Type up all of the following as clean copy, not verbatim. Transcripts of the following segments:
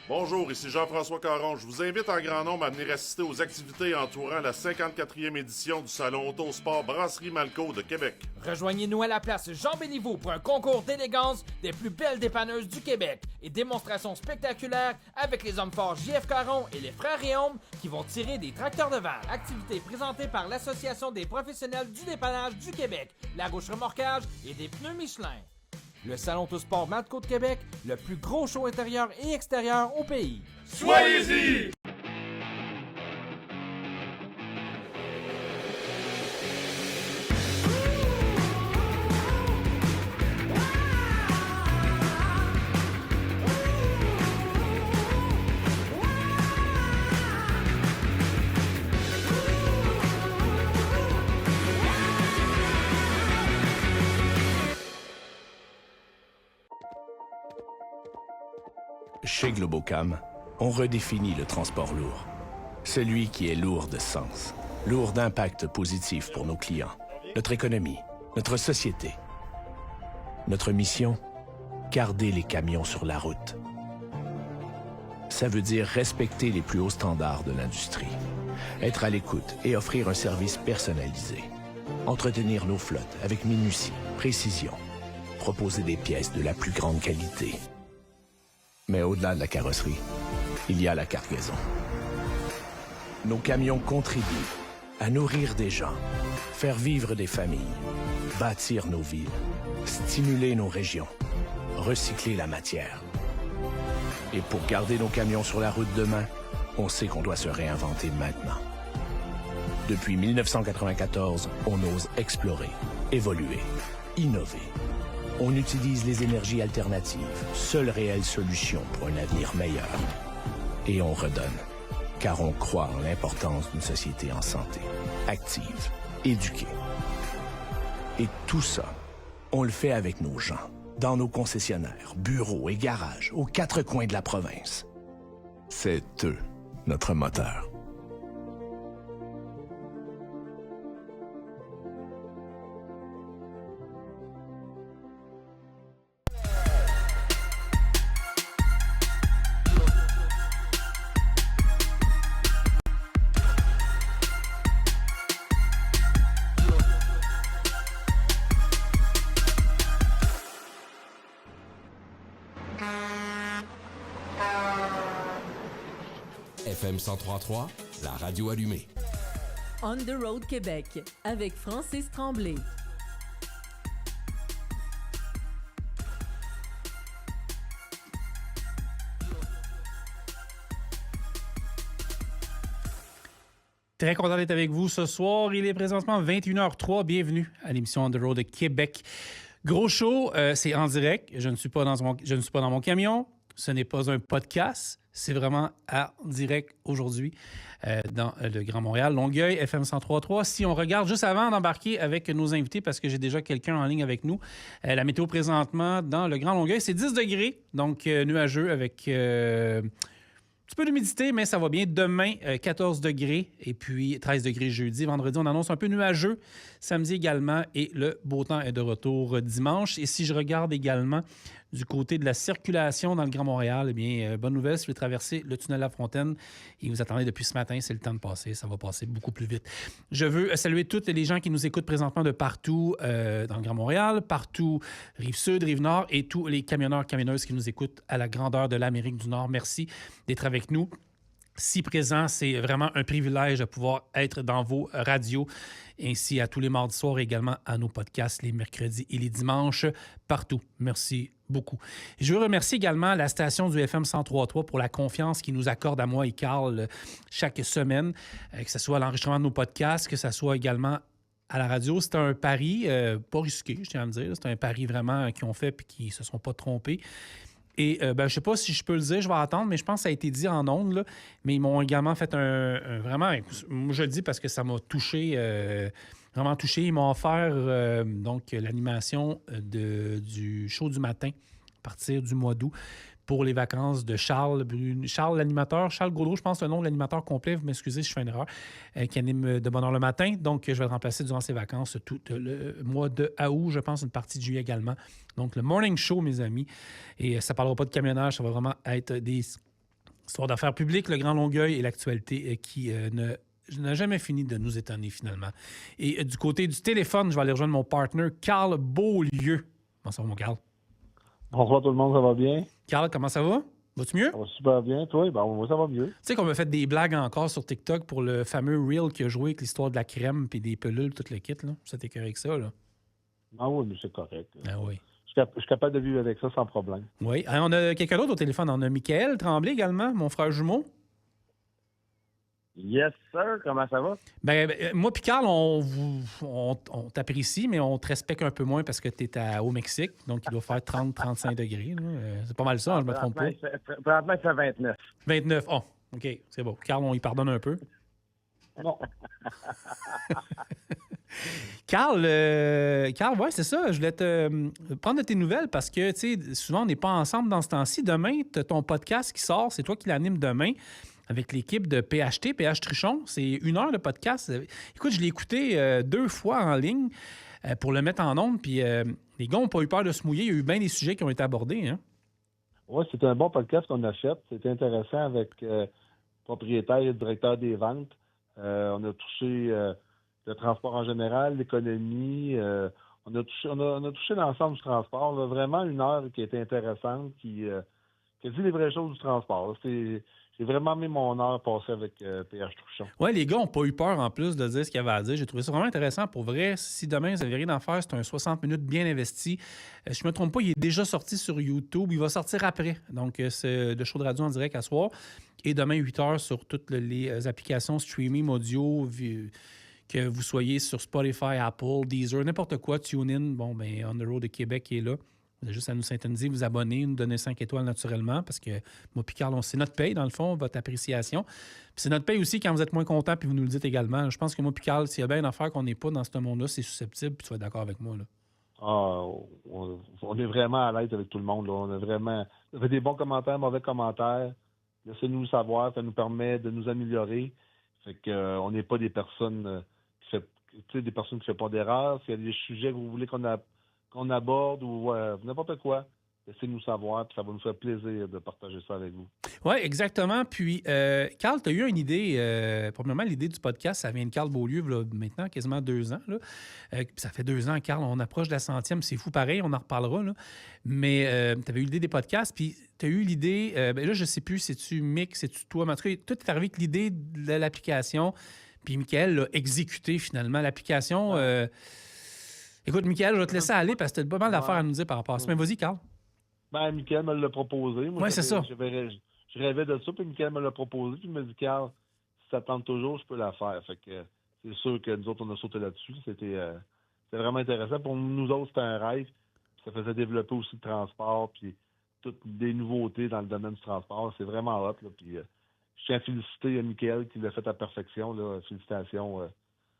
Bonjour, ici Jean-François Caron. Je vous invite en grand nombre à venir assister aux activités entourant la 54e édition du Salon Autosport Brasserie Malco de Québec. Rejoignez-nous à la place Jean Béliveau pour un concours d'élégance des plus belles dépanneuses du Québec et démonstrations spectaculaires avec les hommes forts JF Caron et les frères Réaume qui vont tirer des tracteurs de vanne. Activité présentée par l'Association des professionnels du dépannage du Québec, la Rouche Remorquage et des pneus Michelin. Le Salon Autosport Matco de Québec, le plus gros show intérieur et extérieur au pays. Soyez-y! Chez Globocam, on redéfinit le transport lourd. Celui qui est lourd de sens, lourd d'impact positif pour nos clients, notre économie, notre société. Notre mission, garder les camions sur la route. Ça veut dire respecter les plus hauts standards de l'industrie, être à l'écoute et offrir un service personnalisé, entretenir nos flottes avec minutie, précision, proposer des pièces de la plus grande qualité. Mais au-delà de la carrosserie, il y a la cargaison. Nos camions contribuent à nourrir des gens, faire vivre des familles, bâtir nos villes, stimuler nos régions, recycler la matière. Et pour garder nos camions sur la route demain, on sait qu'on doit se réinventer maintenant. Depuis 1994, on ose explorer, évoluer, innover. On utilise les énergies alternatives, seule réelle solution pour un avenir meilleur. Et on redonne, car on croit en l'importance d'une société en santé, active, éduquée. Et tout ça, on le fait avec nos gens, dans nos concessionnaires, bureaux et garages, aux quatre coins de la province. C'est eux, notre moteur. FM 103.3, la radio allumée. On the Road Québec, avec Francis Tremblay. Très content d'être avec vous ce soir. Il est présentement 21h03. Bienvenue à l'émission On the Road de Québec. Gros show, c'est en direct. Je ne suis pas dans mon camion. Ce n'est pas un podcast. C'est vraiment en direct aujourd'hui dans le Grand Montréal, Longueuil, FM 103.3. Si on regarde juste avant d'embarquer avec nos invités, parce que j'ai déjà quelqu'un en ligne avec nous, la météo présentement dans le Grand Longueuil, c'est 10 degrés, donc nuageux avec un petit peu d'humidité, mais ça va bien. Demain, 14 degrés et puis 13 degrés jeudi. Vendredi, on annonce un peu nuageux. Samedi également et le beau temps est de retour dimanche. Et si je regarde également du côté de la circulation dans le Grand Montréal, eh bien, bonne nouvelle, si vous traversez le tunnel La Fontaine et vous attendez depuis ce matin, c'est le temps de passer. Ça va passer beaucoup plus vite. Je veux saluer tous les gens qui nous écoutent présentement de partout dans le Grand Montréal, partout Rive-Sud, Rive-Nord et tous les camionneurs, camionneuses qui nous écoutent à la grandeur de l'Amérique du Nord. Merci d'être avec nous. Si présent, c'est vraiment un privilège de pouvoir être dans vos radios, ainsi à tous les mardis soirs et également à nos podcasts les mercredis et les dimanches, partout. Merci beaucoup. Je veux remercier également la station du FM 103.3 pour la confiance qu'ils nous accorde à moi et Carl chaque semaine, que ce soit à l'enregistrement de nos podcasts, que ce soit également à la radio. C'était un pari, pas risqué, je tiens à me dire. C'était un pari vraiment qu'ils ont fait et qui ne se sont pas trompés. Et je ne sais pas si je peux le dire, je vais attendre, mais je pense que ça a été dit en ondes, là, mais ils m'ont également fait un vraiment, moi je le dis parce que ça m'a touché, vraiment touché. Ils m'ont offert donc l'animation du show du matin à partir du mois d'août pour les vacances de Charles l'animateur, Charles Gaudreau, je pense le nom de l'animateur complet, vous m'excusez si je fais une erreur, qui anime de bonne heure le matin. Donc, je vais le remplacer durant ses vacances tout le mois de août, je pense une partie de juillet également. Donc, le morning show, mes amis. Et ça ne parlera pas de camionnage, ça va vraiment être des Histoire d'affaires publiques, le Grand Longueuil et l'actualité qui n'a jamais fini de nous étonner finalement. Et du côté du téléphone, je vais aller rejoindre mon partner, Carl Beaulieu. Comment ça va, mon Carl? Bonsoir tout le monde, ça va bien? Carl, comment ça va? Vas-tu mieux? Ça va super bien, toi? Ben, moi, ça va mieux. Tu sais qu'on m'a fait des blagues encore sur TikTok pour le fameux Reel qui a joué avec l'histoire de la crème puis des pelules, tout le kit, là. Ça t'écœure avec ça, là? Ah oui, mais c'est correct. Ah oui. Je suis capable de vivre avec ça sans problème. Oui. On a quelqu'un d'autre au téléphone. On a Michael Tremblay également, mon frère jumeau. Yes, sir. Comment ça va? Moi puis Carl, on t'apprécie, mais on te respecte un peu moins parce que tu es au Mexique, donc il doit faire 30-35 degrés. Là. C'est pas mal ça, je me trompe pas. Présentement, il fait 29. 29, oh, OK, c'est bon. Carl, on y pardonne un peu. Non. Carl, ouais, c'est ça. Je voulais te prendre de tes nouvelles parce que, tu sais, souvent, on n'est pas ensemble dans ce temps-ci. Demain, tu as ton podcast qui sort. C'est toi qui l'animes demain avec l'équipe de PHT, PH Truchon. C'est 1 heure de podcast. Écoute, je l'ai écouté 2 fois en ligne pour le mettre en ondes. Puis les gars n'ont pas eu peur de se mouiller. Il y a eu bien des sujets qui ont été abordés. Hein? Oui, c'est un bon podcast qu'on a fait. C'était intéressant avec le propriétaire et le directeur des ventes. On a touché le transport en général, l'économie. On a touché l'ensemble du transport. Là. Vraiment 1 heure qui était intéressante, qui a dit les vraies choses du transport. Là. J'ai vraiment mis mon heure passée avec PH Truchon. Oui, les gars n'ont pas eu peur en plus de dire ce qu'il y avait à dire. J'ai trouvé ça vraiment intéressant. Pour vrai, si demain vous avez rien à faire, c'est un 60 minutes bien investi. Je ne me trompe pas, il est déjà sorti sur YouTube. Il va sortir après. Donc, c'est le show de radio en direct à soir. Et demain, 8 heures sur toutes les applications streaming audio, que vous soyez sur Spotify, Apple, Deezer, n'importe quoi, TuneIn. Bon, bien, On the Road de Québec est là. Vous avez juste à nous synthétiser, vous abonner, nous donner 5 étoiles naturellement, parce que moi et Carl, c'est notre paye, dans le fond, votre appréciation. Puis c'est notre paye aussi quand vous êtes moins content, puis vous nous le dites également. Je pense que moi et Carl, s'il y a bien une affaire qu'on n'est pas dans ce monde-là, c'est susceptible, puis tu vas être d'accord avec moi. Là. On est vraiment à l'aise avec tout le monde. Là. On fait des bons commentaires, mauvais commentaires. Laissez-nous le savoir, ça nous permet de nous améliorer. Fait que on n'est pas des personnes qui ne font pas d'erreurs. S'il y a des sujets que vous voulez qu'on aborde ou n'importe quoi, laissez-nous savoir, puis ça va nous faire plaisir de partager ça avec vous. Oui, exactement. Puis, Carl, tu as eu une idée. Premièrement, l'idée du podcast, ça vient de Carl Beaulieu, là, maintenant, quasiment 2 ans. Là. Ça fait 2 ans, Carl, on approche de la 100e. C'est fou pareil, on en reparlera. Là. Mais tu avais eu l'idée des podcasts, puis tu as eu l'idée... là, je ne sais plus, c'est-tu Mick, c'est-tu toi? Mais en tout cas, tout est arrivé avec l'idée de l'application. Puis, Michael l'a exécuté, finalement. L'application... Écoute, Michael, je vais te laisser aller parce que tu as pas mal d'affaires à nous dire par rapport à ça. Mais vas-y, Carl. Michael me l'a proposé. Oui, c'est ça. Je rêvais de ça, puis Michael me l'a proposé. Puis il m'a dit, Carl, si ça tente toujours, je peux la faire. Fait que c'est sûr que nous autres, on a sauté là-dessus. C'était vraiment intéressant. Pour nous autres, c'était un rêve. Puis ça faisait développer aussi le transport, puis toutes des nouveautés dans le domaine du transport. C'est vraiment hot. Là. Puis je tiens à féliciter Michael qui l'a fait à perfection. Là. Félicitations.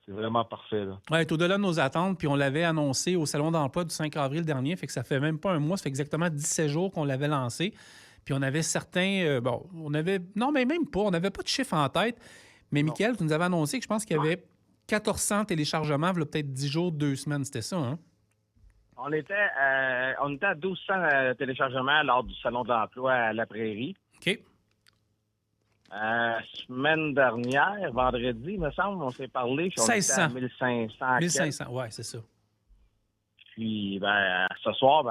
C'est vraiment parfait. Là. Oui, c'est au-delà de nos attentes. Puis on l'avait annoncé au Salon d'emploi du 5 avril dernier. Fait que ça fait même pas un mois. Ça fait exactement 17 jours qu'on l'avait lancé. Puis on avait certains... Non, mais même pas. On n'avait pas de chiffre en tête. Mais Michael, tu nous avais annoncé que je pense qu'il y avait 1400 téléchargements, il y a peut-être 10 jours, 2 semaines. C'était ça, hein? On était à 1200 téléchargements lors du Salon de l'emploi à La Prairie. OK. Semaine dernière, vendredi, il me semble, on s'est parlé. Puis on était à 1500. 1500, oui, c'est ça. Puis, ce soir,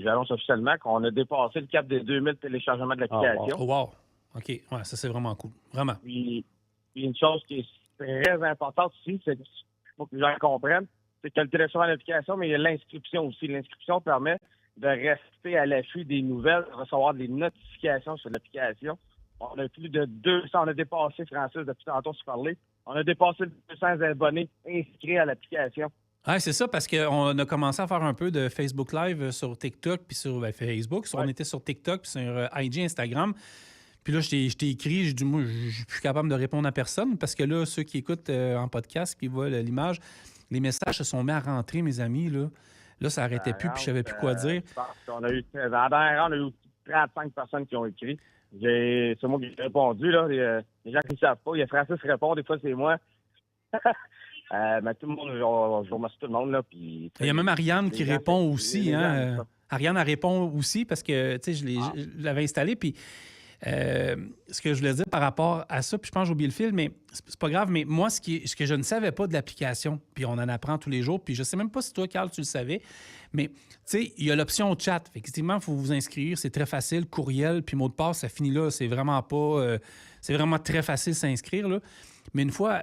j'annonce officiellement qu'on a dépassé le cap des 2000 téléchargements de l'application. Oh, wow. OK. Ouais, ça, c'est vraiment cool. Vraiment. Puis une chose qui est très importante aussi, c'est qu'il faut que les gens comprennent, c'est que le téléchargement de l'application, mais il y a l'inscription aussi. L'inscription permet de rester à l'affût des nouvelles, de recevoir des notifications sur l'application. On a plus de 200, on a dépassé, Francis, depuis tantôt, on s'est parlé, on a dépassé les 200 abonnés inscrits à l'application. Oui, c'est ça, parce qu'on a commencé à faire un peu de Facebook Live sur TikTok, puis sur Facebook. On était sur TikTok, puis sur IG, Instagram. Puis là, je t'ai écrit, j'ai dit, moi, je suis plus capable de répondre à personne, parce que là, ceux qui écoutent en podcast, qui voient l'image, les messages se sont mis à rentrer, mes amis, là. Là, ça n'arrêtait plus, puis je savais plus quoi dire. Dans la dernière, on a eu 35 personnes qui ont écrit. C'est moi qui ai répondu, là. Les gens qui ne savent pas, il y a Francis qui répond, des fois, c'est moi. Mais tout le monde, je remercie tout le monde, là. Puis, il y a même Ariane qui répond aussi, hein. Ariane, elle répond aussi parce que, tu sais, je l'avais installé, puis Ce que je voulais dire par rapport à ça, puis je pense que j'ai oublié le fil, mais c'est pas grave, mais moi, ce que je ne savais pas de l'application, puis on en apprend tous les jours, puis je sais même pas si toi, Carl, tu le savais, mais tu sais, il y a l'option chat. Effectivement, il faut vous inscrire, c'est très facile, courriel, puis mot de passe, ça finit là, c'est vraiment pas... c'est vraiment très facile s'inscrire, là. Mais une fois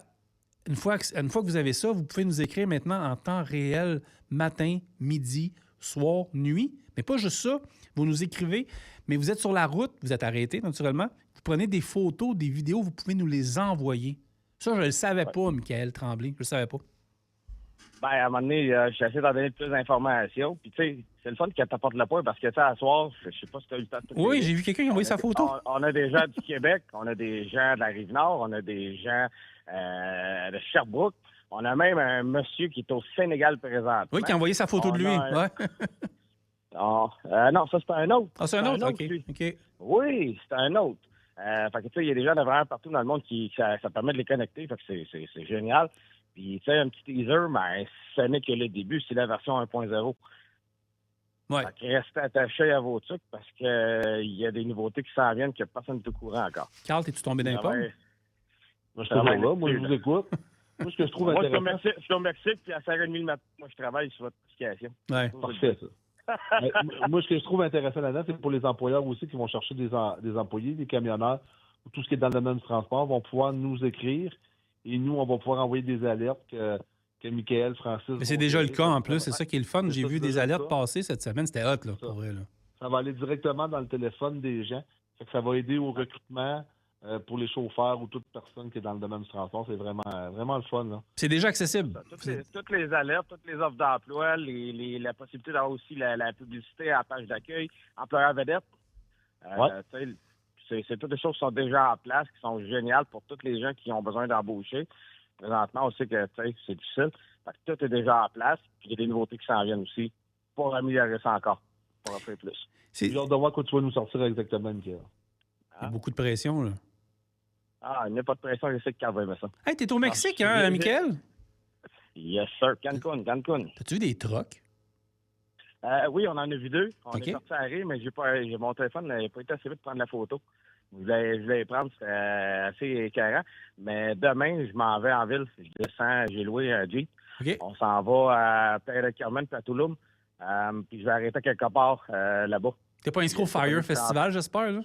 que vous avez ça, vous pouvez nous écrire maintenant en temps réel, matin, midi, soir, nuit. Mais pas juste ça. Vous nous écrivez, mais vous êtes sur la route, vous êtes arrêté naturellement. Vous prenez des photos, des vidéos, vous pouvez nous les envoyer. Ça, je ne le savais pas, Michael Tremblay. Je ne le savais pas. Ben, à un moment donné, j'ai essayé d'en donner plus d'informations. Puis, tu sais, c'est le fun qu'elle t'apporte le point parce que, tu sais, à soir, je sais pas si tu as eu le temps de tout Oui, lire. j'ai vu quelqu'un qui a envoyé sa photo. On a des gens du Québec, on a des gens de la Rive-Nord, on a des gens de Sherbrooke. On a même un monsieur qui est au Sénégal présent. Oui, qui a envoyé sa photo de lui. Ouais. Non, ça, c'est un autre. Ah, c'est un autre? OK. Oui, c'est un autre. Fait que, tu sais, il y a des gens de vraiment partout dans le monde qui ça permet de les connecter. Fait que c'est génial. Puis, tu sais, un petit teaser, mais ce n'est que le début. C'est la version 1.0. Ouais. Fait que restez attachés à vos trucs parce que il y a des nouveautés qui s'en viennent que personne n'est au courant encore. Carl, t'es-tu tombé dans les pommes? Moi, je suis toujours là. Moi, je vous écoute. Moi, ce que je trouve intéressant... Je suis au Mexique, puis à 5h30 le matin, moi, je travaille sur votre application. Ouais. Parfait, ça. Moi, ce que je trouve intéressant là-dedans, c'est pour les employeurs aussi qui vont chercher des employés, des camionneurs, ou tout ce qui est dans le domaine du transport, vont pouvoir nous écrire et nous, on va pouvoir envoyer des alertes que Michael, Francis... Mais c'est déjà le cas en plus, c'est ça qui est le fun. J'ai vu des alertes ça. passer cette semaine, c'était hot, là, pour vrai. Là. Ça va aller directement dans le téléphone des gens. Fait que ça va aider au recrutement pour les chauffeurs ou toute personne qui est dans le domaine du transport. C'est vraiment le fun, là. C'est déjà accessible. Toutes les alertes, toutes les offres d'emploi, la possibilité d'avoir aussi la publicité à la page d'accueil, employeur vedette. C'est toutes des choses qui sont déjà en place, qui sont géniales pour tous les gens qui ont besoin d'embaucher. Présentement, on sait que c'est difficile. Fait que tout est déjà en place. Puis il y a des nouveautés qui s'en viennent aussi pour améliorer ça encore, pour offrir plus. J'ai hâte de voir quoi tu vas nous sortir exactement, Michael. Il y a beaucoup de pression, là. Ah, il n'y a pas de pression, je sais que Carl va aimer ça. Hey, t'es au Mexique, hein, Michael? Yes, sir. Cancun. T'as-tu vu des trucks? Oui, on en a vu deux. On OK. est sorti à rire, mais mon téléphone n'avait pas été assez vite pour prendre la photo. Je voulais les prendre, c'était assez écœurant. Mais demain, je m'en vais en ville. Je descends, j'ai loué un Jeep. OK. On s'en va à Playa del Carmen, puis à Tulum. Puis je vais arrêter quelque part là-bas. T'es pas inscrit au Fire Festival, j'espère, là?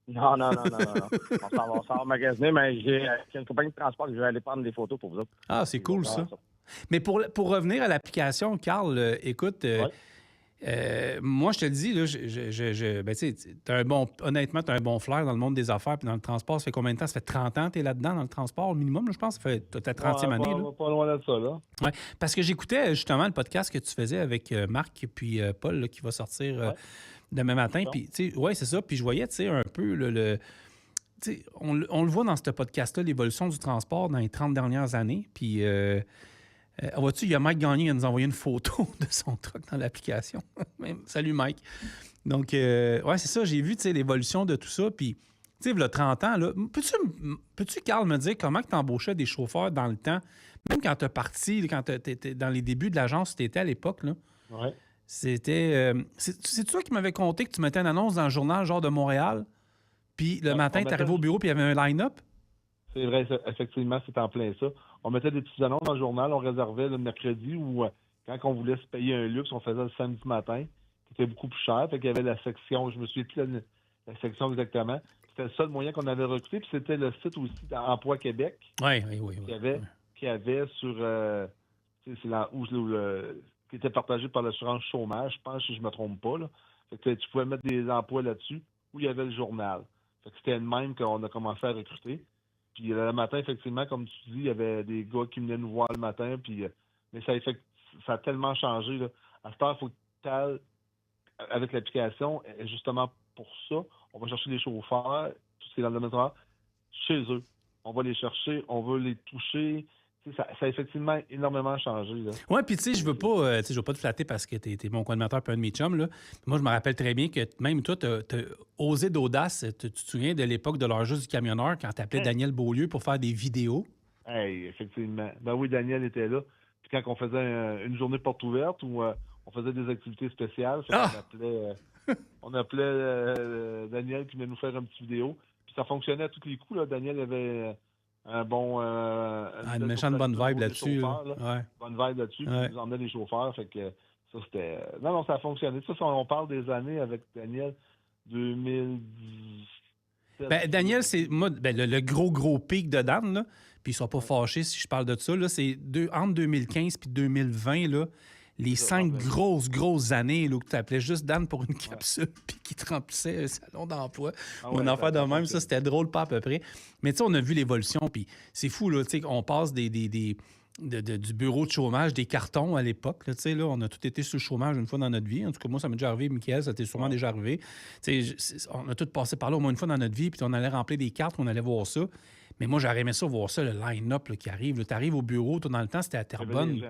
Non. On s'en va magasiner, mais j'ai une compagnie de transport que je vais aller prendre des photos pour vous autres. Ah, c'est cool, ça. Mais pour revenir à l'application, Carl, écoute, moi, je te le dis, là, ben, tu sais, honnêtement, tu as un bon flair dans le monde des affaires puis dans le transport. Ça fait combien de temps? Ça fait 30 ans que tu es là-dedans, dans le transport, au minimum, là, je pense. Ça fait ta 30e année. Là. Pas loin de ça, là. Ouais, parce que j'écoutais justement le podcast que tu faisais avec Marc et puis Paul, là, qui va sortir demain matin. Puis, tu sais, ouais, c'est ça. Puis je voyais, tu sais, un peu tu sais, on le voit dans ce podcast-là, l'évolution du transport dans les 30 dernières années. Puis, vois-tu, il y a Mike Gagné qui nous a envoyé une photo de son truck dans l'application. Salut, Mike. Donc, ouais, c'est ça, j'ai vu, tu sais, l'évolution de tout ça. Puis, tu sais, il y a 30 ans, là, peux-tu, Carl, me dire comment tu embauchais des chauffeurs dans le temps? Même quand tu es parti, quand tu étais dans les débuts de l'agence où tu étais à l'époque, là. Ouais. C'était... c'est toi qui m'avais conté que tu mettais une annonce dans le journal genre de Montréal, puis le matin, tu arrivé au bureau, puis il y avait un line-up? C'est vrai, effectivement, c'est en plein ça. On mettait des petites annonces dans le journal, on réservait le mercredi ou quand on voulait se payer un luxe, on faisait le samedi matin, qui était beaucoup plus cher. Fait qu'il y avait la section, je me souviens plus la section exactement. C'était le seul moyen qu'on avait recruté, puis c'était le site aussi d'Emploi Québec. Oui. Qui avait sur c'est là où qui était partagé par l'assurance chômage, je pense, si je me trompe pas. Là. Fait que tu pouvais mettre des emplois là-dessus où il y avait le journal. Fait que c'était le même qu'on a commencé à recruter. Puis le matin, effectivement, comme tu dis, il y avait des gars qui venaient nous voir le matin. Puis, mais ça a tellement changé. Là. À cette heure, il faut que tu ailles avec l'application. Et justement pour ça, on va chercher des chauffeurs, tout ce qui est dans le domaine du travail, chez eux. On va les chercher, on veut les toucher. Ça a effectivement énormément changé. Oui, puis tu sais, je veux pas te flatter parce que t'es mon co-animateur et un de mes chums. Là. Moi, je me rappelle très bien que même toi, t'as osé d'audace. Tu te souviens de l'époque de l'heure juste du camionneur quand t'appelais Daniel Beaulieu pour faire des vidéos? Hey, effectivement. Ben oui, Daniel était là. Puis quand on faisait une journée porte ouverte où on faisait des activités spéciales, on appelait On appelait Daniel qui venait nous faire une petite vidéo. Puis ça fonctionnait à tous les coups. Là. Daniel avait un bon... une méchante bonne vibe là-dessus. Bonne vibe là-dessus. Ouais. Puis il nous emmenait les chauffeurs. Fait que ça, c'était... Non, ça a fonctionné. Ça, on parle des années avec Daniel 2010. Daniel, c'est moi, le gros pic de Dan, là, puis ils ne sont pas fâchés si je parle de ça, là, c'est entre 2015 et 2020, là, les 5 grosses années là, où tu appelais juste Dan pour une capsule puis qui te remplissait un salon d'emploi ou un affaire de même, ça, c'était drôle pas à peu près. Mais tu sais, on a vu l'évolution, puis c'est fou, là, tu sais, on passe du bureau de chômage, des cartons à l'époque. Là, on a tout été sur le chômage une fois dans notre vie. En tout cas, moi, ça m'est déjà arrivé. Michael, ça t'est sûrement déjà arrivé. On a tout passé par là au moins une fois dans notre vie, puis on allait remplir des cartes, on allait voir ça. Mais moi, j'aurais aimé ça, voir ça, le line-up là, qui arrive. Tu arrives au bureau, toi, dans le temps, c'était à Terrebonne.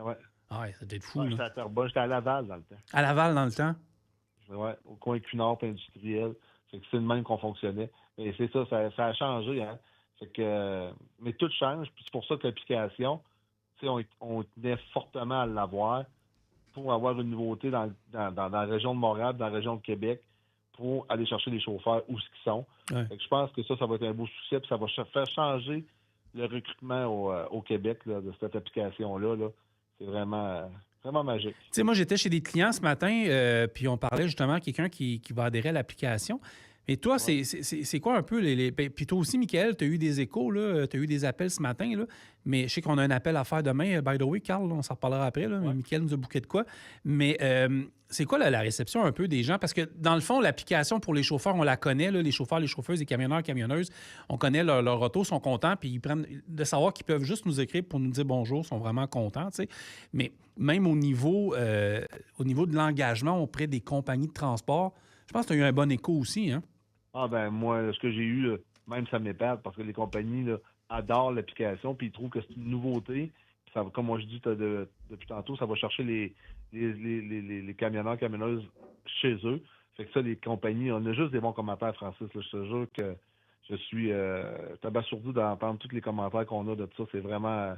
Ah, ça devait être fou. J'étais à Terrebonne, j'étais à Laval dans le temps. À Laval dans le temps? Oui, au coin Cunard industriel. Fait que c'est le même qu'on fonctionnait. Et c'est ça, ça a changé. Hein? Fait que, mais tout change, puis c'est pour ça que l'application, on tenait fortement à l'avoir pour avoir une nouveauté dans la région de Montréal, dans la région de Québec, pour aller chercher les chauffeurs où ce qu'ils sont. Ouais. Fait que je pense que ça va être un beau succès, puis ça va faire changer le recrutement au Québec là, de cette application-là. Là. C'est vraiment magique. Tu sais, moi, j'étais chez des clients ce matin, puis on parlait justement à quelqu'un qui va adhérer à l'application. Mais toi, c'est quoi un peu les... Puis toi aussi, Michael, tu as eu des échos, tu as eu des appels ce matin, là, mais je sais qu'on a un appel à faire demain, by the way, Carl, on s'en reparlera après, là, mais Michael nous a bouqué de quoi. Mais c'est quoi la réception un peu des gens? Parce que dans le fond, l'application pour les chauffeurs, on la connaît, là, les chauffeurs, les chauffeuses, les camionneurs, camionneuses, on connaît leur auto, sont contents, puis ils prennent de savoir qu'ils peuvent juste nous écrire pour nous dire bonjour, sont vraiment contents, tu sais. Mais même au niveau de l'engagement auprès des compagnies de transport, je pense que tu as eu un bon écho aussi, hein? Ah ben moi, ce que j'ai eu, là, même ça m'épate parce que les compagnies là, adorent l'application puis ils trouvent que c'est une nouveauté. Puis ça, comme moi je dis depuis tantôt, ça va chercher les camionneurs, camionneuses chez eux. Fait que ça, les compagnies, on a juste des bons commentaires, Francis. Là, je te jure que je suis abasourdi d'entendre tous les commentaires qu'on a de ça. C'est vraiment...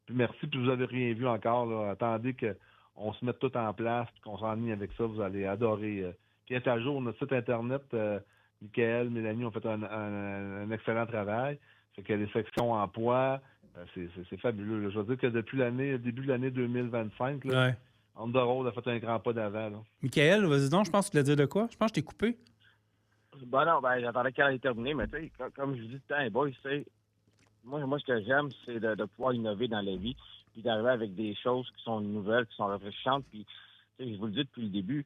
Puis merci, puis vous avez rien vu encore. Là. Attendez qu'on se mette tout en place puis qu'on s'enligne avec ça. Vous allez adorer. Qui est à jour, notre site Internet... Michael, Mélanie ont fait un excellent travail. Fait que les sections emploi, c'est fabuleux. Là. Je veux dire que depuis début de l'année 2025, là, On the Road a fait un grand pas d'avant. Là. Michael, vas-y donc, je pense que tu voulais dire de quoi? Je pense que je t'ai coupé. J'attendais qu'elle ait terminé, mais tu sais, comme je vous dis tout le temps, boys, moi, ce que j'aime, c'est de pouvoir innover dans la vie, puis d'arriver avec des choses qui sont nouvelles, qui sont rafraîchissantes, puis je vous le dis depuis le début,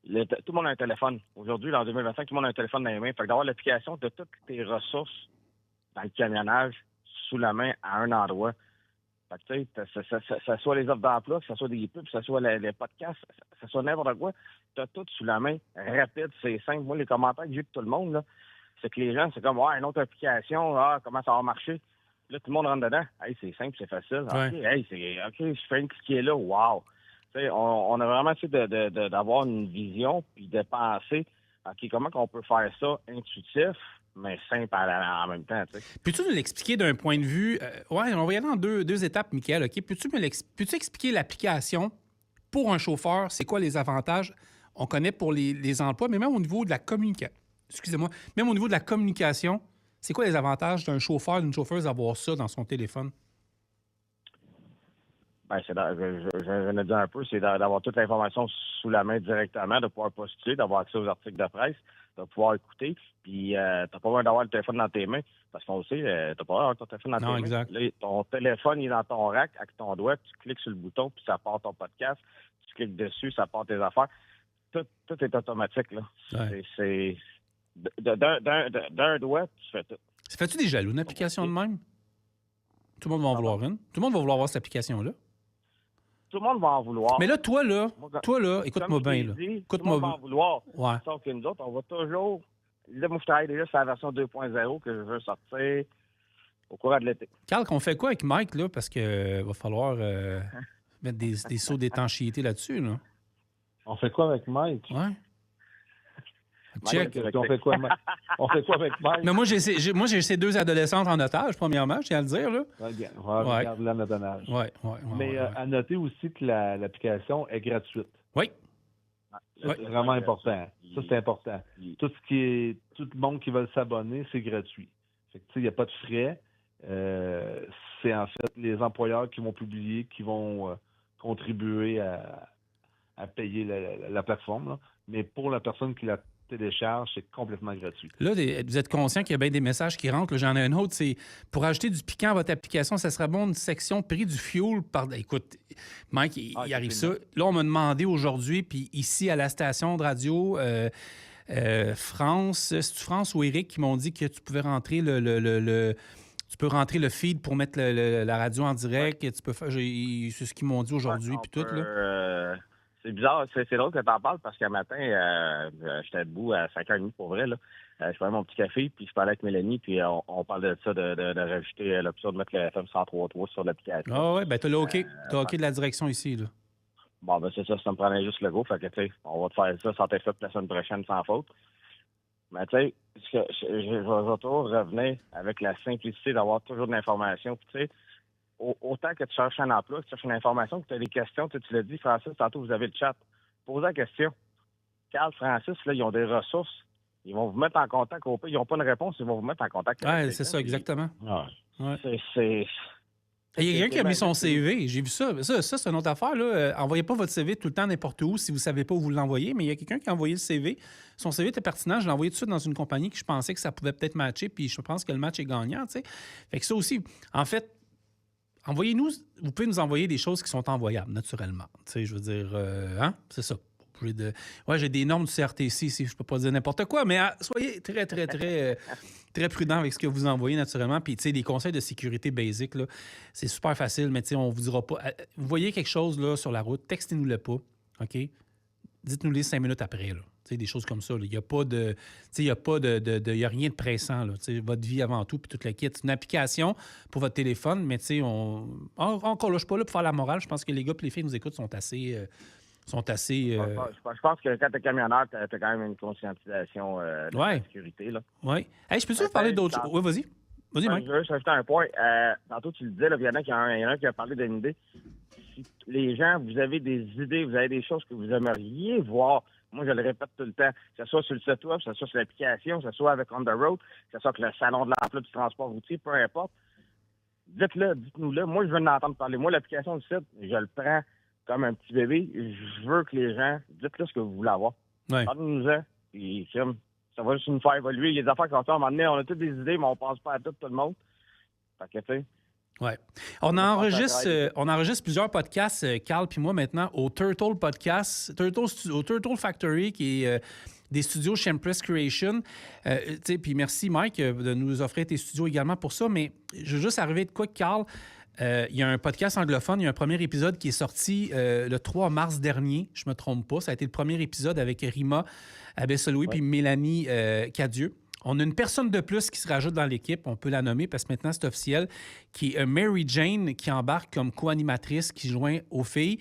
tout le monde a un téléphone. Aujourd'hui, en 2025, tout le monde a un téléphone dans les mains. Fait que d'avoir l'application de toutes tes ressources dans le camionnage sous la main à un endroit. Fait que tu sais, ça soit les offres d'emploi, que ce soit des pubs, que ce soit les podcasts, que ce soit n'importe quoi, tu as tout sous la main, rapide, c'est simple. Moi, les commentaires que j'ai de tout le monde, là, c'est que les gens, c'est comme, une autre application, comment ça va marcher? Là, tout le monde rentre dedans. Hey, c'est simple, c'est facile. Ouais. OK, je fais une cliquer là, wow! On a vraiment essayé d'avoir une vision puis de penser, OK, comment on peut faire ça intuitif, mais simple en même temps. T'sais. Peux-tu nous l'expliquer d'un point de vue... on va y aller en deux étapes, Michael. OK? Peux-tu expliquer l'application pour un chauffeur? C'est quoi les avantages? On connaît pour les emplois, mais même au niveau de la communication. Excusez-moi. Même au niveau de la communication, c'est quoi les avantages d'un chauffeur, d'une chauffeuse d'avoir ça dans son téléphone? Je le dis un peu, c'est d'avoir toute l'information sous la main directement, de pouvoir postuler, d'avoir accès aux articles de presse, de pouvoir écouter, puis t'as pas besoin d'avoir le téléphone dans tes mains, parce qu'on le sait, t'as pas besoin d'avoir ton téléphone dans tes mains. Exact. Là, ton téléphone il est dans ton rack, avec ton doigt, tu cliques sur le bouton, puis ça part ton podcast, tu cliques dessus, ça part tes affaires. Tout est automatique, là. Ouais. C'est d'un doigt, tu fais tout. Ça fait-tu des jaloux, une application de même? Tout le monde va en vouloir une. Tout le monde va vouloir avoir cette application-là. Tout le monde va en vouloir. Mais là, toi, écoute-moi bien. Là. Tout le monde va en vouloir. Ouais. Sauf que nous autres, on va toujours... Là, moi, je travaille déjà sur la version 2.0 que je veux sortir au courant de l'été. Carl, qu'on fait quoi avec Mike, là? Parce qu'il va falloir mettre des sauts d'étanchéité là-dessus, là. On fait quoi avec Mike? Ouais. Check. On fait quoi avec Mike? Mais moi, j'ai ces deux adolescentes en otage, premièrement, je tiens à le dire, là. Regarde-la en otage. Ouais. Mais à noter aussi que l'application est gratuite. Oui. Ouais. C'est vraiment important. Ça, c'est important. Tout le monde qui veut s'abonner, c'est gratuit. Fait que, tu sais, il n'y a pas de frais. C'est en fait les employeurs qui vont publier, qui vont contribuer à payer la plateforme. Là. Mais pour la personne qui la télécharge, c'est complètement gratuit. Là, vous êtes conscient qu'il y a bien des messages qui rentrent. Là, j'en ai un autre, c'est pour ajouter du piquant à votre application, ça serait bon une section prix du fuel. Écoute, Mike, il arrive ça. Là, on m'a demandé aujourd'hui, puis ici à la station de radio, France, c'est-tu France ou Eric qui m'ont dit que tu pouvais rentrer tu peux rentrer le feed pour mettre la radio en direct. Ouais. Tu peux faire, c'est ce qu'ils m'ont dit aujourd'hui, puis tout, là. C'est bizarre, c'est drôle que tu en parles parce qu'un matin, j'étais debout à 5h30 pour vrai. Là. Je prenais mon petit café, puis je parlais avec Mélanie, puis on parlait de ça, de rajouter l'option de mettre le FM 103.3 sur l'application. Ah oui, bien, tu as le OK. Tu as OK de la direction ici, là. Bon, ben c'est ça me prenait juste le go. Fait que, tu sais, on va te faire ça sans t'être fait la semaine prochaine sans faute. Mais, tu sais, je vais toujours revenir avec la simplicité d'avoir toujours de l'information. Puis, tu sais, autant que tu cherches un emploi, que tu cherches une information, que tu as des questions, tu l'as dit, Francis, tantôt, vous avez le chat. Posez la question. Carl, Francis, là, ils ont des ressources. Ils vont vous mettre en contact. Ils n'ont pas de réponse, ils vont vous mettre en contact. Oui, c'est ça, exactement. Ouais. Il y a quelqu'un qui a mis son CV. J'ai vu ça. Ça, c'est une autre affaire. Envoyez pas votre CV tout le temps n'importe où si vous ne savez pas où vous l'envoyez, mais il y a quelqu'un qui a envoyé le CV. Son CV était pertinent. Je l'ai envoyé tout de suite dans une compagnie que je pensais que ça pouvait peut-être matcher, puis je pense que le match est gagnant. T'sais. Fait que ça aussi, en fait, envoyez-nous, vous pouvez nous envoyer des choses qui sont envoyables, naturellement. Je veux dire, c'est ça. J'ai des normes du CRTC ici, je ne peux pas dire n'importe quoi, mais soyez très, très, très, très prudent avec ce que vous envoyez, naturellement. Puis, tu sais, des conseils de sécurité basiques, là, c'est super facile, mais tu sais, on ne vous dira pas. Vous voyez quelque chose là, sur la route, textez-nous-le pas, OK? Dites-nous-les 5 minutes après, là. Tu sais, des choses comme ça. Il n'y a pas de. Il n'y a rien de pressant, là. Tu sais, votre vie avant tout, puis tout le kit. C'est une application pour votre téléphone, mais tu sais, encore là, je ne suis pas là pour faire la morale. Je pense que les gars et les filles qui nous écoutent sont assez. Je pense que quand tu es camionneur, tu as quand même une conscientisation de la sécurité. Oui. Hey, je peux-tu vous parler d'autres choses? Oui, vas-y. Vas-y, Mike. Je veux juste ajouter un point. Tantôt, tu le disais, il y en a qui a parlé d'une idée. Si les gens, vous avez des idées, vous avez des choses que vous aimeriez voir, moi, je le répète tout le temps, que ce soit sur le site web, que ce soit sur l'application, que ce soit avec On the Road, que ce soit avec le salon de l'emploi du transport routier, peu importe, dites-nous-le. Moi, je veux en entendre parler. Moi, l'application du site, je le prends comme un petit bébé. Je veux que les gens, dites-le ce que vous voulez avoir. Ouais. Parlez-nous-en. Puis, ça va juste nous faire évoluer. Il y a des affaires qu'on fait à un moment donné, on a toutes des idées, mais on pense pas à tout le monde. Fait que, tu sais. Oui. On enregistre plusieurs podcasts, Carl puis moi, maintenant, au Turtle Podcast, au Turtle Factory, qui est des studios Shempress Creation. Puis merci, Mike, de nous offrir tes studios également pour ça. Mais je veux juste arriver de quoi, Carl? Il y a un podcast anglophone, il y a un premier épisode qui est sorti le 3 mars dernier, je ne me trompe pas. Ça a été le premier épisode avec Rima Abesseloui puis Mélanie Cadieux. On a une personne de plus qui se rajoute dans l'équipe, on peut la nommer parce que maintenant c'est officiel, qui est Mary Jane qui embarque comme co-animatrice, qui joint aux filles.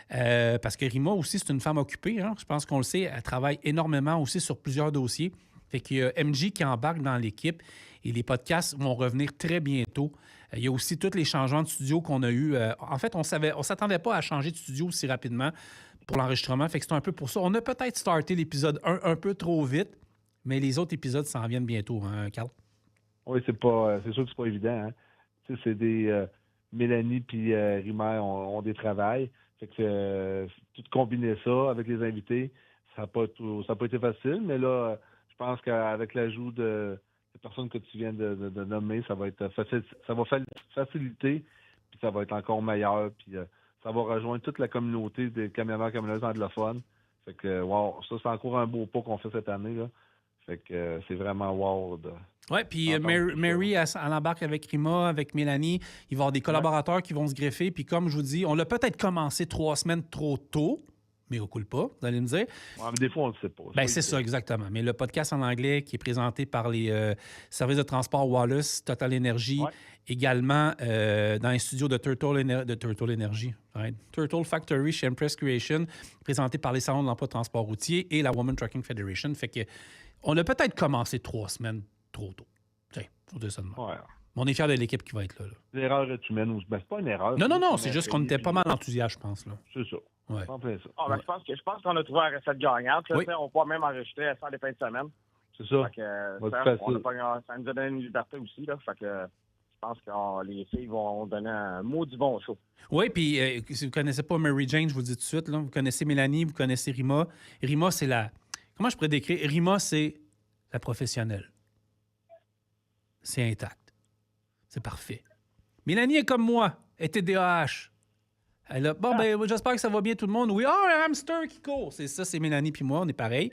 Parce que Rima aussi, c'est une femme occupée. Hein? Je pense qu'on le sait, elle travaille énormément aussi sur plusieurs dossiers. Fait qu'il y a MJ qui embarque dans l'équipe et les podcasts vont revenir très bientôt. Il y a aussi tous les changements de studio qu'on a eus. En fait, on ne s'attendait pas à changer de studio aussi rapidement pour l'enregistrement. Fait que c'est un peu pour ça. On a peut-être starté l'épisode 1 un peu trop vite, mais les autres épisodes s'en viennent bientôt, hein, Carl? Oui, c'est sûr que c'est pas évident. Hein? Tu sais, c'est des... Mélanie puis Rima ont des travails. Fait que tout combiner ça avec les invités, ça n'a pas été facile, mais là, je pense qu'avec l'ajout de personnes que tu viens de nommer, ça va être facile, ça va faciliter, puis ça va être encore meilleur, puis ça va rejoindre toute la communauté des camionneurs anglophones. Fait que, wow, ça, c'est encore un beau pas qu'on fait cette année, là. Fait que c'est vraiment wow. Oui, puis Mary, elle embarque avec Rima, avec Mélanie. Il va y avoir des collaborateurs qui vont se greffer. Puis comme je vous dis, on l'a peut-être commencé 3 semaines trop tôt, mais on coule pas, vous allez me dire. Ouais, mais des fois, on ne le sait pas. Ben, c'est ça, exactement. Mais le podcast en anglais qui est présenté par les services de transport Wallace, Total Energy, également dans les studios de Turtle Energy, right? Turtle Factory, Shempress Creation, présenté par les salons de l'emploi de transport routier et la Women Trucking Federation. Fait que on a peut-être commencé 3 semaines trop tôt. Tiens, faut dire ça de même. Ouais. On est fiers de l'équipe qui va être là. L'erreur est humaine. Ben, c'est pas une erreur. Non, c'est juste qu'on était pas mal enthousiastes, je pense. Là. C'est ça. Ouais. En plein ça. Je pense qu'on a trouvé la recette gagnante. Là, Oui. On peut même enregistrer ça les fins de semaine. C'est ça. Fait que, Va ça, être on a facile. ça nous a donné une liberté aussi. Là, fait que je pense que les filles vont donner un maudit bon show. Oui, puis si vous ne connaissez pas Mary Jane, je vous le dis tout de suite, là, vous connaissez Mélanie, vous connaissez Rima. Rima, c'est la... Comment je pourrais décrire? Rima, c'est la professionnelle. C'est intact. C'est parfait. Mélanie est comme moi. Elle est TDAH. Elle a... Bon, ben, j'espère que ça va bien tout le monde. Oui, un hamster qui court. C'est ça, c'est Mélanie puis moi, on est pareil.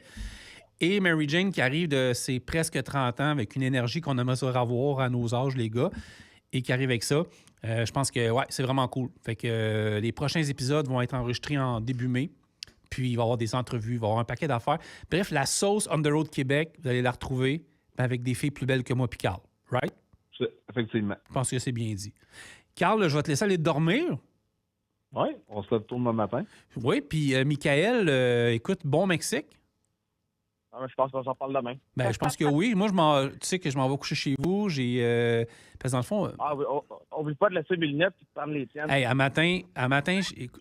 Et Mary Jane qui arrive de ses presque 30 ans avec une énergie qu'on aimerait se avoir à nos âges, les gars, et qui arrive avec ça. Je pense que, ouais, c'est vraiment cool. Fait que les prochains épisodes vont être enregistrés en début mai. Puis il va y avoir des entrevues, il va y avoir un paquet d'affaires. Bref, la sauce On the Road Québec, vous allez la retrouver avec des filles plus belles que moi puis Carl. Right? Effectivement. Je pense que c'est bien dit. Carl, je vais te laisser aller dormir. Oui, on se retourne demain matin. Oui, puis Michael, écoute, bon Mexique. Je pense qu'on s'en parle demain. Ben, je pense que oui. Moi, tu sais que je m'en vais coucher chez vous. Parce que dans le fond... Oublie pas de laisser mes lunettes et de prendre les tiennes. Hey, à matin,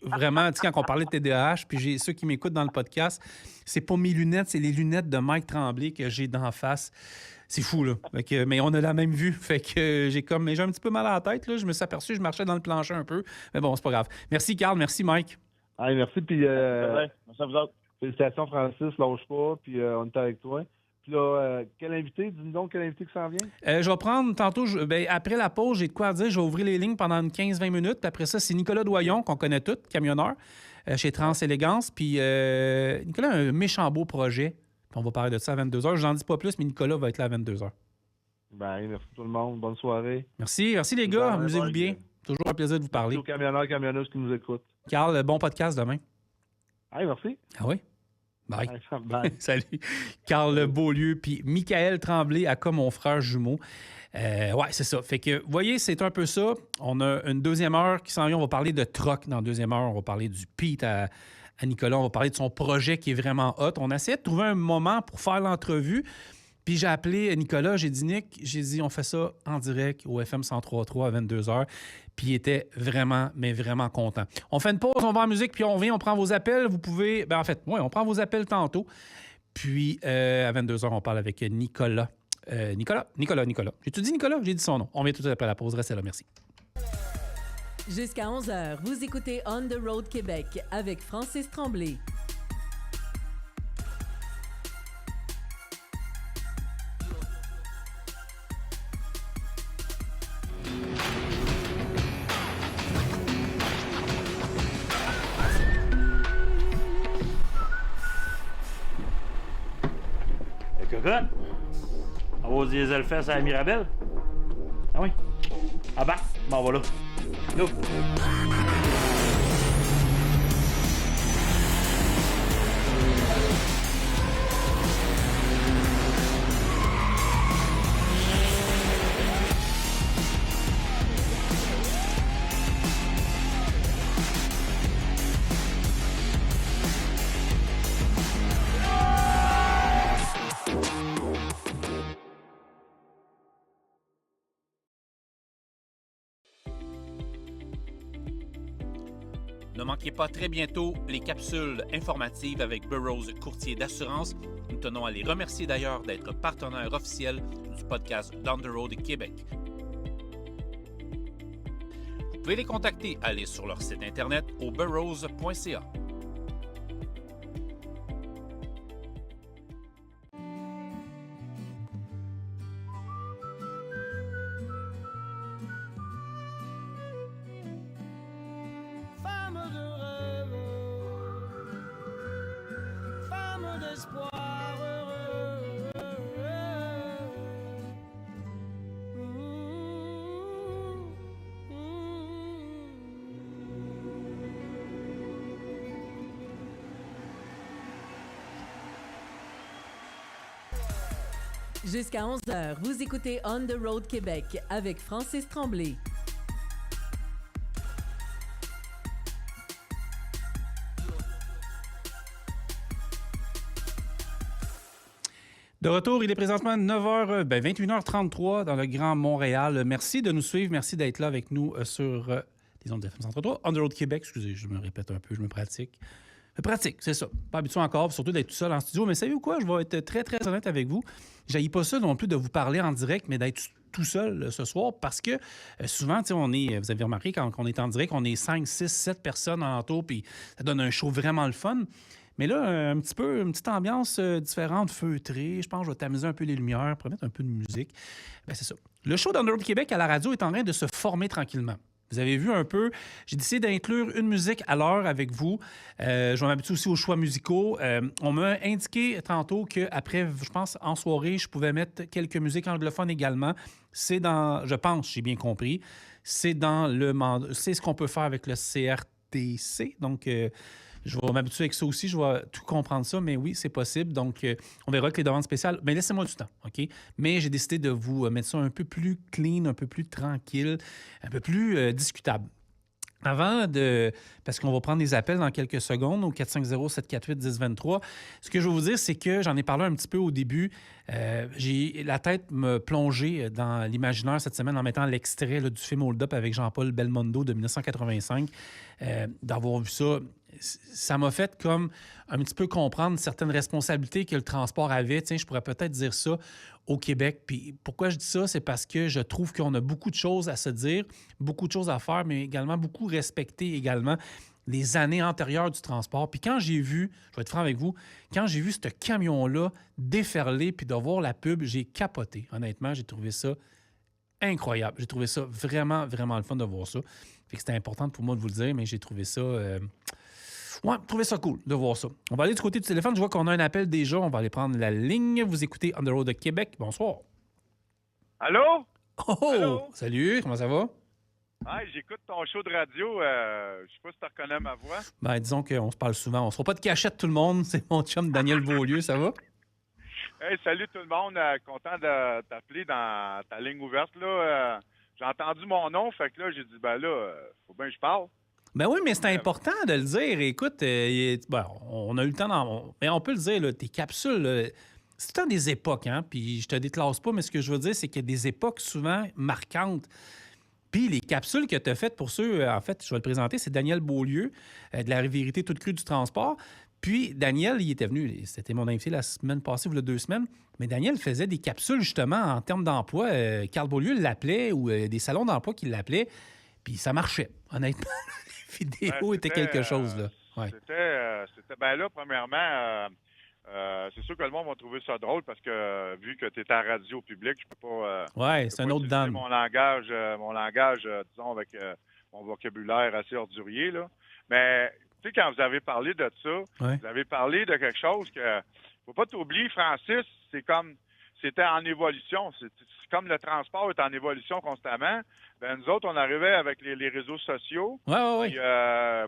vraiment, tu sais, quand on parlait de TDAH, puis j'ai ceux qui m'écoutent dans le podcast, c'est pas mes lunettes, c'est les lunettes de Mike Tremblay que j'ai d'en face. C'est fou, là. Fait que, mais on a la même vue. Fait que j'ai un petit peu mal à la tête, là. Je me suis aperçu, je marchais dans le plancher un peu. Mais bon, c'est pas grave. Merci, Carl. Merci, Mike. Hey, merci, puis Merci à vous autres. félicitations, Francis. Lâche pas, puis on est avec toi. Puis là, quel invité? Dis-nous donc quel invité qui s'en vient? Je vais prendre tantôt, après la pause, j'ai de quoi dire. Je vais ouvrir les lignes pendant une 15-20 minutes. Puis après ça, c'est Nicolas Doyon, qu'on connaît tous, camionneur, chez Trans-Élégance. Puis Nicolas a un méchant beau projet. Puis on va parler de ça à 22h. Je n'en dis pas plus, mais Nicolas va être là à 22h. Ben, merci tout le monde. Bonne soirée. Merci les gars. Amusez-vous bien. Toujours un plaisir de vous parler. Aux camionneurs, camionneuses qui nous écoutent. Carl, bon podcast demain. Hey, merci. Ah oui? Bye. Bye. Salut. Carl Beaulieu, puis Michael Tremblay, à comme mon frère jumeau. Ouais, c'est ça. Fait que, vous voyez, c'est un peu ça. On a une deuxième heure qui s'en vient. On va parler de troc dans la deuxième heure. On va parler du Pete à Nicolas. On va parler de son projet qui est vraiment hot. On a essayé de trouver un moment pour faire l'entrevue. Puis j'ai appelé Nicolas. J'ai dit, Nick, on fait ça en direct au FM 103.3 à 22h. Puis il était vraiment, mais vraiment content. On fait une pause, on va en musique, puis on revient, on prend vos appels. Vous pouvez... on prend vos appels tantôt. Puis à 22h, on parle avec Nicolas. Nicolas. J'ai-tu dit Nicolas? J'ai dit son nom. On vient tout de suite après la pause. Restez là, merci. Jusqu'à 11h, vous écoutez On the Road Québec avec Francis Tremblay. Cocotte? On va au Diesel Fest à la Mirabelle? Ah oui? Ah bah, bon, voilà. Go! Ne manquez pas très bientôt les capsules informatives avec Burroughs Courtier d'assurance. Nous tenons à les remercier d'ailleurs d'être partenaires officiels du podcast Down the Road Québec. Vous pouvez les contacter, allez sur leur site internet au burroughs.ca. Jusqu'à 11h, vous écoutez On the Road Québec avec Francis Tremblay. De retour, il est présentement 21h33 dans le Grand Montréal. Merci de nous suivre. Merci d'être là avec nous sur les ondes de FM 103. On the Road Québec, excusez, je me répète un peu, je me pratique. Pratique, c'est ça. Pas habitué encore, surtout d'être tout seul en studio. Mais savez-vous quoi? Je vais être très, très honnête avec vous. J'haïs pas ça non plus de vous parler en direct, mais d'être tout seul ce soir parce que souvent, on est, vous avez remarqué, quand on est en direct, on est 5, 6, 7 personnes en entour, puis ça donne un show vraiment le fun. Mais là, une petite ambiance différente, feutrée. Je pense que je vais tamiser un peu les lumières pour mettre un peu de musique. Ben, c'est ça. Le show d'On the Road Québec à la radio est en train de se former tranquillement. Vous avez vu un peu, j'ai décidé d'inclure une musique à l'heure avec vous. Je vais m'habituer aussi aux choix musicaux. On m'a indiqué tantôt qu'après, je pense, en soirée, je pouvais mettre quelques musiques anglophones également. C'est dans, je pense, j'ai bien compris, c'est dans le mandat, c'est ce qu'on peut faire avec le CRTC. Donc, je vais m'habituer avec ça aussi. Je vais tout comprendre ça, mais oui, c'est possible. Donc, on verra que les demandes spéciales, mais laissez-moi du temps, OK? Mais j'ai décidé de vous mettre ça un peu plus clean, un peu plus tranquille, un peu plus discutable. Avant de... Parce qu'on va prendre des appels dans quelques secondes au 450-748-1023. Ce que je veux vous dire, c'est que j'en ai parlé un petit peu au début. J'ai la tête me plonger dans l'imaginaire cette semaine en mettant l'extrait là, du film Hold Up avec Jean-Paul Belmondo de 1985. D'avoir vu ça, ça m'a fait comme un petit peu comprendre certaines responsabilités que le transport avait. Tiens, je pourrais peut-être dire ça au Québec. Puis pourquoi je dis ça? C'est parce que je trouve qu'on a beaucoup de choses à se dire, beaucoup de choses à faire, mais également beaucoup respecter également les années antérieures du transport. Puis quand j'ai vu, je vais être franc avec vous, quand j'ai vu ce camion-là déferler puis de voir la pub, j'ai capoté. Honnêtement, j'ai trouvé ça incroyable. J'ai trouvé ça vraiment, vraiment le fun de voir ça. Fait que c'était important pour moi de vous le dire, mais j'ai trouvé ça... Ouais, trouvé ça cool de voir ça. On va aller du côté du téléphone. Je vois qu'on a un appel déjà. On va aller prendre la ligne. Vous écoutez On the Road de Québec. Bonsoir. Allô? Oh! Allô? Salut, comment ça va? Hey, j'écoute ton show de radio. Je sais pas si tu reconnais ma voix. Ben, disons qu'on se parle souvent. On se fera pas de cachette tout le monde. C'est mon chum Daniel Beaulieu. Ça va? Hey, salut tout le monde. Content de t'appeler dans ta ligne ouverte. Là. J'ai entendu mon nom. Fait que là, j'ai dit, ben là, faut bien que je parle. Ben oui, mais c'est important de le dire. Écoute, on a eu le temps mais on peut le dire, là, tes capsules, là, c'est tout le temps des époques, hein? Puis je te déclasse pas, mais ce que je veux dire, c'est qu'il y a des époques souvent marquantes. Puis les capsules que tu as faites pour ceux, en fait, je vais le présenter, c'est Daniel Beaulieu, de la vérité toute crue du transport. Puis Daniel, il était venu, c'était mon invité la semaine passée, il y a 2 semaines, mais Daniel faisait des capsules justement en termes d'emploi. Carl Beaulieu l'appelait ou des salons d'emploi qui l'appelaient, puis ça marchait, honnêtement. Les vidéos étaient quelque chose, là. Ouais. C'était ben là, premièrement, c'est sûr que le monde va trouver ça drôle parce que vu que tu es à radio public, je peux pas. Ouais, c'est un autre Dan. Mon langage, disons, avec mon vocabulaire assez ordurier, là. Mais, tu sais, quand vous avez parlé de ça, vous avez parlé de quelque chose que. Faut pas t'oublier, Francis, c'était en évolution. C'est comme le transport est en évolution constamment. Ben, nous autres, on arrivait avec les réseaux sociaux. Ouais. Puis,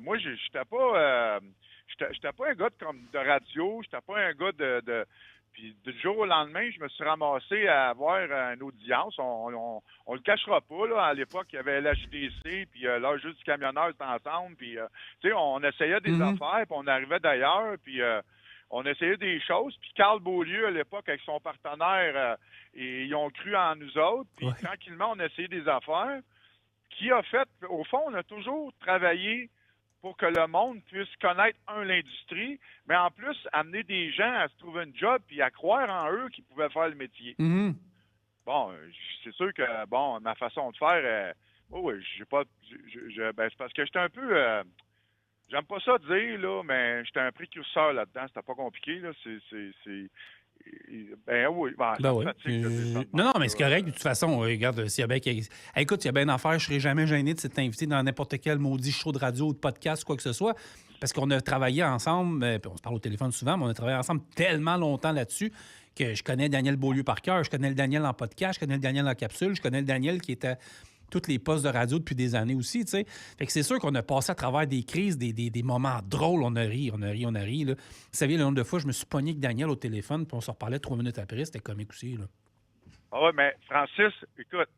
moi, j'étais pas un gars de radio. J'étais pas un gars de Puis, du jour au lendemain, je me suis ramassé à avoir une audience. On le cachera pas, là. À l'époque, il y avait l'HDC, puis là, juste du camionneur, c'était ensemble. Puis, tu sais, on essayait des affaires, puis on arrivait d'ailleurs, puis... on essayait des choses, puis Carl Beaulieu, à l'époque, avec son partenaire, ils ont cru en nous autres, puis tranquillement, on a essayé des affaires, qui a fait, au fond, on a toujours travaillé pour que le monde puisse connaître, l'industrie, mais en plus, amener des gens à se trouver une job, puis à croire en eux qui pouvaient faire le métier. Mm-hmm. Bon, c'est sûr que, bon, ma façon de faire, j'ai pas, c'est parce que j'étais un peu... j'aime pas ça dire, là, mais j'étais un précurseur là-dedans. C'était pas compliqué, là. Ben oui. Non, mais c'est correct. De toute façon, regarde, s'il y a bien... Écoute, s'il y a bien d'affaires, je serais jamais gêné de s'être invité dans n'importe quel maudit show de radio ou de podcast, quoi que ce soit. Parce qu'on a travaillé ensemble, puis on se parle au téléphone souvent, mais on a travaillé ensemble tellement longtemps là-dessus que je connais Daniel Beaulieu par cœur. Je connais le Daniel en podcast, je connais le Daniel en capsule, je connais le Daniel qui était... tous les postes de radio depuis des années aussi, tu sais. Fait que c'est sûr qu'on a passé à travers des crises, des moments drôles. On a ri, là. Vous savez, le nombre de fois, je me suis pogné avec Daniel au téléphone, puis on se reparlait 3 minutes après. C'était comique aussi, là. Ah ouais, mais Francis, écoute,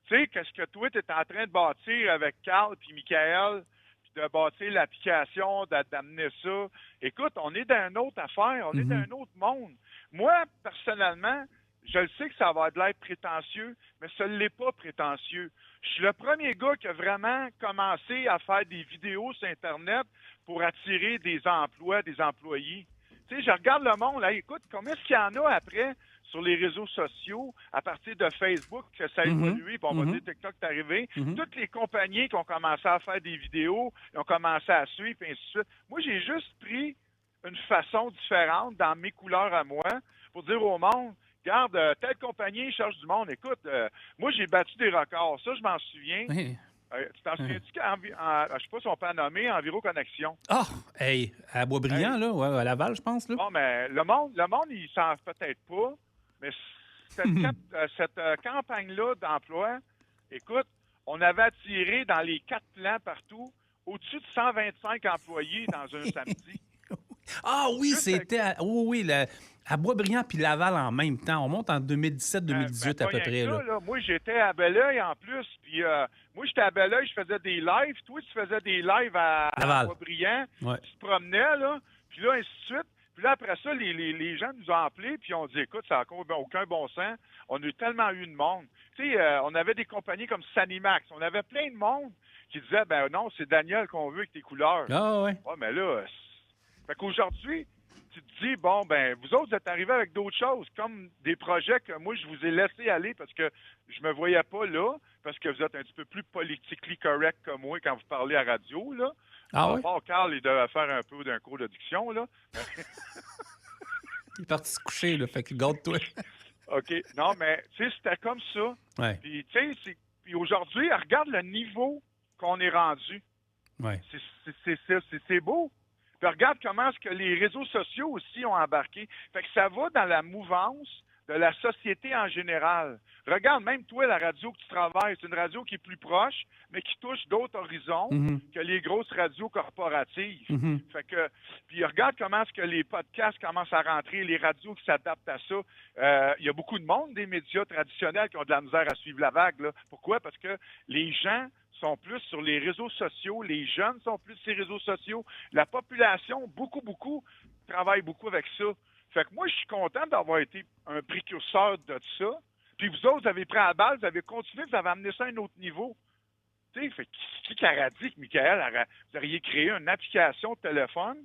tu sais, qu'est-ce que toi, tu es en train de bâtir avec Carl puis Michael, puis de bâtir l'application, d'amener ça. Écoute, on est dans une autre affaire, on est dans un autre monde. Moi, personnellement, je le sais que ça va de l'air prétentieux, mais ça ne l'est pas prétentieux. Je suis le premier gars qui a vraiment commencé à faire des vidéos sur Internet pour attirer des emplois, des employés. Tu sais, je regarde le monde, là, écoute, combien est-ce qu'il y en a après sur les réseaux sociaux, à partir de Facebook, que ça a évolué, puis on va dire TikTok est arrivé. Toutes les compagnies qui ont commencé à faire des vidéos, ils ont commencé à suivre, et ainsi de suite. Moi, j'ai juste pris une façon différente dans mes couleurs à moi pour dire au monde, regarde, telle compagnie cherche du monde. Écoute, moi, j'ai battu des records. Ça, je m'en souviens. Oui. Tu t'en souviens-tu je sais pas si on peut en nommer, Enviro Connexion. Ah! Hey, à Boisbriand, là, ouais, à Laval, je pense. Là. Bon, mais le monde, il s'en peut-être pas, mais cette campagne-là d'emploi, écoute, on avait attiré dans les 4 plans partout au-dessus de 125 employés dans un samedi. Ah oui, c'était à Boisbriand puis Laval en même temps. On monte en 2017-2018 à peu près. Là. Moi, j'étais à Belleuil en plus. Puis moi, j'étais à Belleuil, je faisais des lives. Toi, tu faisais des lives à Boisbriand. Ouais. Tu te promenais, là. Puis là, ainsi de suite. Puis là, après ça, les gens nous ont appelés, puis on dit, écoute, ça n'a aucun bon sens. On a tellement eu de monde. Tu sais, on avait des compagnies comme Sanimax. On avait plein de monde qui disaient, ben non, c'est Daniel qu'on veut avec tes couleurs. Ah ouais. Ouais, mais là, fait qu'aujourd'hui, tu te dis, bon, ben, vous autres, vous êtes arrivés avec d'autres choses, comme des projets que moi, je vous ai laissé aller parce que je me voyais pas là, parce que vous êtes un petit peu plus politically correct que moi quand vous parlez à radio, là. Ah oui? Carl, il devait faire un peu d'un cours d'addiction, là. Il est parti se coucher, là, fait que garde-toi. OK. Non, mais, tu sais, c'était comme ça. Ouais. Puis, tu sais, puis aujourd'hui, regarde le niveau qu'on est rendu. Ouais. C'est beau. Puis regarde comment est-ce que les réseaux sociaux aussi ont embarqué. Fait que ça va dans la mouvance de la société en général. Regarde, même toi, la radio que tu travailles, c'est une radio qui est plus proche, mais qui touche d'autres horizons que les grosses radios corporatives. Fait que, puis regarde comment est-ce que les podcasts commencent à rentrer, les radios qui s'adaptent à ça. Il y a beaucoup de monde des médias traditionnels qui ont de la misère à suivre la vague, là. Pourquoi? Parce que les gens sont plus sur les réseaux sociaux, les jeunes sont plus sur les réseaux sociaux, la population, beaucoup, travaille beaucoup avec ça. Fait que moi, je suis content d'avoir été un précurseur de ça. Puis vous autres, vous avez pris à la balle, vous avez continué, vous avez amené ça à un autre niveau. Tu sais, fait qui aurait dit que Michael, vous auriez créé une application de téléphone,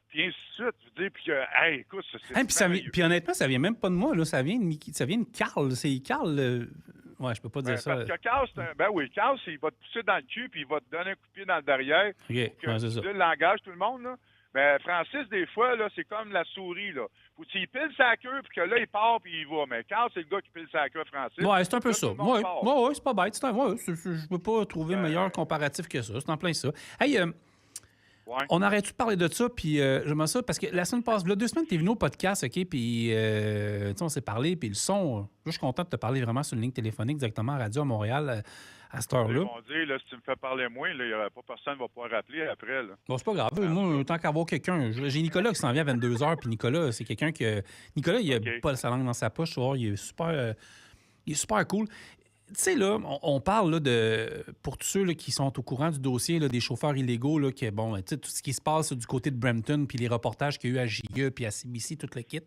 puis ainsi de suite. Je veux dire, puis hey, écoute, puis honnêtement, ça vient même pas de moi, là. Ça vient de Carl. C'est Carl... Ouais, je peux pas dire ça. Parce que Carl, Carl, il va te pousser dans le cul, puis il va te donner un coup de pied dans le derrière. OK, ouais, c'est ça. Le langage, tout le monde, là. Ben, Francis, des fois, là, c'est comme la souris, là. Faut qu'il pile sa queue, puis que là, il part, puis il va. Mais Carl, c'est le gars qui pile sa queue, Francis. Ouais, c'est un peu là, ça. Ouais, c'est pas bête. Je peux pas trouver meilleur comparatif que ça. C'est en plein ça. Hey, on arrête de parler de ça, puis j'aime ça, parce que la semaine passée, là, 2 semaines, t'es venu au podcast, OK, puis on s'est parlé, puis le son, je suis content de te parler vraiment sur une ligne téléphonique directement à Radio à Montréal à cette heure-là. Ils vont dire, là, si tu me fais parler moins, il n'y aura pas personne qui va pouvoir rappeler après, là. Bon, c'est pas grave. Moi, tant qu'avoir quelqu'un, j'ai Nicolas qui s'en vient à 22h, puis Nicolas, c'est quelqu'un que... Nicolas, il a pas sa langue dans sa poche, tu vois, il est super cool. Tu sais, là, on parle là, pour tous ceux là, qui sont au courant du dossier là, des chauffeurs illégaux, là, que, bon, tu sais, tout ce qui se passe du côté de Brampton, puis les reportages qu'il y a eu à JE, puis à CBC, tout le kit.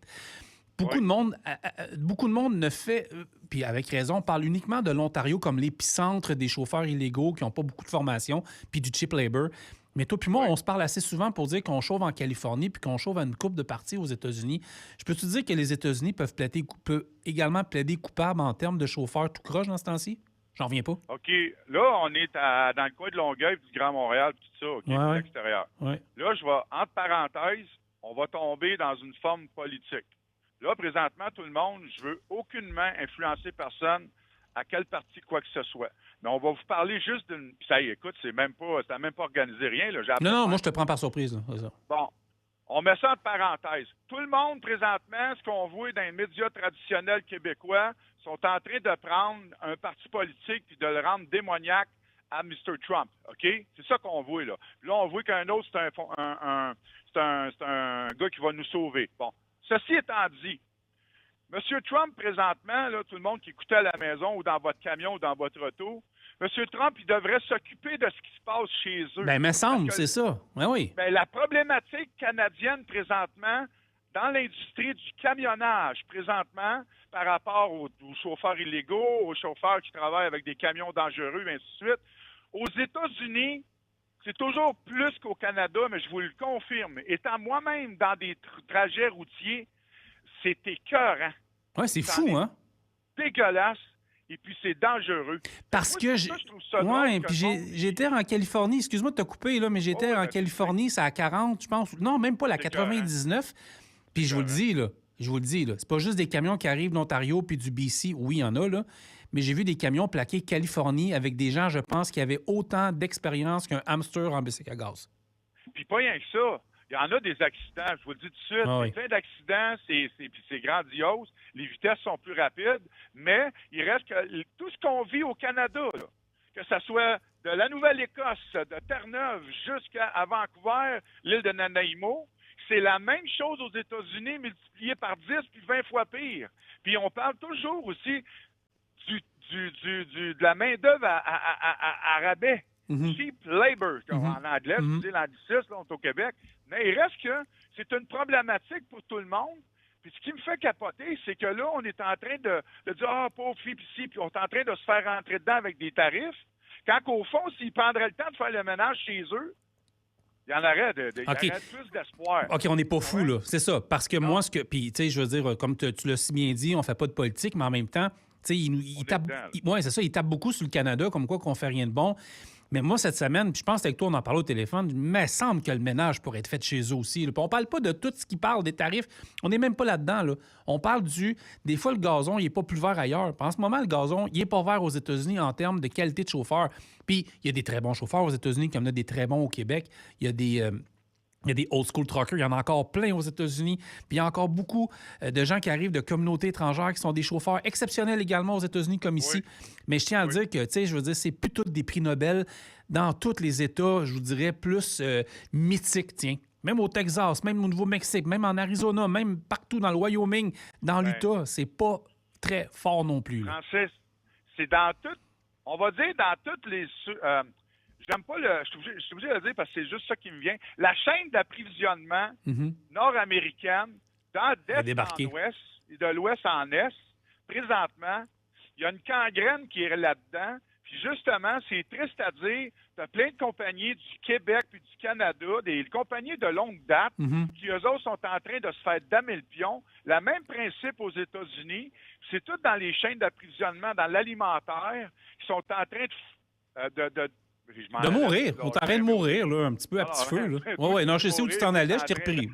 Beaucoup de monde ne fait, puis avec raison, parle uniquement de l'Ontario comme l'épicentre des chauffeurs illégaux qui n'ont pas beaucoup de formation, puis du cheap labor. Mais toi puis moi, on se parle assez souvent pour dire qu'on chauffe en Californie puis qu'on chauffe à une couple de parties aux États-Unis. Je peux te dire que les États-Unis peuvent également plaider coupable en termes de chauffeurs tout croche dans ce temps-ci? J'en reviens pas. OK. Là, on est dans le coin de Longueuil du Grand Montréal, tout ça, OK, ouais. l'extérieur. Ouais. Là, je vais, entre parenthèses, on va tomber dans une forme politique. Là, présentement, tout le monde, je veux aucunement influencer personne à quel parti quoi que ce soit. Mais on va vous parler juste d'une... Ça y est, écoute, ça n'a même pas organisé rien. Là. Non, moi, je te prends par surprise. Là. C'est ça. Bon, on met ça entre parenthèses. Tout le monde, présentement, ce qu'on voit dans les médias traditionnels québécois, sont en train de prendre un parti politique et de le rendre démoniaque à Mr. Trump. OK? C'est ça qu'on voit, là. Puis là, on voit qu'un autre, c'est un gars qui va nous sauver. Bon. Ceci étant dit, M. Trump, présentement, là, tout le monde qui écoutait à la maison ou dans votre camion ou dans votre auto, M. Trump, il devrait s'occuper de ce qui se passe chez eux. Bien, me semble, c'est ça. Oui. Bien, la problématique canadienne, présentement, dans l'industrie du camionnage présentement par rapport aux chauffeurs illégaux, aux chauffeurs qui travaillent avec des camions dangereux, et ainsi de suite. Aux États-Unis, c'est toujours plus qu'au Canada, mais je vous le confirme. Étant moi-même dans des trajets routiers, c'est écœurant. Ouais, c'est fou, hein? Dégueulasse. Et puis, c'est dangereux. Parce moi, que... je trouve ça drôle puis j'étais en Californie. Excuse-moi de te couper, là, mais j'étais en Californie, c'est à 40, je pense. Non, même pas la 99. Puis je vous le dis, là. C'est pas juste des camions qui arrivent d'Ontario puis du BC. Oui, il y en a, là. Mais j'ai vu des camions plaqués Californie avec des gens, je pense, qui avaient autant d'expérience qu'un hamster en bicycle à gaz. Puis pas rien que ça. Il y en a des accidents, je vous le dis tout de suite. Oui. Plein d'accidents, c'est grandiose. Les vitesses sont plus rapides, mais il reste que tout ce qu'on vit au Canada, là, que ce soit de la Nouvelle-Écosse, de Terre-Neuve jusqu'à Vancouver, l'île de Nanaimo, c'est la même chose aux États-Unis multiplié par 10 puis 20 fois pire. Puis on parle toujours aussi de la main-d'œuvre à rabais. Cheap labor, en anglais, je dis l'anglicisme, là, on est au Québec. Mais il reste que c'est une problématique pour tout le monde. Puis ce qui me fait capoter, c'est que là, on est en train de dire « Ah, pauvre fille, puis on est en train de se faire rentrer dedans avec des tarifs. » Quand qu'au fond, s'ils prendraient le temps de faire le ménage chez eux, il y en aurait, il y aurait plus d'espoir. OK, on n'est pas fou, là. C'est ça. Parce que moi, puis, tu sais, je veux dire, comme tu l'as si bien dit, on fait pas de politique, mais en même temps, tu sais, il tape... Oui, c'est ça, il tape beaucoup sur le Canada, comme quoi qu'on fait rien de bon. Mais moi, cette semaine, puis je pense avec toi, on en parlait au téléphone, mais il semble que le ménage pourrait être fait chez eux aussi. Là. Puis on parle pas de tout ce qui parle des tarifs. On n'est même pas là-dedans. Là. On parle des fois, le gazon, il n'est pas plus vert ailleurs. Puis en ce moment, le gazon, il n'est pas vert aux États-Unis en termes de qualité de chauffeur. Puis il y a des très bons chauffeurs aux États-Unis, comme il y en a des très bons au Québec. Il y a des old school truckers, il y en a encore plein aux États-Unis. Puis il y a encore beaucoup de gens qui arrivent de communautés étrangères qui sont des chauffeurs exceptionnels également aux États-Unis comme ici. Oui. Mais je tiens à dire que, tu sais, je veux dire, c'est plus tous des prix Nobel dans tous les États, je vous dirais, plus mythiques, tiens. Même au Texas, même au Nouveau-Mexique, même en Arizona, même partout dans le Wyoming, dans l'Utah, c'est pas très fort non plus. Là. Francis, c'est dans tout, on va dire dans toutes les... J'aime pas je suis obligé de le dire parce que c'est juste ça qui me vient. La chaîne d'approvisionnement nord-américaine, d'est en ouest et de l'ouest en est, présentement, il y a une gangrène qui est là-dedans. Puis justement, c'est triste à dire, tu as plein de compagnies du Québec puis du Canada, des compagnies de longue date, qui eux autres sont en train de se faire damer le pion. Le même principe aux États-Unis. C'est tout dans les chaînes d'approvisionnement, dans l'alimentaire, qui sont en train de mourir. On est en train de mourir, là, un petit peu à petit feu. Oui, non, je sais où tu t'en allais, je t'ai repris.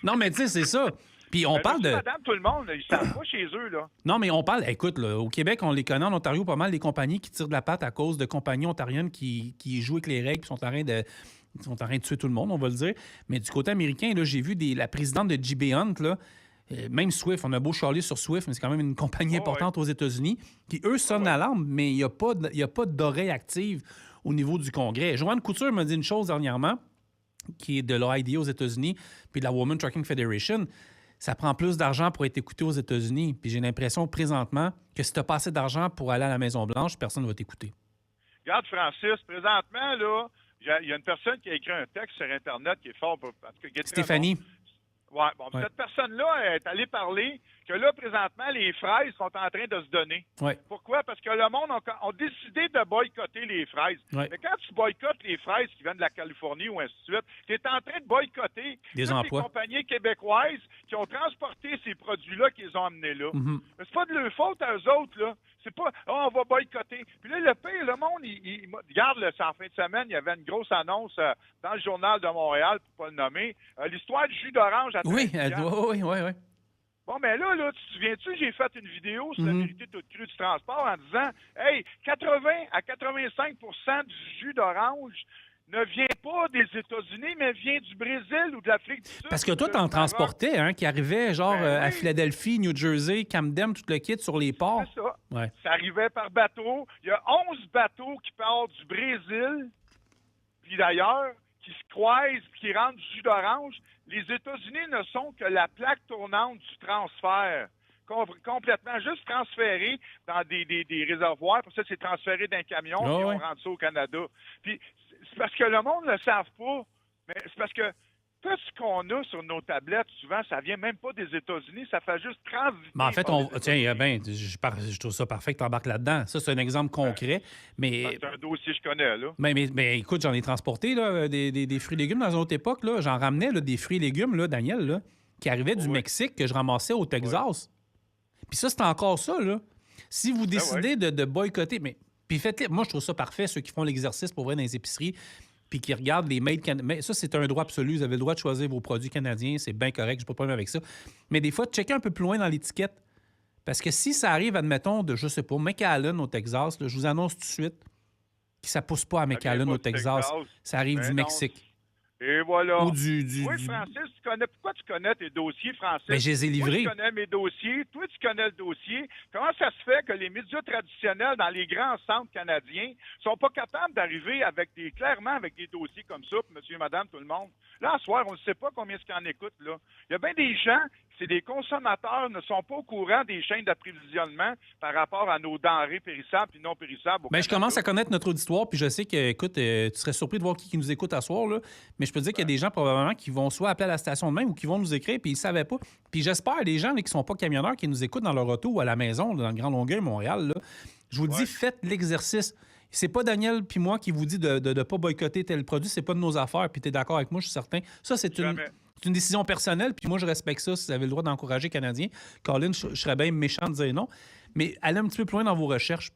Non, mais tu sais, c'est ça. Puis on parle de... Madame, tout le monde, ils ne savent pas chez eux, là. Non, mais on parle... Écoute, là, au Québec, on les connaît, en Ontario, pas mal des compagnies qui tirent de la patte à cause de compagnies ontariennes qui jouent avec les règles et sont en train de tuer tout le monde, on va le dire. Mais du côté américain, là, j'ai vu la présidente de JB Hunt, là, même Swift, on a beau charler sur Swift, mais c'est quand même une compagnie importante aux États-Unis, qui, eux, sonnent l'alarme, mais il n'y a pas d'oreille active au niveau du Congrès. Joanne Couture m'a dit une chose dernièrement, qui est de l'OIDA aux États-Unis, puis de la Women Trucking Federation. Ça prend plus d'argent pour être écouté aux États-Unis. Puis j'ai l'impression présentement que si tu n'as pas assez d'argent pour aller à la Maison-Blanche, personne ne va t'écouter. Regarde, Francis, présentement, là, il y a une personne qui a écrit un texte sur Internet qui est fort. Stéphanie. Bon. Ouais, cette personne-là est allée parler que là, présentement, les fraises sont en train de se donner. Ouais. Pourquoi? Parce que le monde a décidé de boycotter les fraises. Ouais. Mais quand tu boycottes les fraises qui viennent de la Californie ou ainsi de suite, tu es en train de boycotter des emplois. Les compagnies québécoises qui ont transporté ces produits-là qu'ils ont amenés là. Mais c'est pas de leur faute à eux autres, là. C'est pas « on va boycotter ». Puis là, le pire, le monde, regarde, là, en fin de semaine, il y avait une grosse annonce dans le Journal de Montréal, pour pas le nommer, l'histoire du jus d'orange à 13 Oui. Bon, mais là, tu te souviens-tu, j'ai fait une vidéo sur la vérité toute crue du transport en disant « Hey, 80 à 85 du jus d'orange ne vient pas des États-Unis, mais vient du Brésil ou de l'Afrique du Sud. » Parce que toi, t'en transportais, hein, qui arrivait genre à Philadelphie, New Jersey, Camden, tout le kit sur les ports. C'est ça. Ouais. Ça arrivait par bateau. Il y a 11 bateaux qui partent du Brésil, puis d'ailleurs, qui se croisent et qui rentrent du jus d'orange. Les États-Unis ne sont que la plaque tournante du transfert. Complètement juste transféré dans des réservoirs. Pour ça, c'est transféré d'un camion et on rentre ça au Canada. Puis, c'est parce que le monde ne le savent pas. Mais c'est parce que tout ce qu'on a sur nos tablettes, souvent, ça vient même pas des États-Unis, ça fait juste transiter. Mais en fait, je trouve ça parfait que tu embarques là-dedans. Ça, c'est un exemple concret. Mais c'est un dossier que je connais, là. Mais écoute, j'en ai transporté là, des fruits et légumes dans une autre époque. Là. J'en ramenais là, des fruits et légumes, là, Daniel, là, qui arrivaient du Mexique, que je ramassais au Texas. Puis ça, c'est encore ça, là. Si vous décidez de boycotter, puis faites-le. Moi, je trouve ça parfait, ceux qui font l'exercice pour vrai dans les épiceries, puis qui regardent les made canadiens. Ça, c'est un droit absolu. Vous avez le droit de choisir vos produits canadiens. C'est bien correct. Je n'ai pas de problème avec ça. Mais des fois, checker un peu plus loin dans l'étiquette. Parce que si ça arrive, admettons, de, je sais pas, McAllen au Texas, là, je vous annonce tout de suite que ça ne pousse pas à McAllen au Texas. Ça arrive du Mexique. Et voilà. Ou Oui, Francis, pourquoi tu connais tes dossiers, Francis? Mais je les ai livrés. Moi, je connais mes dossiers. Toi, tu connais le dossier. Comment ça se fait que les médias traditionnels dans les grands centres canadiens sont pas capables d'arriver clairement avec des dossiers comme ça, pour monsieur, madame, tout le monde? Là, ce soir, on ne sait pas combien est-ce qu'on écoute, là. Il y a bien des gens, c'est des consommateurs, ne sont pas au courant des chaînes d'approvisionnement par rapport à nos denrées périssables et non périssables. Mais je commence à connaître notre auditoire, puis je sais que, écoute, tu serais surpris de voir qui nous écoute à soir, là. Mais je peux te dire qu'il y a des gens probablement qui vont soit appeler à la station de même ou qui vont nous écrire, puis ils ne savaient pas. Puis j'espère, les gens là, qui ne sont pas camionneurs, qui nous écoutent dans leur auto ou à la maison, là, dans le Grand Longueuil, Montréal, là, je vous dis, faites l'exercice. C'est pas Daniel puis moi qui vous dit de ne pas boycotter tel produit, c'est pas de nos affaires, puis tu es d'accord avec moi, je suis certain. Ça, c'est une décision personnelle, puis moi, je respecte ça si vous avez le droit d'encourager les Canadiens. Colin, je serais bien méchant de dire non. Mais allez un petit peu plus loin dans vos recherches.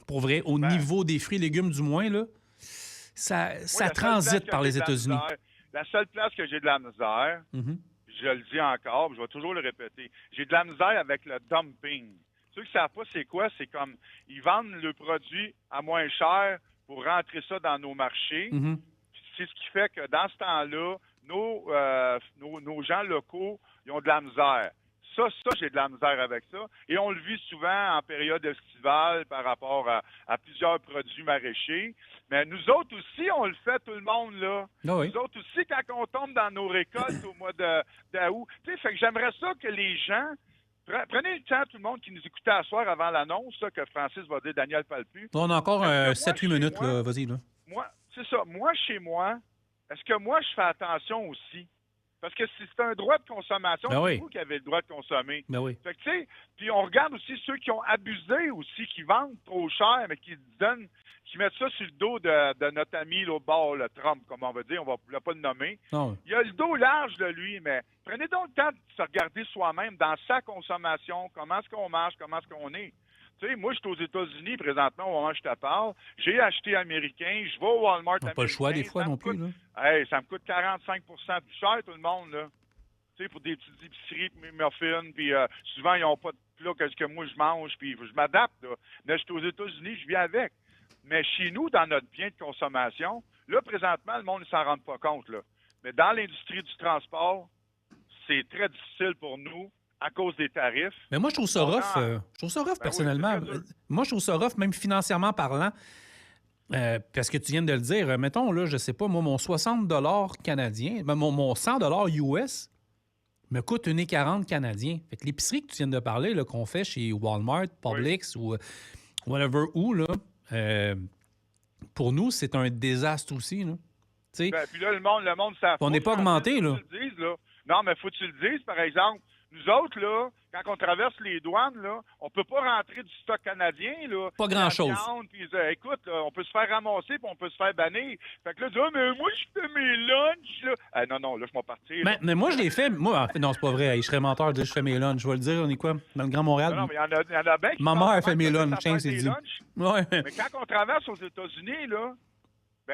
Pour vrai, au niveau des fruits et légumes, du moins, là, ça transite par les États-Unis. La seule place que j'ai de la misère, je le dis encore, je vais toujours le répéter, j'ai de la misère avec le dumping. Ceux qui ne savent pas c'est quoi, c'est comme ils vendent le produit à moins cher pour rentrer ça dans nos marchés. C'est ce qui fait que dans ce temps-là, nos gens locaux, ils ont de la misère. Ça, j'ai de la misère avec ça. Et on le vit souvent en période estivale par rapport à plusieurs produits maraîchers. Mais nous autres aussi, on le fait, tout le monde, là. Ah oui. Nous autres aussi, quand on tombe dans nos récoltes au mois d'août. Tu sais, fait que j'aimerais ça que les gens... Prenez le temps, tout le monde qui nous écoutait à soir avant l'annonce, ça, que Francis va dire Daniel Palpu. On a encore 7-8 minutes, là. Vas-y, là. Moi, c'est ça. Moi, chez moi, est-ce que moi, je fais attention aussi? Parce que c'est un droit de consommation, c'est vous qui avez le droit de consommer. Fait que, tu sais, puis on regarde aussi ceux qui ont abusé aussi, qui vendent trop cher, mais qui mettent ça sur le dos de notre ami l'autre bord, le Trump, comme on va dire, on ne va pas le nommer. Il a le dos large de lui, mais prenez donc le temps de se regarder soi-même dans sa consommation, comment est-ce qu'on mange, comment est-ce qu'on est. Tu sais, moi, je suis aux États-Unis présentement, au moment où je te parle. J'ai acheté américain. Je vais au Walmart américain. Pas le choix des fois non plus, là. Hey, ça me coûte 45 plus cher, tout le monde, là. Tu sais, pour des petites épiceries, mes muffins, puis souvent, ils n'ont pas de plat que ce que moi, je mange, puis je m'adapte, là. Mais je suis aux États-Unis, je viens avec. Mais chez nous, dans notre bien de consommation, là, présentement, le monde ne s'en rend pas compte, là. Mais dans l'industrie du transport, c'est très difficile pour nous à cause des tarifs. Mais moi, je trouve ça rough. Personnellement. Moi, je trouve ça rough, même financièrement parlant. Parce que tu viens de le dire. Mettons, là, je sais pas, moi, mon 60 canadien, mon 100 US me coûte 1,40 canadien. Fait que l'épicerie que tu viens de parler, là, qu'on fait chez Walmart, Publix ou whatever où, là, pour nous, c'est un désastre aussi, là. Puis là, le monde savent. On n'est pas augmenté, là. Non, mais faut que tu le dises, par exemple. Nous autres, là, quand on traverse les douanes, là, on peut pas rentrer du stock canadien, là. Pas grand-chose. Écoute, là, on peut se faire ramasser puis on peut se faire bannir. Fait que là, mais moi, je fais mes lunchs, là. Non, là, je m'en partir. Mais moi, je l'ai fait. Moi, en fait, non, c'est pas vrai. Je serais menteur de dire je fais mes lunchs. Je vais le dire, on est quoi? Dans le Grand Montréal? Non, mais il y en a bien qui ma mère fait mes lunchs, tiens, c'est dit. Ouais. Mais quand on traverse aux États-Unis, là,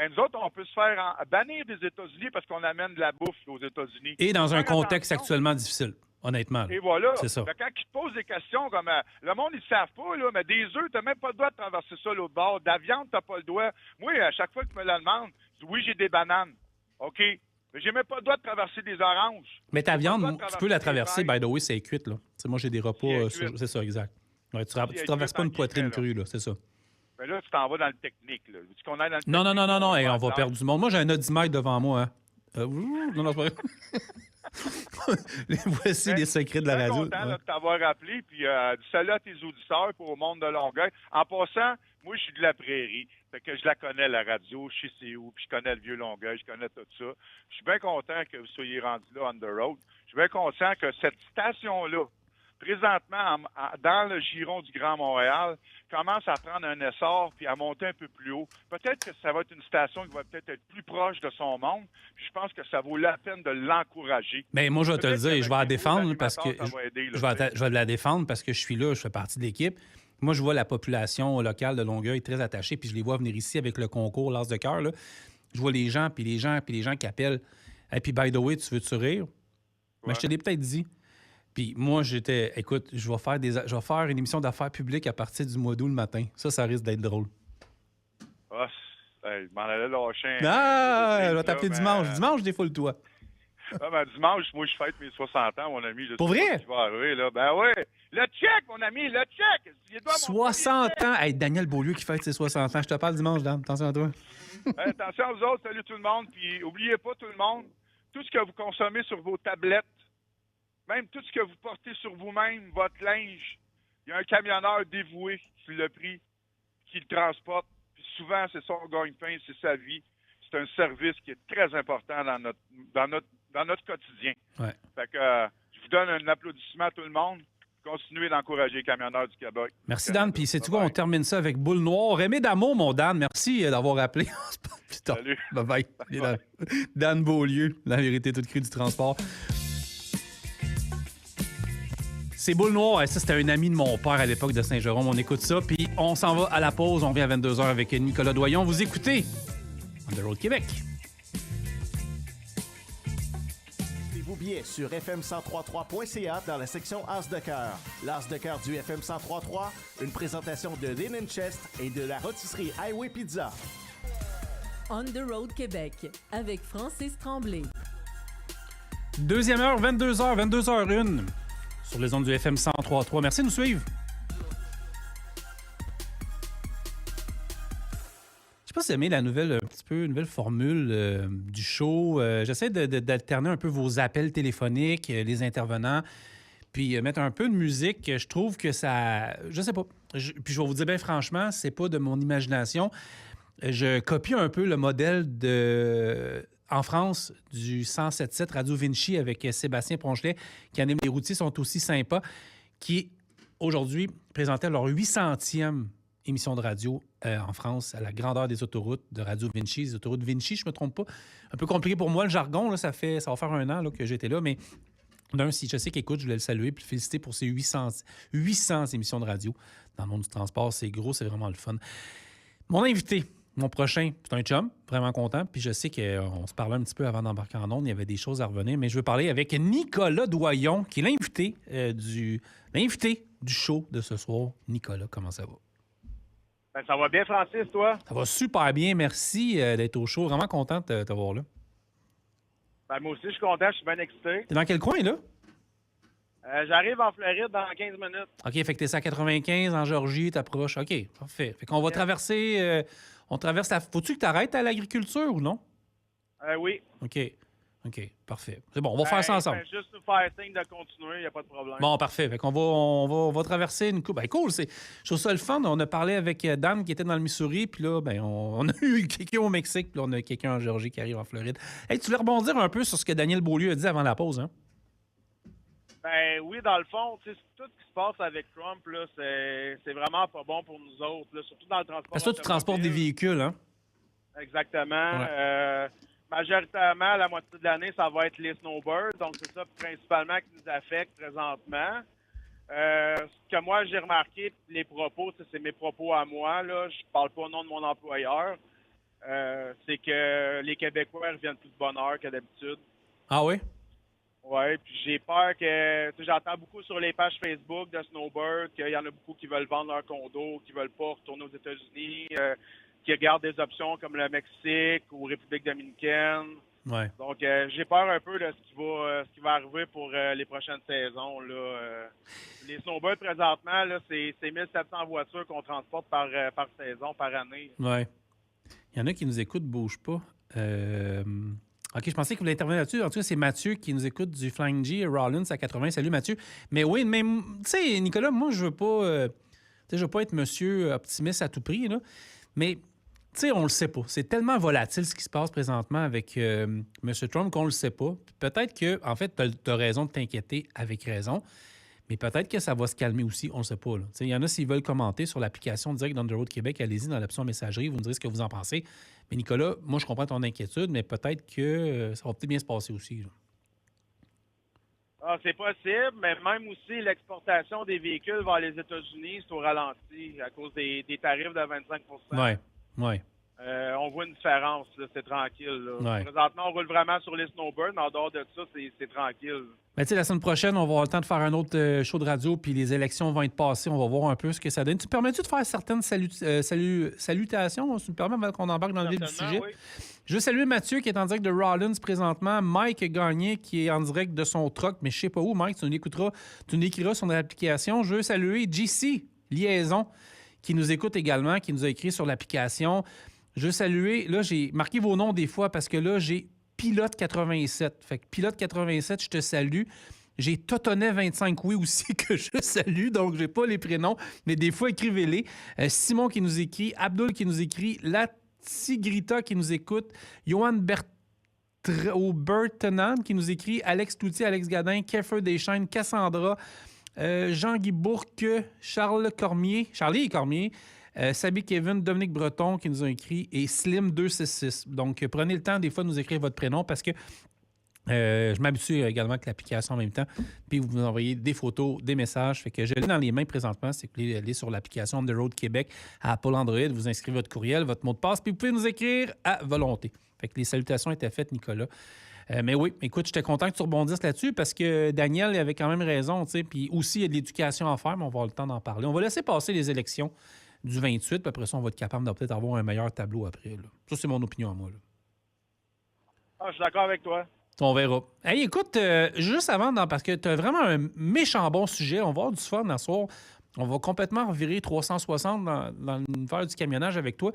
nous autres, on peut se faire bannir des États-Unis parce qu'on amène de la bouffe aux États-Unis. Et dans un contexte actuellement difficile. Honnêtement. Et voilà. C'est ça. Quand ils te posent des questions comme le monde, ils ne savent pas, là, mais des œufs, tu n'as même pas le droit de traverser ça l'autre bord. De la viande, tu n'as pas le droit. Moi, à chaque fois que tu me la demandes, je dis oui, j'ai des bananes. OK. Mais j'ai même pas le droit de traverser des oranges. Mais ta viande, tu peux la traverser, by the way, c'est cuite, là. T'sais, moi, j'ai des repas. C'est ça, exact. Ouais, tu ne traverses pas une poitrine crue, là. C'est ça. Mais là, tu t'en vas dans le technique, là. Veux-tu qu'on aille dans le non, technique? Non, on va perdre du monde. Moi, j'ai un audimètre devant moi, hein. Non, c'est pas vrai. Voici les secrets de la radio. Je suis content de t'avoir rappelé, puis salut à tes auditeurs pour au monde de Longueuil. En passant, Moi, je suis de la prairie. Fait que je la connais, la radio. Je sais c'est où. Puis je connais le Vieux-Longueuil. Je connais tout ça. Je suis bien content que vous soyez rendu là, on the road. Je suis bien conscient que cette station-là, présentement, dans le giron du Grand Montréal, commence à prendre un essor puis à monter un peu plus haut. Peut-être que ça va être une station qui va peut-être être plus proche de son monde. Puis je pense que ça vaut la peine de l'encourager. Mais moi, je vais te le dire, je vais la défendre parce que ça va aider, là, je vais la défendre parce que je suis là, je fais partie de l'équipe. Moi, je vois la population locale de Longueuil très attachée, puis je les vois venir ici avec le concours L'As de cœur. Là. Je vois les gens qui appellent. Et puis, by the way, tu veux-tu rire? Mais je te l'ai peut-être dit. Puis moi, écoute, je vais faire une émission d'affaires publiques à partir du mois d'août le matin. Ça risque d'être drôle. Ah, je m'en allais lâcher. Je vais t'appeler dimanche. Dimanche, défoule-toi. Ah, ben, dimanche, moi, je fête mes 60 ans, mon ami. Pour vrai? Qui va arriver, là. Ben oui. Le check, mon ami, le check. 60 ans. Hey, Daniel Beaulieu qui fête ses 60 ans. Je te parle dimanche, Dan. Attention à toi. Attention aux autres. Salut tout le monde. Puis, oubliez pas, tout le monde, tout ce que vous consommez sur vos tablettes, même tout ce que vous portez sur vous-même, votre linge, il y a un camionneur dévoué qui l'a pris, qui le transporte. Puis souvent, c'est son gagne-pain, c'est sa vie. C'est un service qui est très important dans notre quotidien. Ouais. Fait que je vous donne un applaudissement à tout le monde. Continuez d'encourager les camionneurs du Québec. Merci, Dan. Puis, sais-tu quoi? On termine ça avec Boule Noire. Aimé d'amour, mon Dan. Merci d'avoir appelé. Plus tard. Salut. Bye-bye. Bye. Dan Beaulieu, la vérité toute crue du transport. C'est Boule Noire. Ça, c'était un ami de mon père à l'époque de Saint-Jérôme. On écoute ça. Puis, on s'en va à la pause. On vient à 22h avec Nicolas Doyon. Vous écoutez On the Road Québec. Billets sur fm1033.ca dans la section As de cœur. L'As de cœur du FM 1033, une présentation de Linen Chest et de la rôtisserie Highway Pizza. On the Road Québec avec Francis Tremblay. Deuxième heure, 22h01 sur les ondes du FM 1033. Merci de nous suivre. Je sais pas si vous aimez la nouvelle formule du show. J'essaie d'alterner un peu vos appels téléphoniques, les intervenants, puis mettre un peu de musique. Je trouve que ça... Je sais pas. Puis je vais vous dire bien franchement, c'est pas de mon imagination. Je copie un peu le modèle en France du 107.7 Radio Vinci avec Sébastien Ponchelet, qui anime Les routiers sont aussi sympas, qui aujourd'hui présentait leur 800e émission de radio en France, à la grandeur des autoroutes de Radio Vinci, les autoroutes Vinci, je ne me trompe pas. Un peu compliqué pour moi, le jargon, là, ça va faire un an là, que j'étais là, mais si je sais qu'écoute, je voulais le saluer et le féliciter pour ses 800 émissions de radio dans le monde du transport. C'est gros, c'est vraiment le fun. Mon invité, mon prochain, c'est un chum, vraiment content, puis je sais qu'on se parlait un petit peu avant d'embarquer en ondes, il y avait des choses à revenir, mais je veux parler avec Nicolas Doyon, qui est l'invité du show de ce soir. Nicolas, comment ça va? Ben, ça va bien, Francis, toi? Ça va super bien. Merci d'être au show. Vraiment content de te voir là. Ben, moi aussi, je suis content. Je suis bien excité. T'es dans quel coin, là? J'arrive en Floride dans 15 minutes. OK, fait que t'es à 95, en Georgie, t'approches. OK, parfait. Fait qu'on va traverser... on traverse la... Faut-tu que t'arrêtes à l'agriculture ou non? Oui. OK, parfait. C'est bon, on va faire ça ensemble. Juste nous faire signe de continuer, il n'y a pas de problème. Bon, parfait. Fait qu'on on va traverser une coupe. Ben, cool, je trouve ça le fun. On a parlé avec Dan qui était dans le Missouri, puis là, ben, on a eu quelqu'un au Mexique, puis là, on a quelqu'un en Géorgie qui arrive en Floride. Hey, tu voulais rebondir un peu sur ce que Daniel Beaulieu a dit avant la pause, hein? Ben oui, dans le fond, tout ce qui se passe avec Trump, là, c'est vraiment pas bon pour nous autres, là, surtout dans le transport. Parce que toi, tu transportes des véhicules, hein? Exactement. Ouais. Majoritairement, la moitié de l'année, ça va être les snowbirds. Donc, c'est ça principalement qui nous affecte présentement. Ce que moi, j'ai remarqué, les propos, c'est mes propos à moi, là, je parle pas au nom de mon employeur, c'est que les Québécois reviennent plus de bonne heure que d'habitude. Ah oui? Oui, puis j'ai peur que... J'entends beaucoup sur les pages Facebook de snowbird qu'il y en a beaucoup qui veulent vendre leur condo, qui veulent pas retourner aux États-Unis, qui regardent des options comme le Mexique ou République dominicaine. Ouais. Donc, j'ai peur un peu de ce qui va arriver pour les prochaines saisons. Là. Les snowbirds, présentement, là, c'est 1700 voitures qu'on transporte par saison, par année. Oui. Il y en a qui nous écoutent, bouge pas. OK, je pensais que vous voulez intervenir là-dessus. En tout cas, c'est Mathieu qui nous écoute du Flying G Rollins à 80. Salut, Mathieu. Mais oui, même, tu sais, Nicolas, moi, je veux pas... je ne veux pas être monsieur optimiste à tout prix, là, mais on ne le sait pas. C'est tellement volatile ce qui se passe présentement avec M. Trump qu'on ne le sait pas. Peut-être que, en fait, tu as raison de t'inquiéter avec raison, mais peut-être que ça va se calmer aussi, on ne le sait pas. Il y en a, s'ils veulent commenter sur l'application direct d'On The Road Québec, allez-y dans l'option messagerie, vous me direz ce que vous en pensez. Mais Nicolas, moi, je comprends ton inquiétude, mais peut-être que ça va peut-être bien se passer aussi. Là. Ah, c'est possible, mais même aussi l'exportation des véhicules vers les États-Unis, c'est au ralenti à cause des tarifs de 25 Oui. On voit une différence, là, c'est tranquille. Là. Ouais. Présentement, on roule vraiment sur les snowbirds, mais en dehors de ça, c'est tranquille. Mais la semaine prochaine, on va avoir le temps de faire un autre show de radio, puis les élections vont être passées. On va voir un peu ce que ça donne. Tu me permets-tu de faire certaines salutations? Tu me permets avant qu'on embarque dans le vif du sujet? Oui. Je veux saluer Mathieu qui est en direct de Rollins présentement. Mike Gagné qui est en direct de son truck, mais je sais pas où. Mike, tu nous écriras sur l'application. Je veux saluer JC Liaison qui nous écoute également, qui nous a écrit sur l'application. Je veux saluer, là, j'ai marqué vos noms des fois parce que là, j'ai Pilote 87. Fait que Pilote 87, je te salue. J'ai Totonnet 25 oui aussi que je salue, donc j'ai pas les prénoms, mais des fois, écrivez-les. Simon qui nous écrit, Abdul qui nous écrit, La Tigrita qui nous écoute, Johan Bertenan qui nous écrit, Alex Touty, Alex Gadin, Keffer Deschaines, Cassandra, Jean-Guy Bourque, Charlie Cormier, Sabi Kevin, Dominique Breton qui nous ont écrit et Slim266. Donc, prenez le temps des fois de nous écrire votre prénom parce que je m'habitue également avec l'application en même temps. Puis vous nous envoyez des photos, des messages. Fait que je l'ai dans les mains présentement. C'est que vous allez sur l'application On The Road Québec à Apple Android. Vous inscrivez votre courriel, votre mot de passe, puis vous pouvez nous écrire à volonté. Fait que les salutations étaient faites, Nicolas. Mais oui, écoute, j'étais content que tu rebondisses là-dessus parce que Daniel avait quand même raison. Puis aussi, il y a de l'éducation à faire, mais on va avoir le temps d'en parler. On va laisser passer les élections du 28, puis après ça, on va être capable de peut-être avoir un meilleur tableau après. Là. Ça, c'est mon opinion à moi. Là. Ah, je suis d'accord avec toi. On verra. Hey, écoute, juste avant, parce que tu as vraiment un méchant bon sujet, on va avoir du fun ce soir. On va complètement revirer 360 dans l'univers du camionnage avec toi.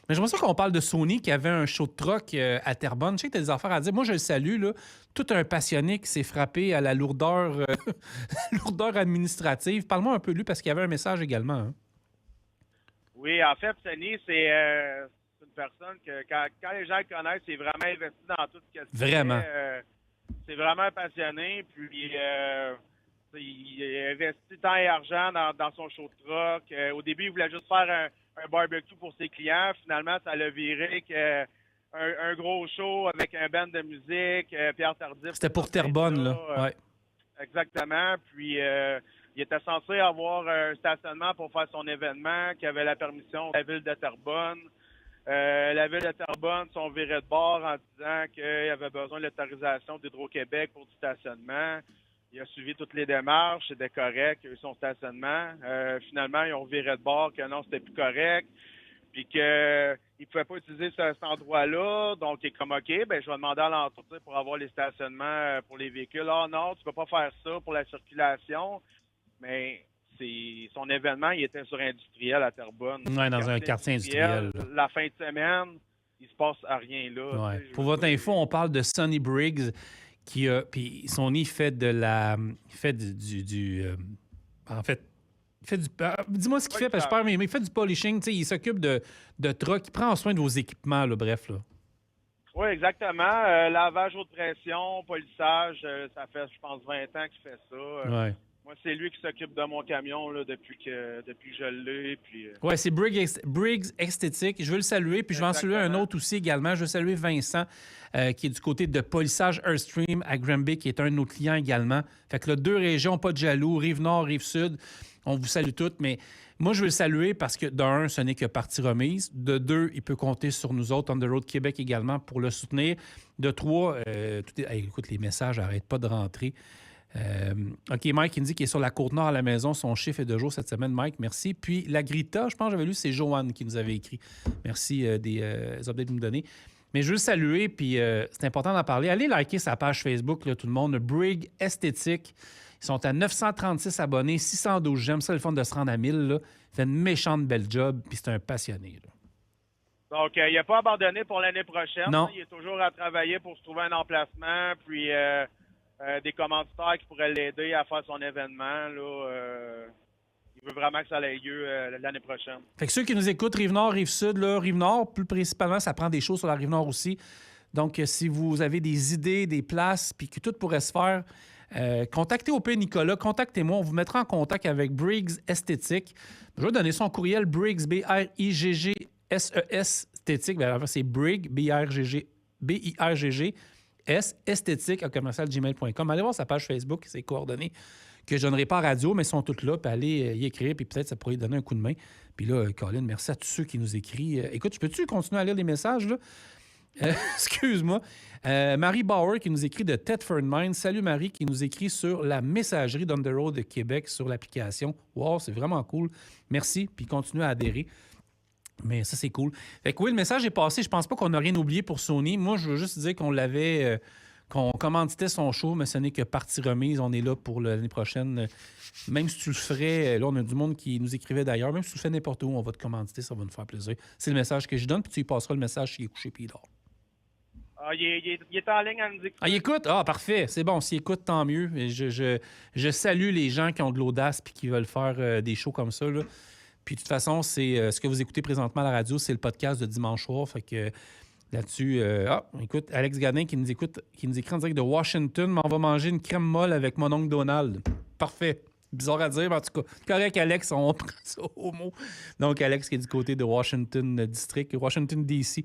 Mais j'aimerais ça qu'on parle de Sony qui avait un show de truck à Terrebonne. Je sais que tu as des affaires à dire. Moi, je le salue. Là. Tout un passionné qui s'est frappé à la lourdeur, lourdeur administrative. Parle-moi un peu de lui parce qu'il y avait un message également. Hein. Oui, en fait, Sony, c'est une personne que, quand les gens le connaissent, c'est vraiment investi dans tout ce qu'il fait. Vraiment. C'est vraiment passionné. Puis, il investit temps et argent dans son show de truck. Au début, il voulait juste faire un barbecue pour ses clients. Finalement, ça l'a viré un gros show avec un band de musique, Pierre Tardif. C'était pour Terrebonne, là. Ouais. Exactement. Puis, il était censé avoir un stationnement pour faire son événement, qui avait la permission de la ville de Terrebonne. La ville de Terrebonne sont virés de bord en disant qu'il avait besoin de l'autorisation d'Hydro-Québec pour du stationnement. Il a suivi toutes les démarches, c'était correct, il a eu son stationnement. Finalement, ils ont viré de bord que non, c'était plus correct. Puis qu'il ne pouvait pas utiliser cet endroit-là. Donc, il est comme, OK, ben je vais demander à l'entreprise pour avoir les stationnements pour les véhicules. Ah non, tu peux pas faire ça pour la circulation. Mais son événement, il était sur industriel à Terrebonne. Oui, dans un quartier industriel. La fin de semaine, il se passe à rien là. Ouais. Pour votre info, on parle de Sonny Briggs qui a. Puis Sony fait de la. Il fait en fait. Il fait du. Dis-moi ce qu'il fait, parce que je parle, mais il fait du polishing. Il s'occupe de trucks. Il prend soin de vos équipements, là, bref. Là. Oui, exactement. Lavage haute pression, polissage, ça fait, je pense, 20 ans qu'il fait ça. Ouais. Moi, c'est lui qui s'occupe de mon camion là, depuis que je l'ai. Oui, c'est Briggs Esthétique. Je veux le saluer. Puis je vais en saluer un autre aussi également. Je veux saluer Vincent, qui est du côté de polissage Earthstream à Granby, qui est un de nos clients également. Fait que là, 2 régions, pas de jaloux, Rive-Nord, Rive-Sud. On vous salue toutes, mais moi, je veux le saluer parce que, d'un, ce n'est que partie remise. De 2, il peut compter sur nous autres, On The Road Québec également, pour le soutenir. De 3, écoute, les messages n'arrêtent pas de rentrer. OK, Mike, il me dit qu'il est sur la Côte-Nord à la maison. Son chiffre est de jour cette semaine, Mike. Merci. Puis la Grita, je pense que j'avais lu, c'est Joanne qui nous avait écrit. Merci des updates que vous me donnez. Mais je veux le saluer, puis c'est important d'en parler. Allez liker sa page Facebook, là, tout le monde. Briggs Esthétique. Ils sont à 936 abonnés, 612 j'aime. Ça, le fun de se rendre à 1000. Là. Il fait une méchante belle job, puis c'est un passionné. Là. Donc, il n'a pas abandonné pour l'année prochaine. Non. Il est toujours à travailler pour se trouver un emplacement, puis des commanditaires qui pourraient l'aider à faire son événement. Là, il je veux vraiment que ça ait lieu l'année prochaine. Fait que ceux qui nous écoutent, Rive-Nord, Rive-Sud, là, Rive-Nord, plus principalement, ça prend des shows sur la Rive-Nord aussi. Donc, si vous avez des idées, des places, puis que tout pourrait se faire, contactez au P. Nicolas, contactez-moi. On vous mettra en contact avec Briggs Esthétique. Je vais donner son courriel, Briggs, B-R-I-G-G-S-E-S, Esthétique. Bien, c'est Briggs, B-I-R-G-G-S, Esthétique, à commercial@gmail.com. Allez voir sa page Facebook, ses coordonnées, que je donnerai pas à radio, mais sont toutes là. Puis allez y écrire, puis peut-être ça pourrait lui donner un coup de main. Puis là, Colin, merci à tous ceux qui nous écrivent. Écoute, peux-tu continuer à lire les messages, là? Excuse-moi. Marie Bauer qui nous écrit de Thetford Mines. Salut Marie qui nous écrit sur la messagerie d'On the Road de Québec sur l'application. Wow, c'est vraiment cool. Merci, puis continuez à adhérer. Mais ça, c'est cool. Fait que oui, le message est passé. Je pense pas qu'on a rien oublié pour Sony. Moi, je veux juste dire qu'on l'avait... qu'on commanditait son show, mais ce n'est que partie remise. On est là pour l'année prochaine. Même si tu le ferais... Là, on a du monde qui nous écrivait d'ailleurs. Même si tu le fais n'importe où, on va te commanditer. Ça va nous faire plaisir. C'est le message que je donne, puis tu lui passeras le message s'il est couché puis il dort. Ah, il est en ligne à nous écouter. Ah, il écoute? Ah, parfait. C'est bon. S'il écoute, tant mieux. Et je salue les gens qui ont de l'audace et qui veulent faire des shows comme ça, là. Puis, de toute façon, c'est ce que vous écoutez présentement à la radio, c'est le podcast de dimanche soir. Fait que là-dessus, écoute, Alex Gadin qui nous écoute, qui nous écrit en direct de Washington, mais on va manger une crème molle avec mon oncle Donald. Parfait. Bizarre à dire, mais en tout cas, correct, Alex, on prend ça au mot. Donc, Alex qui est du côté de Washington District, Washington, D.C.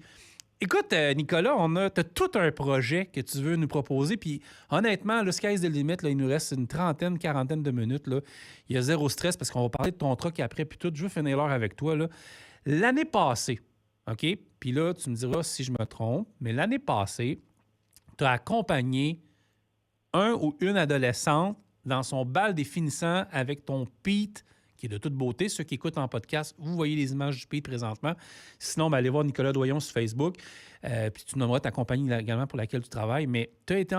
Écoute, Nicolas, t'as tout un projet que tu veux nous proposer. Puis honnêtement, le sky's the limit, là, il nous reste une trentaine, quarantaine de minutes. Là. Il y a zéro stress parce qu'on va parler de ton truck après. Puis tout, je veux finir l'heure avec toi. Là. L'année passée, OK? Puis là, tu me diras si je me trompe, mais l'année passée, tu as accompagné un ou une adolescente dans son bal des finissants avec ton Pete, qui est de toute beauté. Ceux qui écoutent en podcast, vous voyez les images du Pete présentement. Sinon, allez voir Nicolas Doyon sur Facebook. Puis tu nommeras ta compagnie également pour laquelle tu travailles. Mais tu as été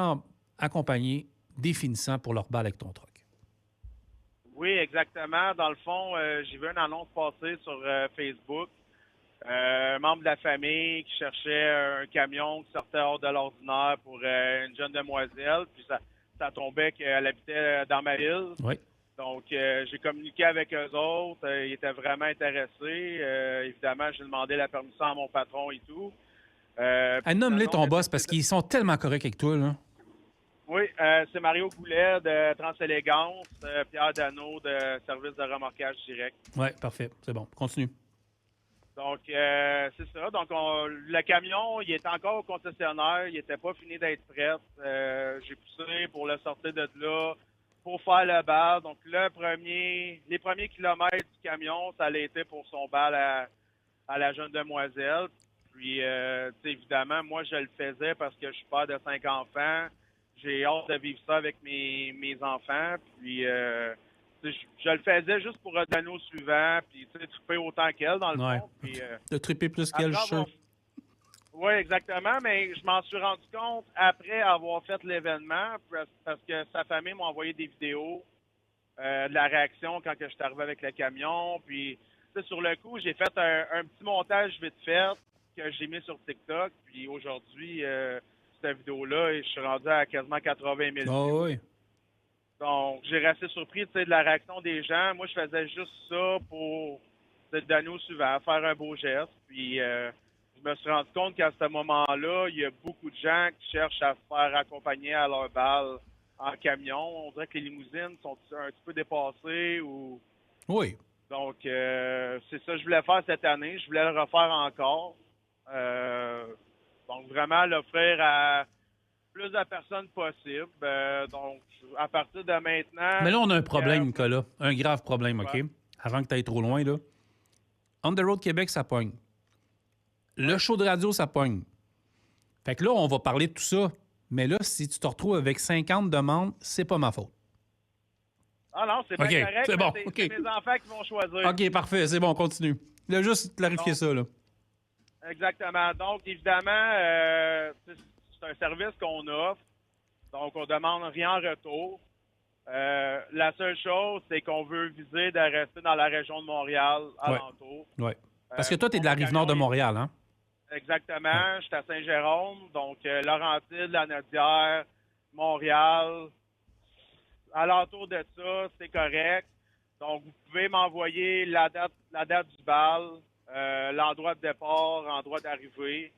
accompagné des finissants pour leur bal avec ton truck. Oui, exactement. Dans le fond, j'ai vu une annonce passer sur Facebook. Un membre de la famille qui cherchait un camion qui sortait hors de l'ordinaire pour une jeune demoiselle. Puis ça tombait qu'elle habitait dans ma ville. Oui. Donc, j'ai communiqué avec eux autres. Ils étaient vraiment intéressés. Évidemment, j'ai demandé la permission à mon patron et tout. Nomme-les ton boss parce qu'ils sont tellement corrects avec toi, là. Oui, c'est Mario Goulet de Transélégance, Pierre Dano de Service de remorquage direct. Oui, parfait. C'est bon. Continue. Donc, c'est ça. Donc, le camion, il était encore au concessionnaire. Il n'était pas fini d'être prêt. J'ai poussé pour le sortir de là, pour faire le bal. Donc, les premiers kilomètres du camion, ça allait été pour son bal à la jeune demoiselle. Puis, évidemment, moi, je le faisais parce que je suis père de 5 enfants. J'ai hâte de vivre ça avec mes enfants. Puis, je le faisais juste pour redonner au suivant. Puis, triper autant qu'elle, dans le fond. Puis, de triper plus qu'elle, je suis sûr. Oui, exactement, mais je m'en suis rendu compte après avoir fait l'événement parce que sa famille m'a envoyé des vidéos de la réaction quand je suis arrivé avec le camion. Puis, sur le coup, j'ai fait un petit montage vite fait que j'ai mis sur TikTok. Puis aujourd'hui, cette vidéo-là, je suis rendu à quasiment 80 000 views. Oui. Donc, j'ai resté surpris de la réaction des gens. Moi, je faisais juste ça pour donner au suivant, faire un beau geste. Puis, je me suis rendu compte qu'à ce moment-là, il y a beaucoup de gens qui cherchent à se faire accompagner à leur bal en camion. On dirait que les limousines sont un petit peu dépassées. Oui. Donc, c'est ça que je voulais faire cette année. Je voulais le refaire encore. Donc, vraiment l'offrir à plus de personnes possible. Donc, à partir de maintenant... Mais là, on a un problème, Nicolas. Un grave problème, OK? Ouais. Avant que tu ailles trop loin, là. On the Road Québec, ça pogne. Le show de radio, ça pogne. Fait que là, on va parler de tout ça. Mais là, si tu te retrouves avec 50 demandes, c'est pas ma faute. Ah non, c'est bien correct. C'est bon. C'est mes enfants qui vont choisir. OK, parfait. C'est bon, continue. Là, juste clarifier ça, là. Exactement. Donc, évidemment, c'est un service qu'on offre. Donc, on demande rien en retour. La seule chose, c'est qu'on veut viser de rester dans la région de Montréal, alentour. Oui. Parce que toi, tu es de la Rive-Nord de Montréal, hein? Exactement. Je suis à Saint-Jérôme. Donc, Laurentides, La Nodière, Montréal. Alentour de ça, c'est correct. Donc, vous pouvez m'envoyer la date du bal, l'endroit de départ, endroit d'arrivée.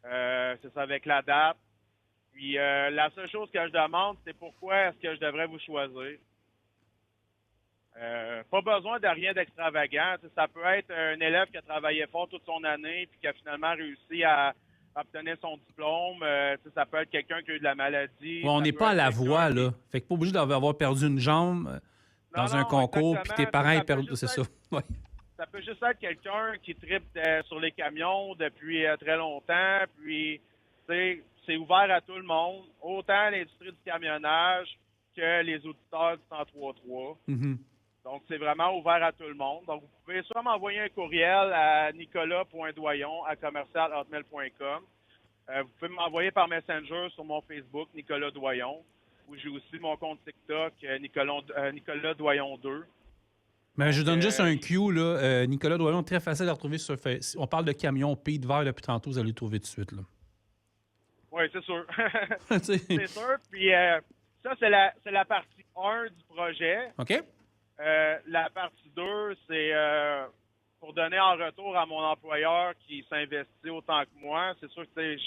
C'est ça, avec la date. Puis, la seule chose que je demande, c'est pourquoi est-ce que je devrais vous choisir. Pas besoin de rien d'extravagant. T'sais, ça peut être un élève qui a travaillé fort toute son année puis qui a finalement réussi à obtenir son diplôme. Ça peut être quelqu'un qui a eu de la maladie. Ouais, on n'est pas à la voie, là. Fait que pas obligé d'avoir perdu une jambe dans un concours, puis tes parents ont perdu. C'est ça. Ouais. Ça peut juste être quelqu'un qui tripe sur les camions depuis très longtemps. Puis, c'est ouvert à tout le monde, autant l'industrie du camionnage que les auditeurs du 103.3. Mm-hmm. Donc, c'est vraiment ouvert à tout le monde. Donc, vous pouvez soit m'envoyer un courriel à nicolas.doyon@commercial@hotmail.com. Vous pouvez m'envoyer par Messenger sur mon Facebook, Nicolas Doyon, où j'ai aussi mon compte TikTok, Nicolas Doyon 2. Ben, je donne juste un cue, là. Nicolas Doyon, très facile à retrouver sur Facebook. On parle de camion Pays de Verre depuis tantôt, vous allez le trouver tout de suite, là. Oui, c'est sûr. C'est sûr. Puis, ça, c'est la partie 1 du projet. OK. La partie 2, c'est pour donner en retour à mon employeur qui s'investit autant que moi. C'est sûr que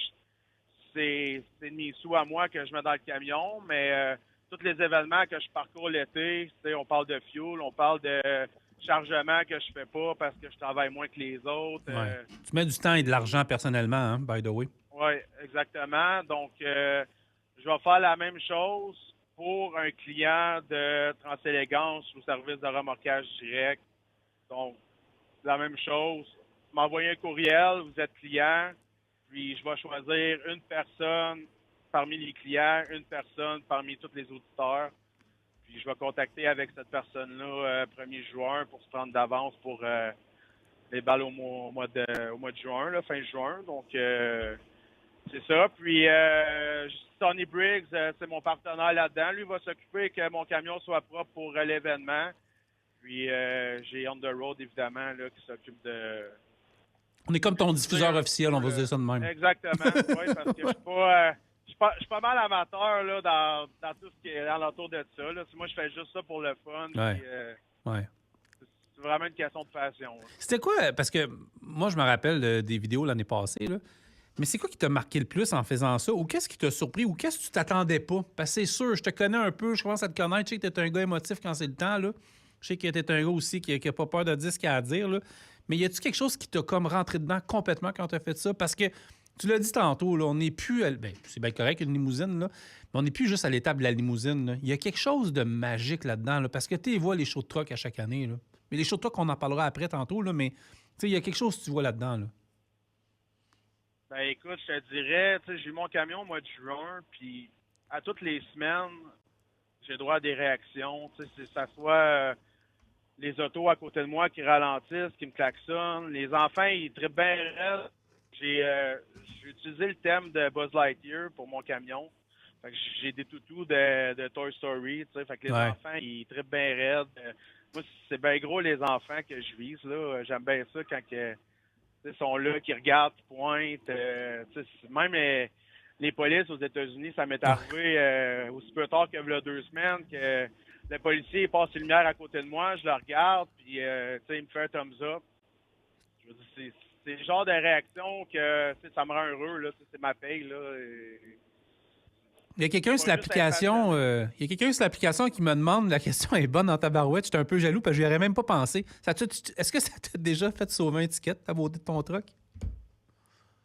c'est de mes sous à moi que je mets dans le camion, mais tous les événements que je parcours l'été, on parle de fuel, on parle de chargement que je fais pas parce que je travaille moins que les autres. Ouais. Tu mets du temps et de l'argent personnellement, hein, by the way. Oui, exactement. Donc, je vais faire la même chose pour un client de Transélégance ou service de remorquage direct. Donc, la même chose. M'envoyer un courriel, vous êtes client, puis je vais choisir une personne parmi les clients, une personne parmi tous les auditeurs. Puis je vais contacter avec cette personne-là 1er juin pour se prendre d'avance pour les balles au mois de juin, là, fin juin. Donc, c'est ça. Puis, Tony Briggs, c'est mon partenaire là-dedans. Lui va s'occuper que mon camion soit propre pour l'événement. Puis, j'ai On The Road, évidemment, là, qui s'occupe de... On est comme ton diffuseur officiel, on va se dire ça de même. Exactement, oui, parce que je suis pas mal amateur là, dans tout ce qui est alentour de ça. Là. Moi, je fais juste ça pour le fun. Ouais. Puis, Ouais. c'est vraiment une question de passion. Là. C'était quoi? Parce que moi, je me rappelle des vidéos l'année passée, là. Mais c'est quoi qui t'a marqué le plus en faisant ça? Ou qu'est-ce qui t'a surpris? Ou qu'est-ce que tu t'attendais pas? Parce que c'est sûr, je te connais un peu, je commence à te connaître. Je sais que t'es un gars émotif quand c'est le temps, là. Je sais que t'es un gars aussi qui a pas peur de dire ce qu'il a à dire, là. Mais y a-tu quelque chose qui t'a comme rentré dedans complètement quand t'as fait ça? Parce que tu l'as dit tantôt, là, on n'est plus... c'est bien correct, une limousine, là, mais on n'est plus juste à l'étape de la limousine, là. Il y a quelque chose de magique là-dedans, là, parce que tu vois les shows de truck à chaque année, là. Mais les shows de truck, on en parlera après tantôt, là, mais il y a quelque chose que tu vois là-dedans, là. Ben écoute, je te dirais, j'ai eu mon camion au mois de juin, puis à toutes les semaines, j'ai droit à des réactions. Que ça soit les autos à côté de moi qui ralentissent, qui me klaxonnent. Les enfants, ils trippent bien raide. J'ai utilisé le thème de Buzz Lightyear pour mon camion. Fait que j'ai des toutous de Toy Story. Fait que les enfants, ils trippent bien raide. Moi, c'est bien gros les enfants que je vise. Là. J'aime bien ça quand ils sont là, qui regardent, qui pointent. Même les polices aux États-Unis, ça m'est arrivé aussi peu tard que il y a 2 semaines que le policier passe une lumière à côté de moi, je le regarde, puis il me fait un thumbs up. Je veux dire, c'est le genre de réaction que ça me rend heureux. Là, c'est ma paye. Là, Il y a quelqu'un sur l'application qui me demande, la question est bonne dans ta barouette, j'étais un peu jaloux parce que je n'y aurais même pas pensé. Est-ce que ça t'a déjà fait sauver un ticket, ta beauté de ton truck?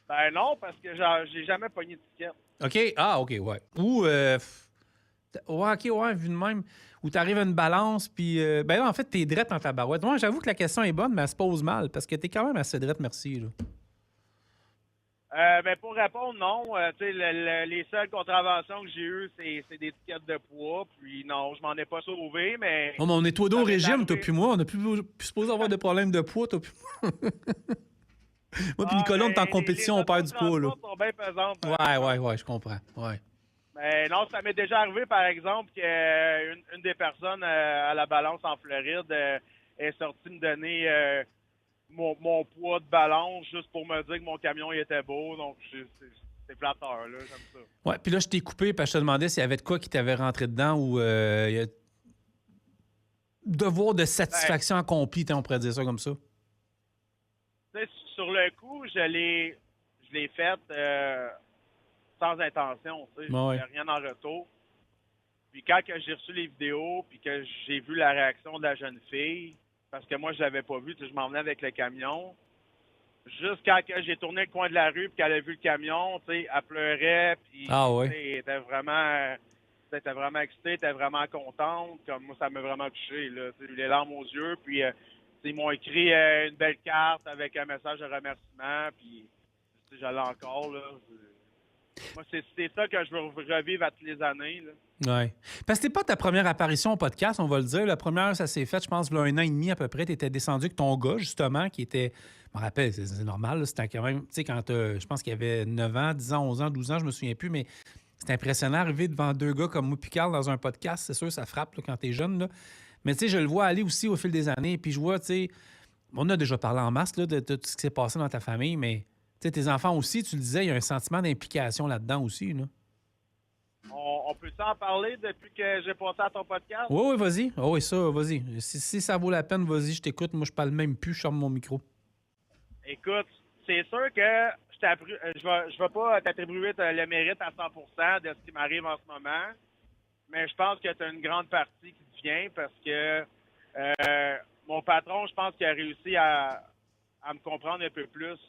Ben non, parce que j'ai jamais pogné de ticket. OK. Ah, OK, ouais. Ou, vu de même, où tu arrives à une balance, puis, ben là, en fait, t'es drette dans ta barouette. Moi, j'avoue que la question est bonne, mais elle se pose mal, parce que t'es quand même assez drette, merci, là. Ben pour répondre, non. Les seules contraventions que j'ai eues, c'est des tickets de poids. Puis non, je m'en ai pas sauvé, mais... Oh, mais on est tous deux au régime, toi puis moi. On n'a plus supposé avoir de problème de poids, toi puis moi. Moi puis Nicolas, on est en compétition, on perd du poids, là. Sont bien pesantes, ouais, je comprends. Ouais. Mais non, ça m'est déjà arrivé, par exemple, qu'une des personnes à la balance en Floride est sortie me donner... Mon poids de balance juste pour me dire que mon camion il était beau. Donc, c'est flatteur, là. J'aime ça. Ouais, puis là, je t'ai coupé parce que je te demandais s'il y avait de quoi qui t'avait rentré dedans ou... devoir de satisfaction accompli, on pourrait dire ça comme ça? Sur le coup, je l'ai fait sans intention. Il n'y a rien en retour. Puis quand que j'ai reçu les vidéos, puis que j'ai vu la réaction de la jeune fille, parce que moi, je l'avais pas vu, je m'en venais avec le camion. Juste quand que j'ai tourné le coin de la rue, puis qu'elle a vu le camion, elle pleurait, puis elle était vraiment excitée, elle était vraiment contente. Comme moi, ça m'a vraiment touché, là. J'ai eu les larmes aux yeux, puis ils m'ont écrit une belle carte avec un message de remerciement, puis je l'ai encore, là. Moi, c'est ça que je veux revivre à toutes les années, là. Oui. Parce que c'était pas ta première apparition au podcast, on va le dire. La première, ça s'est fait, je pense, il y a 1 an et demi à peu près. Tu étais descendu avec ton gars, justement, qui était... Je me rappelle, c'est normal, là, c'était quand même... Tu sais, quand je pense qu'il avait 9 ans, 10 ans, 11 ans, 12 ans, je me souviens plus, mais c'est impressionnant d'arriver devant 2 gars comme moi et Carl dans un podcast. C'est sûr, ça frappe là, quand t'es jeune, là. Mais tu sais, je le vois aller aussi au fil des années. Puis je vois, tu sais... On a déjà parlé en masse là, de tout ce qui s'est passé dans ta famille, mais tu sais, tes enfants aussi, tu le disais, il y a un sentiment d'implication là-dedans aussi, là. On peut en parler depuis que j'ai passé à ton podcast? Oui, vas-y. Oh, oui, ça, vas-y. Si ça vaut la peine, vas-y, je t'écoute. Moi, je parle même plus, je ferme mon micro. Écoute, c'est sûr que je vais pas t'attribuer le mérite à 100% de ce qui m'arrive en ce moment, mais je pense que tu as une grande partie qui te vient parce que mon patron, je pense qu'il a réussi à me comprendre un peu plus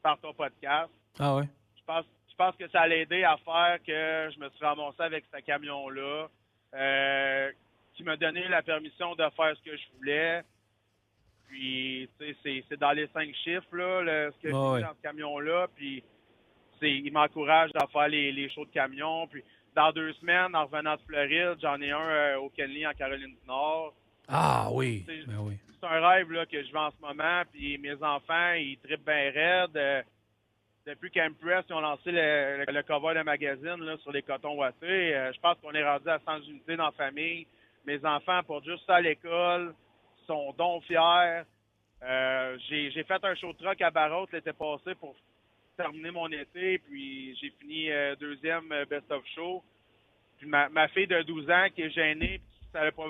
par ton podcast. Ah ouais? Je pense que ça allait aider à faire que je me suis ramassé avec ce camion-là, qui m'a donné la permission de faire ce que je voulais. Puis, tu sais, c'est dans les 5 chiffres, là, ce que j'ai fait dans ce camion-là. Puis, il m'encourage à faire les shows de camion. Puis, dans 2 semaines, en revenant de Floride, j'en ai un au Kenley, en Caroline du Nord. Ah oui, oui. C'est un rêve là, que je vis en ce moment. Puis, mes enfants, ils trippent bien raide. Depuis qu'Impress ils ont lancé le cover de magazine là, sur les cotons ouatés, je pense qu'on est rendu à 100 unités dans la famille. Mes enfants portent juste ça à l'école, sont donc fiers. J'ai fait un show de truck à Barrault l'été passé pour terminer mon été, puis j'ai fini 2e Best of Show. Puis ma fille de 12 ans qui est gênée, puis ça n'avait pas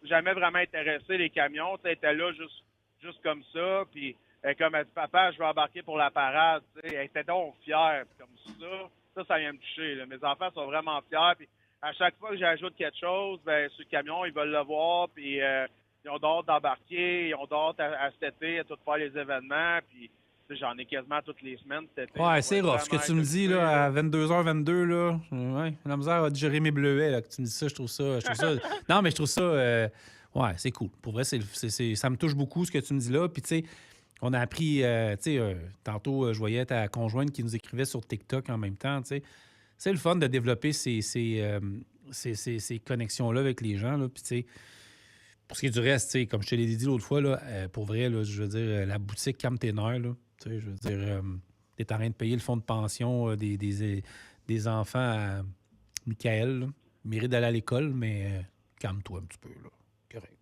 jamais vraiment intéressé les camions, elle était là juste comme ça, puis comme elle dit, papa, je vais embarquer pour la parade. T'sais. Elle était donc fière. Comme ça vient me toucher. Là. Mes enfants sont vraiment fiers. Puis à chaque fois que j'ajoute quelque chose, ben sur le camion, ils veulent le voir. Puis ils ont hâte d'embarquer. Ils ont hâte à cet été, à tout faire les événements. Puis j'en ai quasiment toutes les semaines cet été. Ouais, c'est rough. Ce que tu me dis là, à 22h22, là, ouais, la misère à digérer mes bleuets, là, que tu me dis ça, je trouve ça. Non, mais je trouve ça. Ouais, c'est cool. Pour vrai, ça me touche beaucoup ce que tu me dis là. Puis tu sais, on a appris, tantôt, je voyais ta conjointe qui nous écrivait sur TikTok en même temps, tu sais. C'est le fun de développer ces connexions-là avec les gens, là. Puis, tu sais, pour ce qui est du reste, tu sais, comme je te l'ai dit l'autre fois, là, pour vrai, là, je veux dire, la boutique Cam Ténor, là, tu sais, je veux dire, t'es en train de payer le fonds de pension des enfants à Michael, là. Il mérite d'aller à l'école, mais calme-toi un petit peu, là. Correct.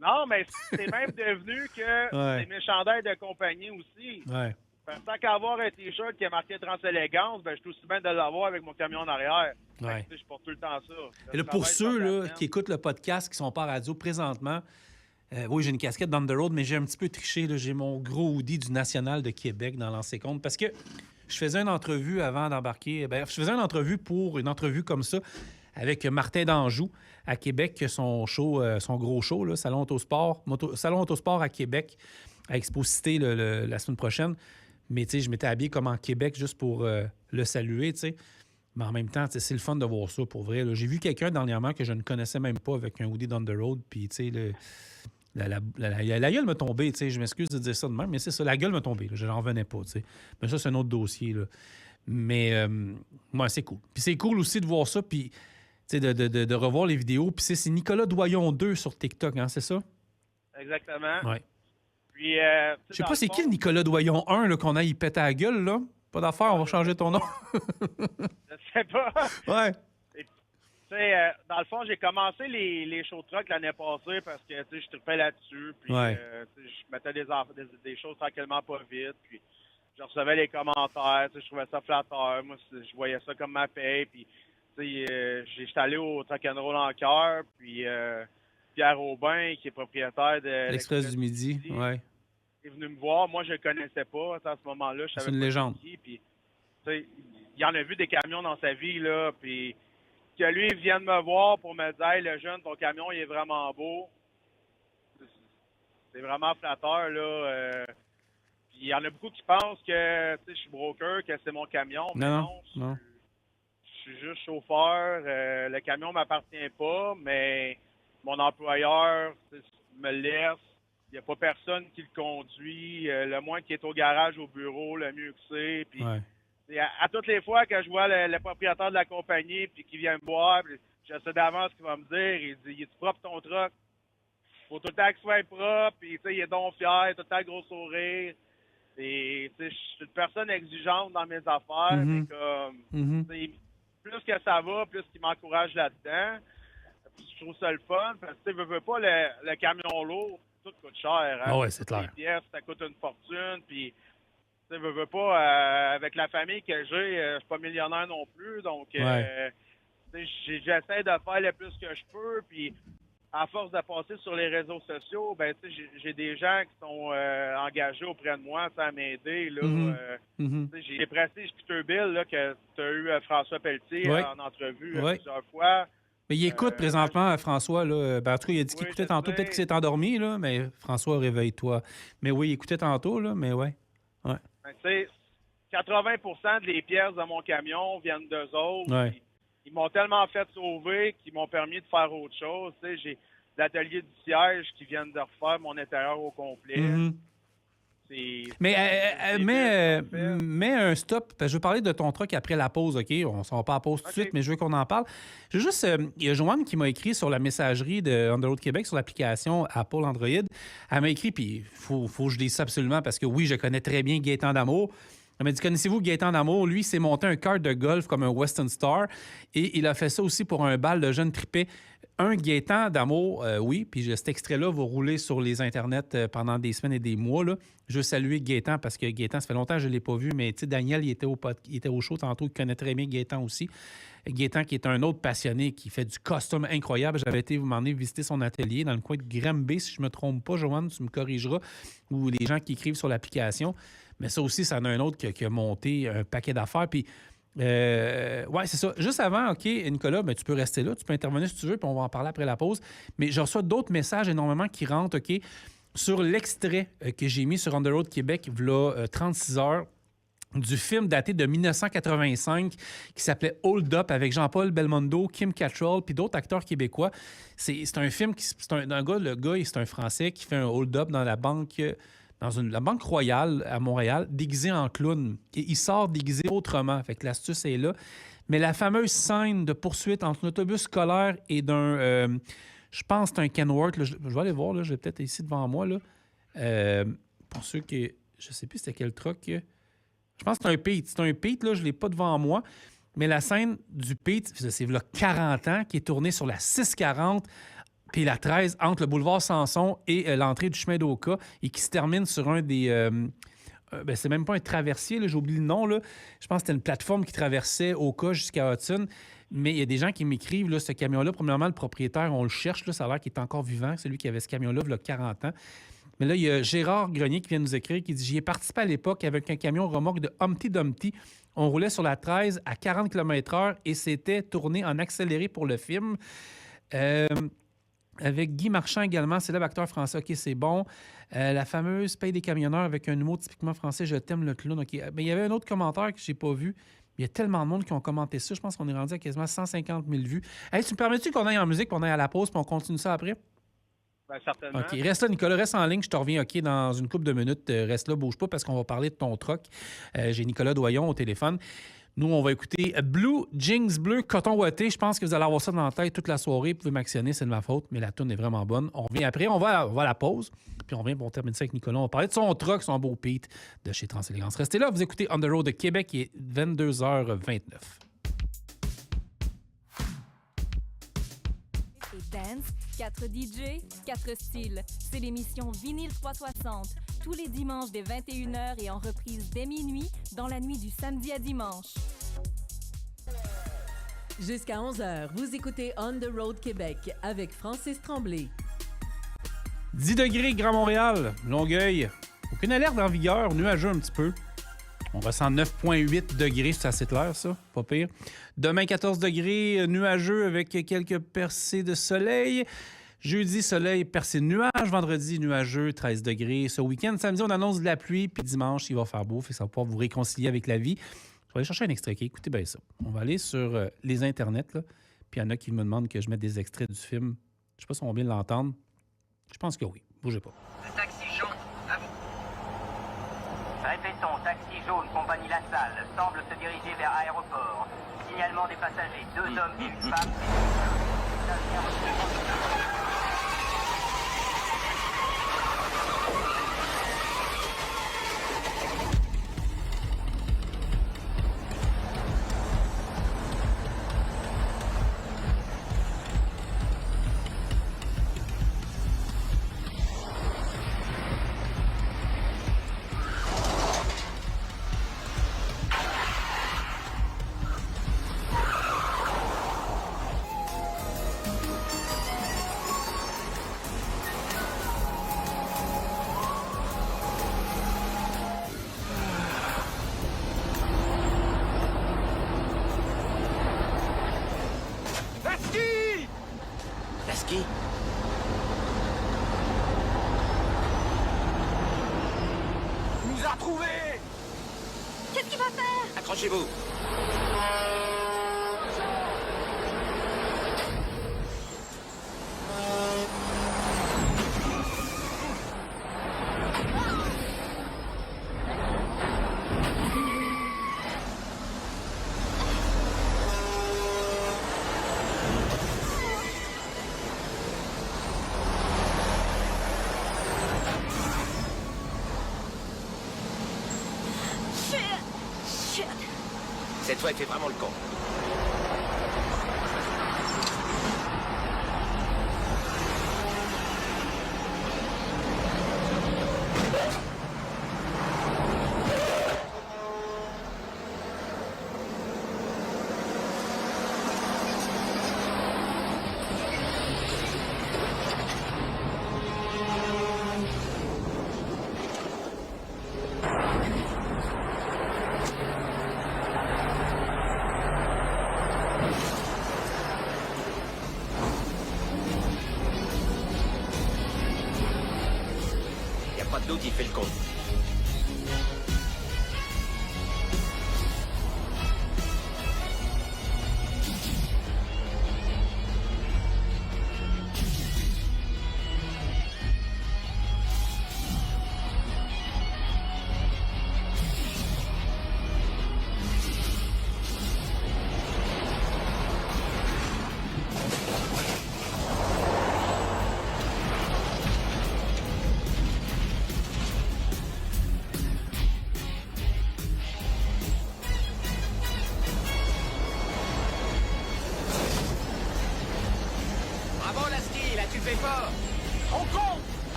Non, mais c'est même devenu que c'est mes chandails de compagnie aussi. Ouais. Tant qu'à avoir un T-shirt qui a marqué Transélégance, ben, je suis aussi bien de l'avoir avec mon camion en arrière. Ouais. Je porte tout le temps ça. Et là, pour ceux là, qui écoutent le podcast, qui sont pas à radio présentement, oui, j'ai une casquette d'On the Road, mais j'ai un petit peu triché. Là. J'ai mon gros hoodie du National de Québec dans l'ancien compte parce que je faisais une entrevue avant d'embarquer. Je faisais une entrevue pour une entrevue comme ça avec Martin d'Anjou à Québec, son gros show, là, Salon Autosport à Québec, à Exposité la semaine prochaine. Mais tu sais, je m'étais habillé comme en Québec juste pour le saluer, tu sais. Mais en même temps, c'est le fun de voir ça, pour vrai. Là. J'ai vu quelqu'un dernièrement que je ne connaissais même pas avec un hoodie d'On the Road, puis tu sais, la gueule m'a tombé, tu sais. Je m'excuse de dire ça de même, mais c'est ça, la gueule m'a tombé. Je n'en revenais pas, tu sais. Mais ça, c'est un autre dossier, là. Mais, ouais, c'est cool. Puis c'est cool aussi de voir ça, puis de revoir les vidéos. Puis c'est Nicolas Doyon 2 sur TikTok, hein, c'est ça? Exactement. Ouais. Puis, je sais pas c'est qui le Nicolas Doyon 1 là, qu'on a y péter à la gueule, là. Pas d'affaire, on va changer ton nom. Je sais pas. Ouais. Tu sais, dans le fond, j'ai commencé les show trucks l'année passée parce que je trippais là-dessus. Puis je mettais des choses tranquillement pas vite. Puis je recevais les commentaires. Je trouvais ça flatteur. Moi, je voyais ça comme ma paye. Puis j'étais allé au Truck and Roll en cœur. Puis Pierre Aubin, qui est propriétaire de l'Express du Midi, ouais. Il est venu me voir. Moi, je le connaissais pas à ce moment-là. Je savais C'est une pas légende. Qui, puis, il en a vu des camions dans sa vie, là, puis que lui vienne me voir pour me dire hey, le jeune, ton camion, il est vraiment beau. C'est vraiment flatteur, là. Puis il y en a beaucoup qui pensent que je suis broker, que c'est mon camion. Mais non. Je suis juste chauffeur. Le camion m'appartient pas, mais mon employeur me laisse. Il n'y a pas personne qui le conduit. Le moins qui est au garage, au bureau, le mieux que c'est. Puis, à toutes les fois que je vois le propriétaire de la compagnie puis qu'il vient me voir, je sais d'avance ce qu'il va me dire. Il dit, il est propre ton truck? Faut tout le temps qu'il soit propre. Puis, il est donc fier, tout le temps gros sourire. Et, je suis une personne exigeante dans mes affaires. Mais comme, plus que ça va, plus qu'il m'encourage là-dedans. Puis, je trouve ça le fun. Parce que, veux pas le camion lourd. Tout coûte cher. Hein? Ah ouais, c'est clair. Les pièces, ça coûte une fortune. Puis, veux pas, avec la famille que j'ai, je suis pas millionnaire non plus. Donc, j'essaie de faire le plus que je peux. Puis, à force de passer sur les réseaux sociaux, ben, j'ai des gens qui sont engagés auprès de moi à m'aider. Là, j'ai Prestige Peterbilt là, que tu as eu François Pelletier en entrevue plusieurs fois. Mais il écoute présentement, François. Là, en tout cas, il a dit qu'il écoutait tantôt. Peut-être qu'il s'est endormi, là, mais François, réveille-toi. Mais oui, il écoutait tantôt, là, mais ouais. Ben, 80% des pièces de mon camion viennent d'eux autres. Ouais. Ils m'ont tellement fait sauver qu'ils m'ont permis de faire autre chose. J'ai l'atelier du siège qui viennent de refaire mon intérieur au complet. Mais un stop, parce que je veux parler de ton truck après la pause, OK? On ne va pas à la pause tout de suite, mais je veux qu'on en parle. Je veux juste, il y a Joanne qui m'a écrit sur la messagerie de On the Road Québec, sur l'application Apple Android. Elle m'a écrit, puis il faut que je dise ça absolument, parce que oui, je connais très bien Gaétan Damour. Elle m'a dit, connaissez-vous Gaétan Damour? Lui, il s'est monté un kart de golf comme un Western Star, et il a fait ça aussi pour un bal de jeunes tripés. Un Gaétan Damour, oui, puis cet extrait-là va rouler sur les internets pendant des semaines et des mois. Là. Je veux saluer Gaétan parce que Gaétan, ça fait longtemps que je ne l'ai pas vu, mais Daniel, il était au show tantôt, il connaît très bien Gaétan aussi. Gaétan qui est un autre passionné, qui fait du costume incroyable. J'avais été vous demander visiter son atelier dans le coin de Granby, si je ne me trompe pas, Joanne, tu me corrigeras, ou les gens qui écrivent sur l'application. Mais ça aussi, ça en a un autre qui a monté un paquet d'affaires. Puis, ouais, c'est ça. Juste avant, OK, Nicolas, ben, tu peux rester là, tu peux intervenir si tu veux, puis on va en parler après la pause. Mais je reçois d'autres messages énormément qui rentrent, OK, sur l'extrait que j'ai mis sur On the Road Québec, voilà 36 heures, du film daté de 1985 qui s'appelait Hold Up avec Jean-Paul Belmondo, Kim Cattrall puis d'autres acteurs québécois. C'est un film le gars, c'est un Français qui fait un hold up dans la banque la Banque Royale à Montréal, déguisé en clown. Et il sort déguisé autrement. Fait que l'astuce est là. Mais la fameuse scène de poursuite entre un autobus scolaire et d'un... je pense que c'est un Kenworth. Là, je vais aller voir. Là, je vais peut-être ici devant moi. Là. Pour ceux qui... Je sais plus c'était quel truck. Je pense que c'est un Pete. C'est un Pete, là, je ne l'ai pas devant moi. Mais la scène du Pete, c'est là 40 ans, qui est tournée sur la 640 puis la 13 entre le boulevard Samson et l'entrée du chemin d'Oka et qui se termine sur un des... c'est même pas un traversier, là, j'ai oublié le nom. Là. Je pense que c'était une plateforme qui traversait Oka jusqu'à Hudson. Mais il y a des gens qui m'écrivent, là, ce camion-là, premièrement, le propriétaire, on le cherche, là, ça a l'air qu'il est encore vivant, celui qui avait ce camion-là, il y a 40 ans. Mais là, il y a Gérard Grenier qui vient nous écrire, qui dit « J'y ai participé à l'époque avec un camion remorque de Humpty Dumpty. On roulait sur la 13 à 40 km/h et c'était tourné en accéléré pour le film. Avec Guy Marchand également, célèbre acteur français. OK, c'est bon. La fameuse paye des camionneurs avec un humour typiquement français. Je t'aime le clown. OK. Mais il y avait un autre commentaire que je n'ai pas vu. Il y a tellement de monde qui ont commenté ça. Je pense qu'on est rendu à quasiment 150 000 vues. Hey, tu me permets-tu qu'on aille en musique, qu'on aille à la pause, puis on continue ça après? Bien, certainement. OK. Reste là, Nicolas. Reste en ligne. Je te reviens, OK, dans une couple de minutes. Reste là, bouge pas, parce qu'on va parler de ton truck. J'ai Nicolas Doyon au téléphone. Nous, on va écouter Blue Jeans Bleu Coton Ouaté. Je pense que vous allez avoir ça dans la tête toute la soirée. Vous pouvez m'actionner, c'est de ma faute, mais la toune est vraiment bonne. On revient après. On va à la pause. Puis on revient pour terminer ça avec Nicolas. On va parler de son truck, son beau Pete de chez Transélégance. Restez là, vous écoutez On the Road de Québec, il est 22h29. Dance, 4 DJ, 4 styles. C'est l'émission Vinyl 360. Tous les dimanches dès 21h et en reprise dès minuit, dans la nuit du samedi à dimanche. Jusqu'à 11h, vous écoutez On the Road Québec avec Francis Tremblay. 10 degrés, Grand Montréal, Longueuil. Aucune alerte en vigueur, nuageux un petit peu. On ressent 9,8 degrés, c'est assez clair, ça. Pas pire. Demain, 14 degrés, nuageux avec quelques percées de soleil. Jeudi, soleil, percée de nuages. Vendredi, nuageux, 13 degrés. Ce week-end, samedi, on annonce de la pluie. Puis dimanche, il va faire beau. Fait que ça va pouvoir vous réconcilier avec la vie. Je vais aller chercher un extrait. Écoutez bien ça. On va aller sur les internets. Là. Puis il y en a qui me demandent que je mette des extraits du film. Je sais pas si on va bien l'entendre. Je pense que oui. Bougez pas. Le taxi jaune, à vous. Répétons, taxi jaune, compagnie La Salle, semble se diriger vers aéroport. Signalement des passagers, 2 hommes et une femme. Lasky! Il nous a retrouvés! Qu'est-ce qu'il va faire? Accrochez-vous! Cette fois, il fait vraiment le con. Il fait le con.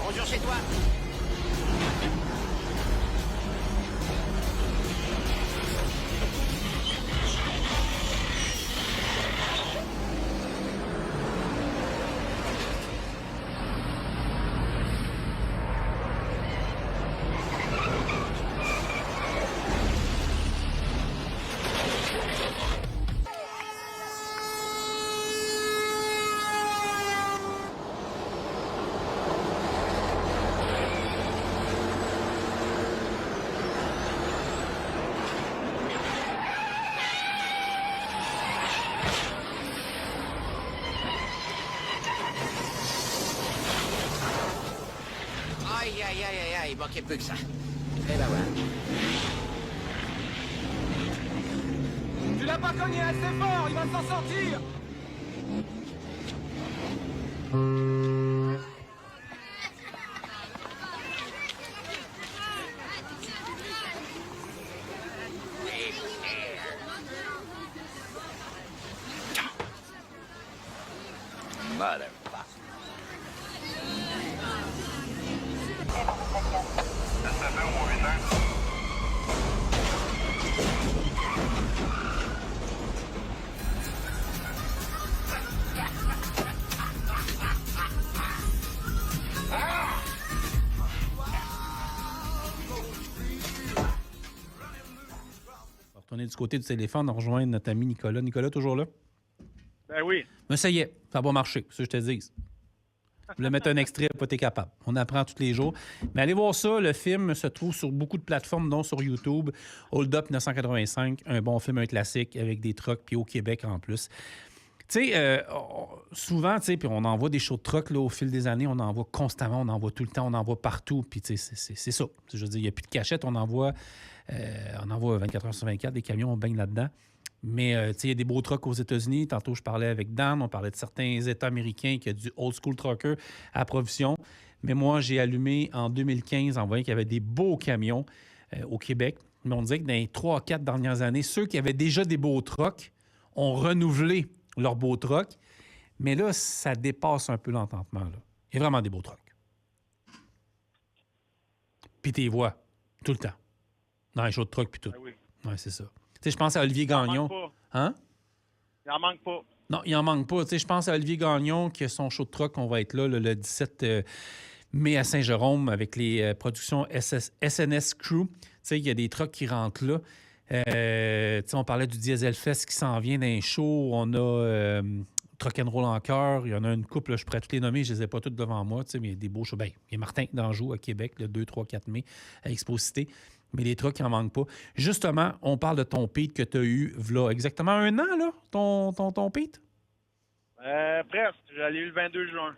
Bonjour chez toi. Il manquait peu que ça. Et ben voilà. Tu l'as pas cogné assez fort, il va s'en sortir. retourner du côté du téléphone, rejoindre notre ami Nicolas. Nicolas, toujours là? Ben oui. Mais ça y est, ça va marcher, c'est ce que je te dis. Je voulais mettre un extrait, pas t'es capable. On apprend tous les jours. Mais allez voir ça, le film se trouve sur beaucoup de plateformes, dont sur YouTube. Hold Up 1985, un bon film, un classique, avec des trucks, puis au Québec en plus. Tu sais, souvent, tu sais, puis on envoie des shows de trucks là, au fil des années, on envoie constamment, on envoie tout le temps, on envoie partout, puis tu sais, c'est ça. Je veux dire, il n'y a plus de cachette, on envoie 24 heures sur 24, des camions, on baigne là-dedans. Mais tu sais, il y a des beaux trucks aux États-Unis. Tantôt, je parlais avec Dan, on parlait de certains États américains qui ont du old school trucker à provision. Mais moi, j'ai allumé en 2015 en voyant qu'il y avait des beaux camions au Québec. Mais on dirait que dans les 3 à 4 dernières années, ceux qui avaient déjà des beaux trucks ont renouvelé leurs beaux trucks. Mais là, ça dépasse un peu l'entendement. Là. Il y a vraiment des beaux trucks. Puis tu les vois tout le temps. Dans les shows de truck, puis tout. Ben oui. Oui, c'est ça. Tu sais, je pense à Olivier Gagnon. Hein? Il n'en manque pas. Non, il n'en manque pas. Tu sais, je pense à Olivier Gagnon, qui a son show de truck. On va être là le 17 mai à Saint-Jérôme avec les productions SNS Crew. Tu sais, il y a des trucks qui rentrent là. Tu sais, on parlait du Diesel Fest qui s'en vient d'un show. On a Truck and Roll en cœur. Il y en a une couple, là, je pourrais toutes les nommer. Je ne les ai pas toutes devant moi. Tu sais, mais il y a des beaux shows. Bien, il y a Martin d'Anjou à Québec, le 2, 3, 4 mai à Exposité. Mais les trucks, il n'en manque pas. Justement, on parle de ton Pete que tu as eu, là, exactement 1 an, là, ton Pete? Presque. J'allais eu le 22 juin.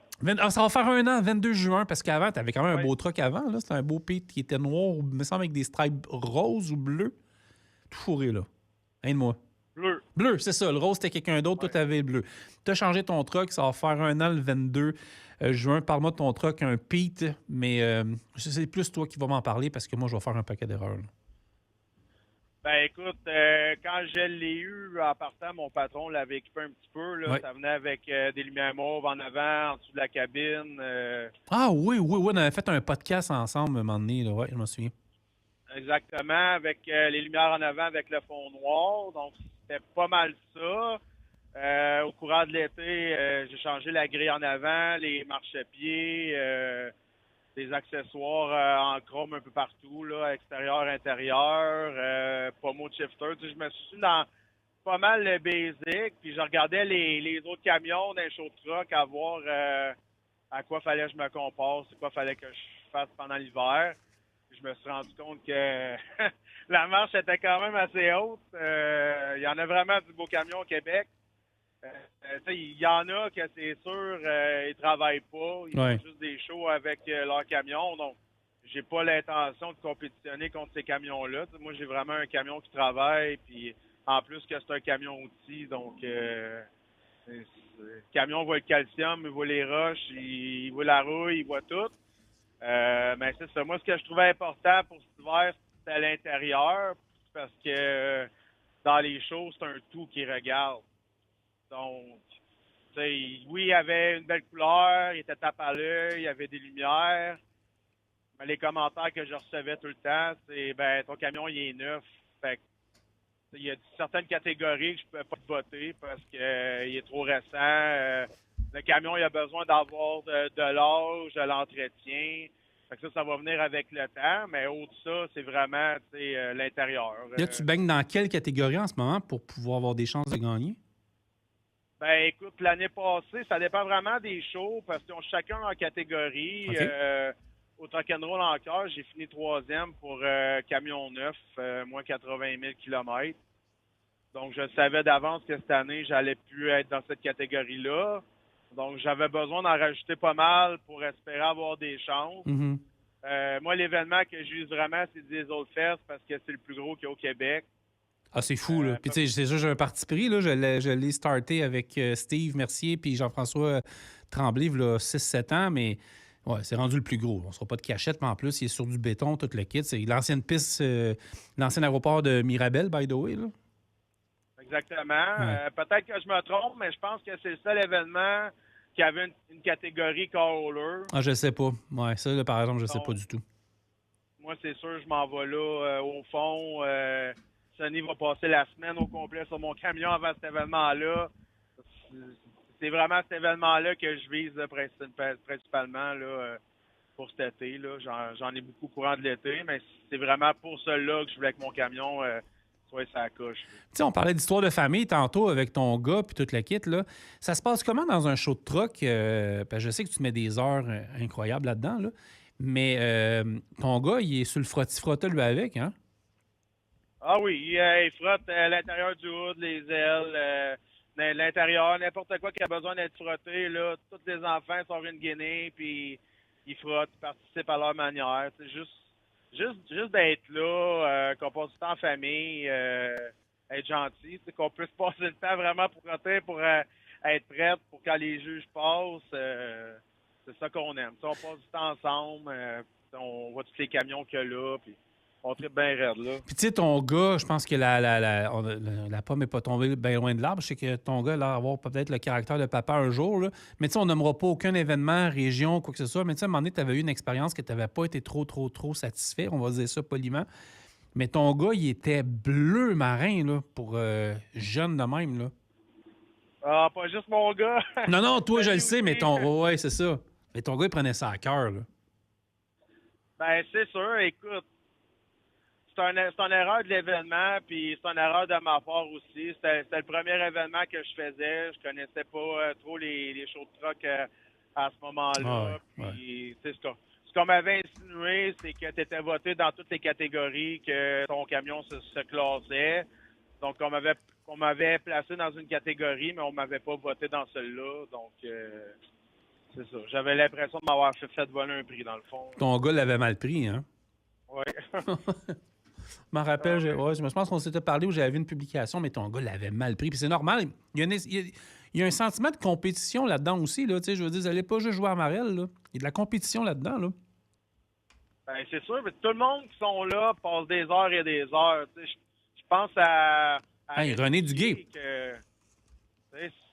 Ça va faire 1 an, 22 juin, parce qu'avant, tu avais quand même un beau truck avant. Là. C'était un beau Pete qui était noir, il me semble, avec des stripes roses ou bleues. Tout fourré, là. Aide-moi. Bleu. Bleu, c'est ça. Le rose, c'était quelqu'un d'autre. Toi, tu avais le bleu. Tu as changé ton truck. Ça va faire 1 an le 22 juin. Parle-moi de ton truck, un Pete, mais c'est plus toi qui vas m'en parler parce que moi, je vais faire un paquet d'erreurs. Là. Ben écoute, quand je l'ai eu en partant, mon patron l'avait équipé un petit peu. Là. Ouais. Ça venait avec des lumières mauves en avant, en dessous de la cabine. Ah oui, on avait fait un podcast ensemble un moment donné. Là. Ouais, je m'en souviens. Exactement, avec les lumières en avant avec le fond noir. Donc, c'était pas mal ça. Au courant de l'été, j'ai changé la grille en avant, les marchepieds, des accessoires en chrome un peu partout, là, extérieur, intérieur, pommeau de shifter. Tu sais, je me suis mis dans pas mal le basic, puis je regardais les autres camions d'un show de truck à voir à quoi fallait que je me compare, c'est quoi fallait que je fasse pendant l'hiver. Je me suis rendu compte que la marche était quand même assez haute. Il y en a vraiment du beau camion au Québec. Il y en a que c'est sûr, ils travaillent pas. Ils font juste des shows avec leur camion. Donc, j'ai pas l'intention de compétitionner contre ces camions-là. T'sais, moi, j'ai vraiment un camion qui travaille. Puis, en plus que c'est un camion outil. Donc, le camion voit le calcium, il voit les roches, il voit la rouille, il voit tout. Mais c'est ça. Moi, ce que je trouvais important pour cet hiver, c'était à l'intérieur. Parce que dans les shows, c'est un tout qui regarde. Donc, oui, il y avait une belle couleur, il était tape à l'œil, il y avait des lumières. Mais les commentaires que je recevais tout le temps, c'est ben ton camion il est neuf. Fait que, il y a certaines catégories que je pouvais pas te voter parce que il est trop récent. Le camion il a besoin d'avoir de l'âge, de l'entretien. Fait que ça va venir avec le temps, mais au-delà de ça, c'est vraiment l'intérieur. Là, tu baignes dans quelle catégorie en ce moment pour pouvoir avoir des chances de gagner? Ben écoute, l'année passée, ça dépend vraiment des shows parce qu'ils ont chacun leur catégorie. Okay. Au Truck and Roll en cœur, j'ai fini 3e pour camion neuf, moins 80 000 km. Donc, je savais d'avance que cette année, j'allais plus être dans cette catégorie-là. Donc, j'avais besoin d'en rajouter pas mal pour espérer avoir des chances. Mm-hmm. Moi, l'événement que je vise vraiment, c'est Diesel Fest parce que c'est le plus gros qu'il y a au Québec. Ah, c'est fou, là. Puis, tu sais, c'est sûr, j'ai un parti pris, là. Je l'ai starté avec Steve Mercier puis Jean-François Tremblay, là, 6-7 ans, mais ouais, c'est rendu le plus gros. On ne sera pas de cachette, mais en plus, il est sur du béton, tout le kit. C'est l'ancienne piste, l'ancien aéroport de Mirabel, by the way, là. Exactement. Ouais. Peut-être que je me trompe, mais je pense que c'est le seul événement qui avait une catégorie car hauler. Ah, je sais pas. Ouais, ça, là, par exemple, je sais pas du tout. Moi, c'est sûr, je m'en vais là, au fond. Sonny va passer la semaine au complet sur mon camion avant cet événement-là. C'est vraiment cet événement-là que je vise là, principalement là, pour cet été. Là. J'en ai beaucoup au courant de l'été, mais c'est vraiment pour cela que je voulais que mon camion sois sur la couche. Tu sais, on parlait d'histoire de famille tantôt avec ton gars puis toute la kit, là. Ça se passe comment dans un show de truck? Parce que je sais que tu mets des heures incroyables là-dedans, là. Mais ton gars, il est sur le frotti-frotta, lui, avec, hein? Ah oui, il frotte l'intérieur du hood, les ailes, l'intérieur, n'importe quoi qui a besoin d'être frotté, là. Tous les enfants sont une guinée, puis ils frottent, ils participent à leur manière. C'est juste d'être là, qu'on passe du temps en famille, être gentil, qu'on puisse passer le temps vraiment pour frotter, pour être prête pour quand les juges passent. C'est ça qu'on aime. T'sais, on passe du temps ensemble, on voit tous les camions qu'il y a là, puis on tripe bien raide, là. Puis tu sais, ton gars, je pense que la pomme n'est pas tombée bien loin de l'arbre. Je sais que ton gars va avoir peut-être le caractère de papa un jour, là. Mais tu sais, on n'aimera pas aucun événement, région, quoi que ce soit. Mais tu sais, à un moment donné, tu avais eu une expérience que tu n'avais pas été trop satisfait, on va dire ça poliment. Mais ton gars, il était bleu marin, là, pour jeune de même, là. Ah, pas juste mon gars. Non, toi, je le sais, mais ton... Ouais, c'est ça. Mais ton gars, il prenait ça à cœur, là. Ben, c'est sûr. Écoute, c'est une erreur de l'événement, puis c'est une erreur de ma part aussi. C'était le premier événement que je faisais. Je connaissais pas trop les shows de truck à ce moment-là. Puis, ce qu'on m'avait insinué, c'est que tu étais voté dans toutes les catégories, que ton camion se classait. Donc, on m'avait placé dans une catégorie, mais on m'avait pas voté dans celle-là. Donc, c'est ça. J'avais l'impression de m'avoir fait voler un prix, dans le fond. Ton gars l'avait mal pris, hein? Oui. Je m'en rappelle, je pense qu'on s'était parlé où j'avais vu une publication, mais ton gars l'avait mal pris. Puis c'est normal. Il y a un sentiment de compétition là-dedans aussi. Là, je veux dire, vous n'allez pas juste jouer à Marelle. Là. Il y a de la compétition là-dedans. Là. Ben, c'est sûr, mais tout le monde qui sont là passe des heures et des heures. Je pense à René Duguay.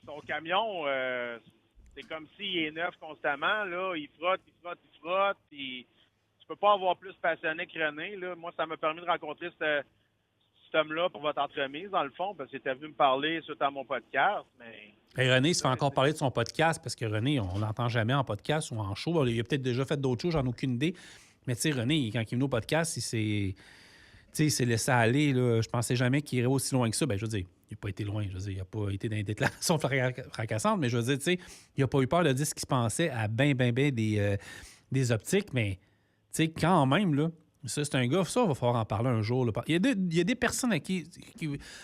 Son camion, c'est comme s'il est neuf constamment. Là. Il frotte. Puis tu peux pas avoir plus passionné que René. Là. Moi, ça m'a permis de rencontrer cet homme-là pour votre entremise, dans le fond, parce qu'il était venu me parler suite à mon podcast. Mais René se fait encore parler de son podcast, parce que René, on l'entend jamais en podcast ou en show. Il a peut-être déjà fait d'autres choses, j'en ai aucune idée. Mais tu sais, René, quand il est venu au podcast, il s'est laissé aller. Là. Je pensais jamais qu'il irait aussi loin que ça. Ben, je veux dire, il n'a pas été loin. Je veux dire, il n'a pas été dans des déclarations fracassantes, mais je veux dire, tu sais, il n'a pas eu peur de dire ce qui se pensait à ben des optiques, mais tu sais, quand même, là, ça, c'est un gars, ça, il va falloir en parler un jour. Là. Il y a des personnes à qui...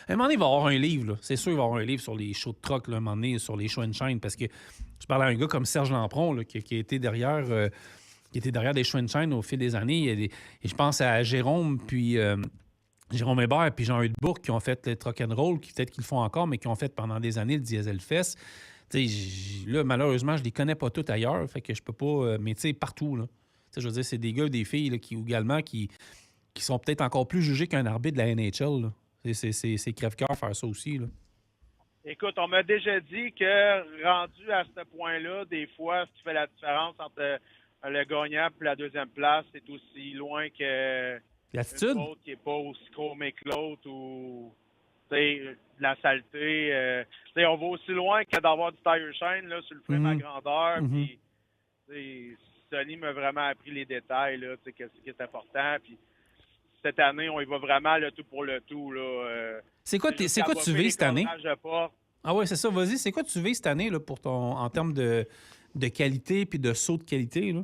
À un moment donné, il va y avoir un livre, là. C'est sûr, il va y avoir un livre sur les shows de truck, là, à un moment donné, sur les show and shine, parce que je parle à un gars comme Serge Lampron, là, qui a été derrière... qui était derrière des show and shine au fil des années. Et je pense à Jérôme, puis Jérôme Hébert, puis Jean Hudebourg, qui ont fait le Truck and Roll, qui peut-être qu'ils le font encore, mais qui ont fait pendant des années le Diesel Fest. Là, malheureusement, je les connais pas tous ailleurs, fait que je peux pas... mais tu sais, partout, là. T'sais, je veux dire, c'est des gars et des filles là, qui sont peut-être encore plus jugés qu'un arbitre de la NHL. Là. C'est crève-cœur faire ça aussi. Là. Écoute, on m'a déjà dit que rendu à ce point-là, des fois, ce qui fait la différence entre le gagnant et la deuxième place, c'est aussi loin que l'attitude l'autre qui n'est pas aussi chromé que l'autre ou de la saleté. On va aussi loin que d'avoir du tire shine là, sur le frame à grandeur. Puis, Sonny m'a vraiment appris les détails, là, ce qui est important. Puis cette année, on y va vraiment le tout pour le tout. Là. C'est quoi tu vises cette année? Ah oui, c'est ça. Vas-y, c'est quoi tu vises cette année là, en termes de qualité puis de saut de qualité? Là?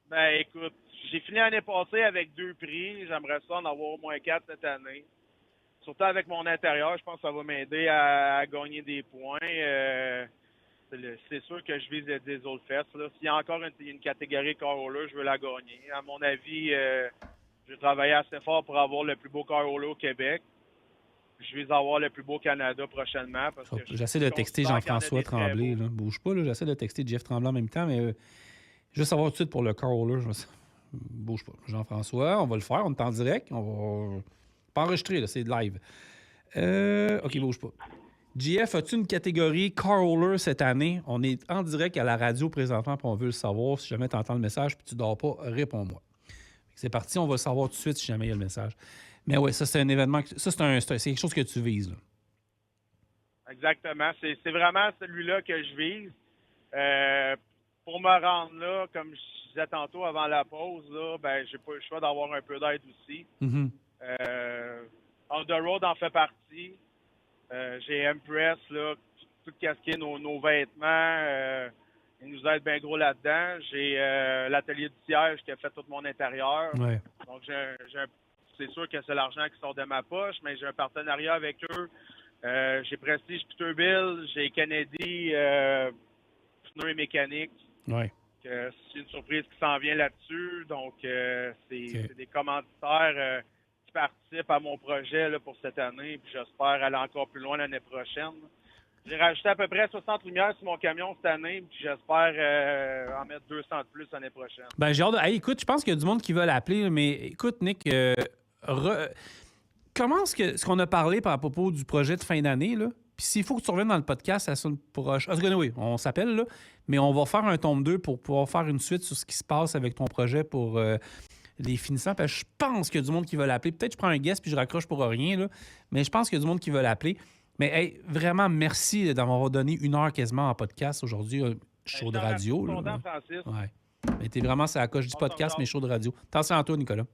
Ben écoute, j'ai fini l'année passée avec 2 prix. J'aimerais ça en avoir au moins 4 cette année. Surtout avec mon intérieur, je pense que ça va m'aider à gagner des points. C'est sûr que je vise des autres fesses. S'il y a encore une catégorie car hauler, je veux la gagner. À mon avis, je vais travailler assez fort pour avoir le plus beau car hauler au Québec. Je vais avoir le plus beau Canada prochainement. J'essaie de texter Jean-François Tremblay. Là. Bouge pas, là. J'essaie de texter Jeff Tremblay en même temps, mais juste savoir tout de suite pour le car hauler. Bouge pas. Jean-François, on va le faire. On est en direct. On va pas enregistrer, là. C'est live. OK, bouge pas. JF, as-tu une catégorie car hauler cette année? On est en direct à la radio présentement, puis on veut le savoir. Si jamais tu entends le message puis tu ne dors pas, réponds-moi. C'est parti, on va le savoir tout de suite si jamais il y a le message. Mais oui, ça, c'est un événement... Ça, c'est quelque chose que tu vises. Là. Exactement. C'est vraiment celui-là que je vise. Pour me rendre là, comme je disais tantôt avant la pause, là, ben j'ai pas le choix d'avoir un peu d'aide aussi. Mm-hmm. En The Road en fait partie. J'ai Impress, là, tout casqué nos vêtements. Ils nous aident bien gros là-dedans. J'ai l'atelier du siège qui a fait tout mon intérieur. Ouais. Donc, c'est sûr que c'est l'argent qui sort de ma poche, mais j'ai un partenariat avec eux. J'ai Prestige Peterbilt, j'ai Kennedy pneus et mécanique. Ouais. C'est une surprise qui s'en vient là-dessus. Donc, c'est des commanditaires qui participent à mon projet là, pour cette année. Puis j'espère aller encore plus loin l'année prochaine. J'ai rajouté à peu près 60 lumières sur mon camion cette année. Puis j'espère en mettre 200 de plus l'année prochaine. Ben, j'ai hâte de... Hey, écoute, je pense qu'il y a du monde qui veut l'appeler, mais écoute, Nick, comment ce qu'on a parlé par propos du projet de fin d'année, là? Puis s'il faut que tu reviennes dans le podcast, ça sonne proche. Oui, on s'appelle, là, mais on va faire un tome 2 pour pouvoir faire une suite sur ce qui se passe avec ton projet pour les finissants. Parce que je pense qu'il y a du monde qui veut l'appeler. Peut-être que je prends un guest puis je raccroche pour rien, là, mais je pense qu'il y a du monde qui veut l'appeler. Mais hey, vraiment, merci d'avoir donné 1 heure quasiment en podcast aujourd'hui, show de radio. Je suis content, Francis. Ouais. Mais t'es vraiment sur la coche du podcast, mais show de radio. Attention à toi, Nicolas.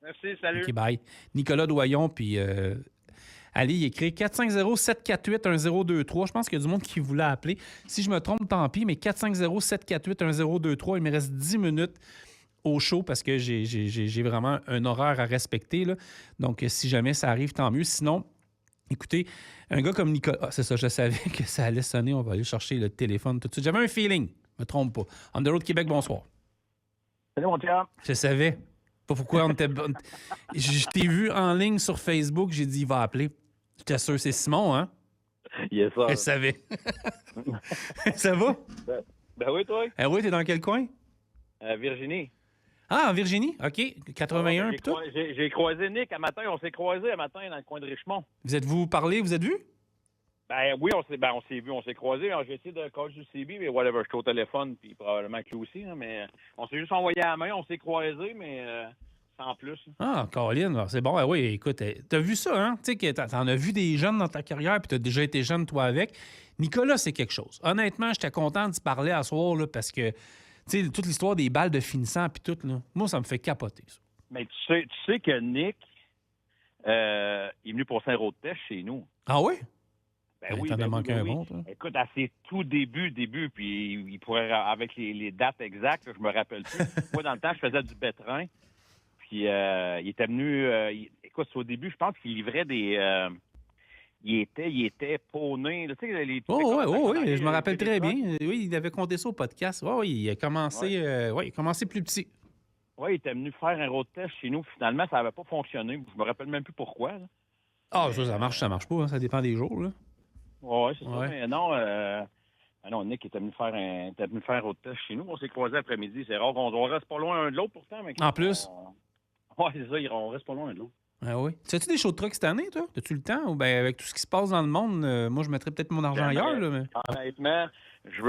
Merci, salut. OK, bye. Nicolas Doyon, puis allez, il écrit 450-748-1023. Je pense qu'il y a du monde qui voulait appeler. Si je me trompe, tant pis, mais 450-748-1023. Il me reste 10 minutes au show parce que j'ai vraiment un horaire à respecter, là. Donc, si jamais ça arrive, tant mieux. Sinon, écoutez, un gars comme Nicolas... Ah, c'est ça, je savais que ça allait sonner. On va aller chercher le téléphone tout de suite. J'avais un feeling. Je me trompe pas. On the Road Québec, bonsoir. Salut, mon chum. Je savais. Pas pourquoi on était... Je t'ai vu en ligne sur Facebook. J'ai dit, il va appeler. J'étais sûr, c'est Simon, hein? Yes, sir. Je savais. Ça va? Ben oui, toi? Oui, t'es dans quel coin? Virginie. Ah, en Virginie? OK. 81 puis tout? J'ai croisé Nick un matin. On s'est croisés un matin dans le coin de Richmond. Vous êtes-vous parlé? Vous êtes vus? Ben oui, on s'est vu, on s'est croisés. J'ai essayé de coach du CB, mais whatever, je suis au téléphone, puis probablement que lui aussi, hein, mais on s'est juste envoyé à la main, on s'est croisés, mais sans plus. Ah, Caroline, c'est bon. Oui, écoute, t'as vu ça, hein? Tu sais que t'en as vu des jeunes dans ta carrière, puis t'as déjà été jeune, toi, avec. Nicolas, c'est quelque chose. Honnêtement, j'étais content d'y parler à soir, là, parce que, tu sais, toute l'histoire des balles de finissant, puis tout, là, moi, ça me fait capoter, ça. Mais tu sais que Nick est venu pour Saint-Roch-de-Pêche chez nous. Ah oui? Ben oui, t'en as manqué un bon, toi. Écoute, à ses tout débuts, puis il pourrait, avec les dates exactes, je me rappelle plus. Moi, dans le temps, je faisais du bétrin, puis il était venu... écoute, au début, je pense qu'il livrait des... il était poney. Tu sais, oui, je me rappelle très bien. Oui, il avait compté ça au podcast. Oui, il a commencé plus petit. Oui, il était venu faire un road test chez nous. Finalement, ça n'avait pas fonctionné. Je me rappelle même plus pourquoi. Là. Ah, ça marche pas. Hein. Ça dépend des jours, là. Oui, c'est ça. Mais non, Nick était venu faire un road test chez nous. On s'est croisés après-midi. C'est rare qu'on reste pas loin un de l'autre pourtant. Mais en plus? Oui, c'est ça. On reste pas loin un de l'autre. Ah oui. Tu as-tu des shows de truck cette année, toi? As-tu le temps? Ou bien avec tout ce qui se passe dans le monde, moi, je mettrais peut-être mon argent ailleurs. Là, mais... Honnêtement, je suis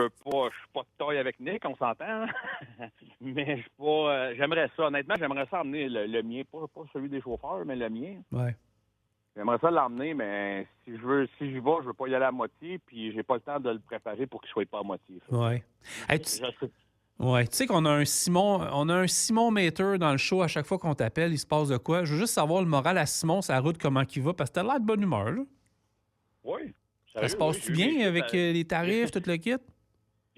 pas de taille avec Nick, on s'entend. Mais je suis pas. J'aimerais ça. Honnêtement, j'aimerais ça emmener le mien. Pas celui des chauffeurs, mais le mien. Ouais. J'aimerais ça l'emmener, mais si j'y vais, je veux pas y aller à moitié, puis j'ai pas le temps de le préparer pour qu'il soit pas à moitié. Oui. Hey, tu sais qu'on a un Simon Mater dans le show à chaque fois qu'on t'appelle, il se passe de quoi? Je veux juste savoir le moral à Simon, sa route, comment il va, parce que t'as l'air de bonne humeur, là. Oui. Ça se passe-tu bien avec les tarifs, tout le kit?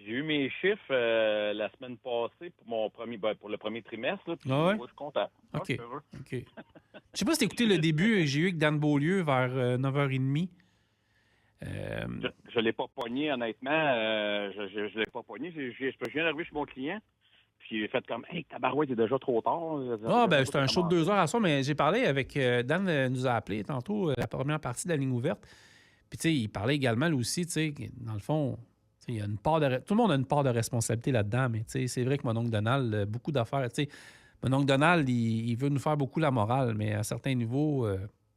J'ai eu mes chiffres la semaine passée pour le premier trimestre, là, puis moi, je suis content. OK. Je sais pas si t'as écouté le début, j'ai eu avec Dan Beaulieu vers 9h30. Je l'ai pas pogné, honnêtement. Je l'ai pas pogné. Je viens d'arriver chez mon client, puis j'ai fait comme « Hey, tabarouette, c'est déjà trop tard. » C'était un show de 2 heures à soir, mais j'ai parlé avec... Dan nous a appelé tantôt, la première partie de la ligne ouverte. Puis, tu sais, il parlait également, lui aussi, tu sais, dans le fond... Il y a une part de... Tout le monde a une part de responsabilité là-dedans, mais c'est vrai que mon oncle Donald, beaucoup d'affaires. Mon oncle Donald, il veut nous faire beaucoup la morale, mais à certains niveaux,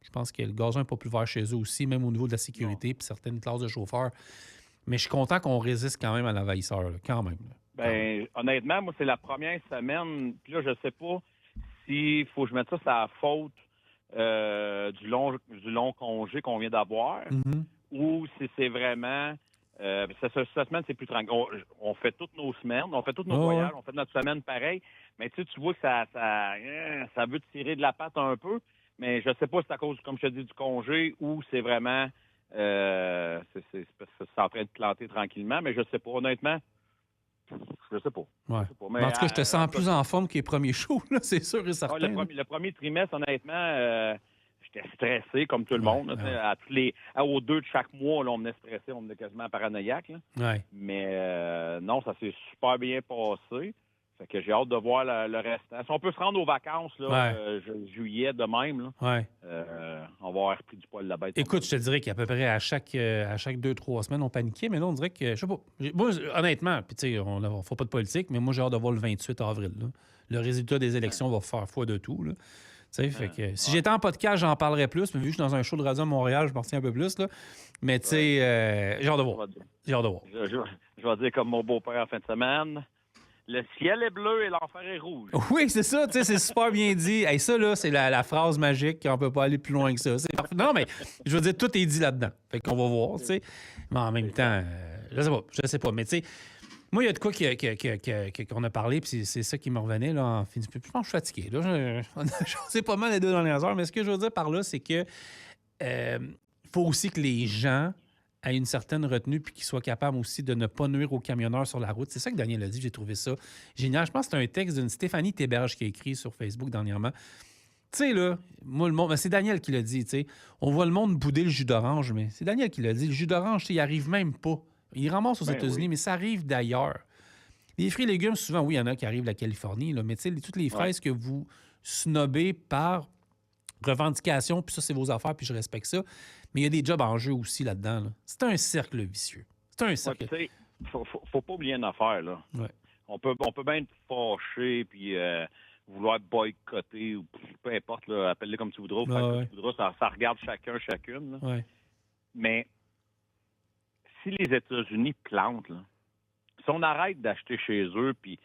je pense que le gazon n'est pas plus vert chez eux aussi, même au niveau de la sécurité puis certaines classes de chauffeurs. Mais je suis content qu'on résiste quand même à l'envahisseur, là, quand même. Là. Honnêtement, moi, c'est la première semaine, puis là, je sais pas s'il faut que je mette ça sur la faute du long congé qu'on vient d'avoir, ou si c'est vraiment... cette semaine, c'est plus tranquille. On fait toutes nos semaines, on fait tous nos voyages, on fait notre semaine pareil. Mais tu vois que ça veut tirer de la patte un peu. Mais je sais pas si c'est à cause, comme je te dis, du congé ou c'est vraiment c'est en train de planter tranquillement, mais je sais pas. Honnêtement, je sais pas. Ouais. Je sais pas. Mais en tout cas, je te sens plus en forme que les premiers shows, là, c'est sûr et certain. Le premier trimestre, honnêtement, j'étais stressé comme tout le monde. Là, aux 2 de chaque mois, là, on venait stressé, on venait quasiment paranoïaque. Là. Ouais. Mais non, ça s'est super bien passé. Fait que j'ai hâte de voir le restant. Si on peut se rendre aux vacances, là, juillet de même, là, on va avoir repris du poil de la bête. Écoute, je te dirais qu'à peu près à chaque 2-3 semaines, on paniquait, mais là, on dirait que, je sais pas. Moi, honnêtement, puis tu sais, on ne fait pas de politique, mais moi, j'ai hâte de voir le 28 avril. Là. Le résultat des élections va faire foi de tout. Là. Fait que, si j'étais en podcast, j'en parlerais plus, mais vu que je suis dans un show de radio à Montréal, je m'en retiens un peu plus. Là. Mais tu sais, j'ai hâte de voir. J'ai hâte de voir. Je vais dire comme mon beau-père en fin de semaine. Le ciel est bleu et l'enfer est rouge. Oui, c'est ça, tu sais, c'est super bien dit. Hey, ça, là, c'est la phrase magique, on peut pas aller plus loin que ça. Non, mais je veux dire, tout est dit là-dedans. Fait qu'on va voir, tu sais. Mais en même temps, je sais pas. Mais tu sais, moi, il y a de quoi qu'on a parlé, puis c'est ça qui me revenait, là, en fin. Je pense que je suis fatigué, là. Je sais pas mal les 2 dernières heures, mais ce que je veux dire par là, c'est que faut aussi que les gens à une certaine retenue puis qu'ils soient capables aussi de ne pas nuire aux camionneurs sur la route. C'est ça que Daniel a dit, j'ai trouvé ça génial. Je pense que c'est un texte d'une Stéphanie Théberge qui a écrit sur Facebook dernièrement. Tu sais, là, moi, le monde, c'est Daniel qui l'a dit, tu sais, on voit le monde bouder le jus d'orange, mais c'est Daniel qui l'a dit. Le jus d'orange, il arrive même pas. Il ramasse aux États-Unis, mais ça arrive d'ailleurs. Les fruits et légumes, souvent, oui, il y en a qui arrivent de la Californie, là, mais tu sais, toutes les fraises que vous snobez par revendication, puis ça, c'est vos affaires, puis je respecte ça. Mais il y a des jobs en jeu aussi là-dedans. Là. C'est un cercle vicieux. C'est un cercle. Ouais, faut pas oublier une affaire, là. Ouais. On peut bien être fâché, puis vouloir boycotter, ou peu importe, là, appelle-le comme tu voudras, comme tu voudras, ça regarde chacune. Là. Ouais. Mais si les États-Unis plantent, là, si on arrête d'acheter chez eux, puis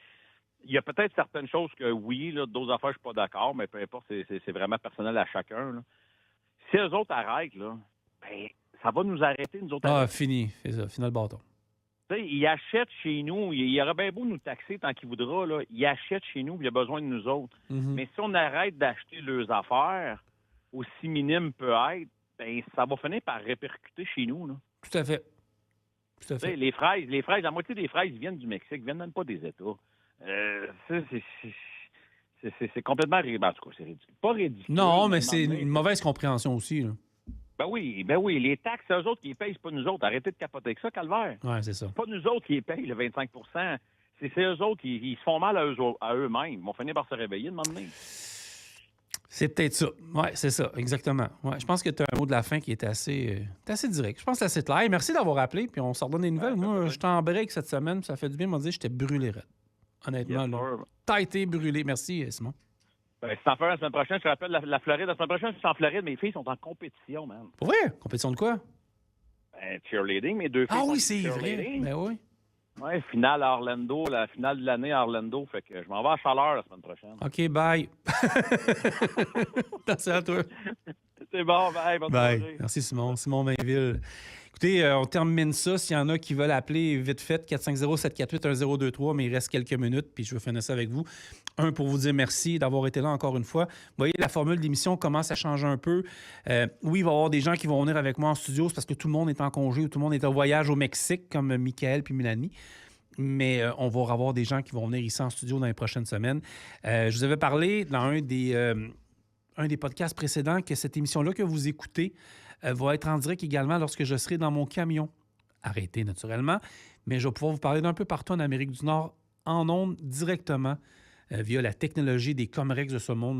il y a peut-être certaines choses que oui, là, d'autres affaires, je suis pas d'accord, mais peu importe, c'est vraiment personnel à chacun. Là. Si eux autres arrêtent, là, ben, ça va nous arrêter, nous autres. Ah, fini. C'est ça, final bâton. Tu sais, ils achètent chez nous. Il aurait bien beau nous taxer tant qu'il voudra, là. Ils achètent chez nous, il a besoin de nous autres. Mm-hmm. Mais si on arrête d'acheter leurs affaires, aussi minime peut être, ben, ça va finir par répercuter chez nous, là. Tout à fait. Tout à fait. Les fraises, la moitié des fraises viennent du Mexique, viennent même pas des États. C'est complètement ridicule. En tout cas, c'est ridicule. Pas ridicule. Non, mais c'est une mauvaise compréhension aussi. Là. Ben oui. Les taxes, c'est eux autres qui les payent, c'est pas nous autres. Arrêtez de capoter avec ça, calvaire. Oui, c'est ça. C'est pas nous autres qui les payent, le 25 C'est eux autres qui se font mal à eux-mêmes. Ils vont finir par se réveiller de moment donné. C'est peut-être ça. Oui, c'est ça, exactement. Ouais, je pense que tu as un mot de la fin qui est assez direct. Je pense que c'est assez clair. Merci d'avoir appelé, puis on s'en redonne des nouvelles. Moi, j'étais en break cette semaine, ça fait du bien. Ils m'ont dit que j'étais brûlé raide. Honnêtement, là. T'as été brûlé. Merci, Simon. Ben, c'est en Floride la semaine prochaine. Je te rappelle, la Floride, la semaine prochaine, je suis en Floride. Mes filles sont en compétition, man. Pour vrai? Compétition de quoi? Ben, cheerleading, mes 2 filles. Ah oui, c'est vrai. Ben oui. Oui, finale à Orlando, la finale de l'année à Orlando. Fait que je m'en vais à Chaleur la semaine prochaine. OK, bye. Merci à toi. C'est bon, bye. Bonne soirée. Merci, Simon. Simon Mainville. Écoutez, on termine ça. S'il y en a qui veulent appeler, vite fait, 450-748-1023, mais il reste quelques minutes, puis je vais finir ça avec vous. Pour vous dire merci d'avoir été là encore une fois. Vous voyez, la formule d'émission commence à changer un peu. Oui, il va y avoir des gens qui vont venir avec moi en studio, c'est parce que tout le monde est en congé ou tout le monde est en voyage au Mexique, comme Michael puis Mélanie. Mais on va avoir des gens qui vont venir ici en studio dans les prochaines semaines. Je vous avais parlé dans un des podcasts précédents que cette émission-là que vous écoutez va être en direct également lorsque je serai dans mon camion. Arrêté, naturellement. Mais je vais pouvoir vous parler d'un peu partout en Amérique du Nord en ondes directement via la technologie des Comrex de ce monde.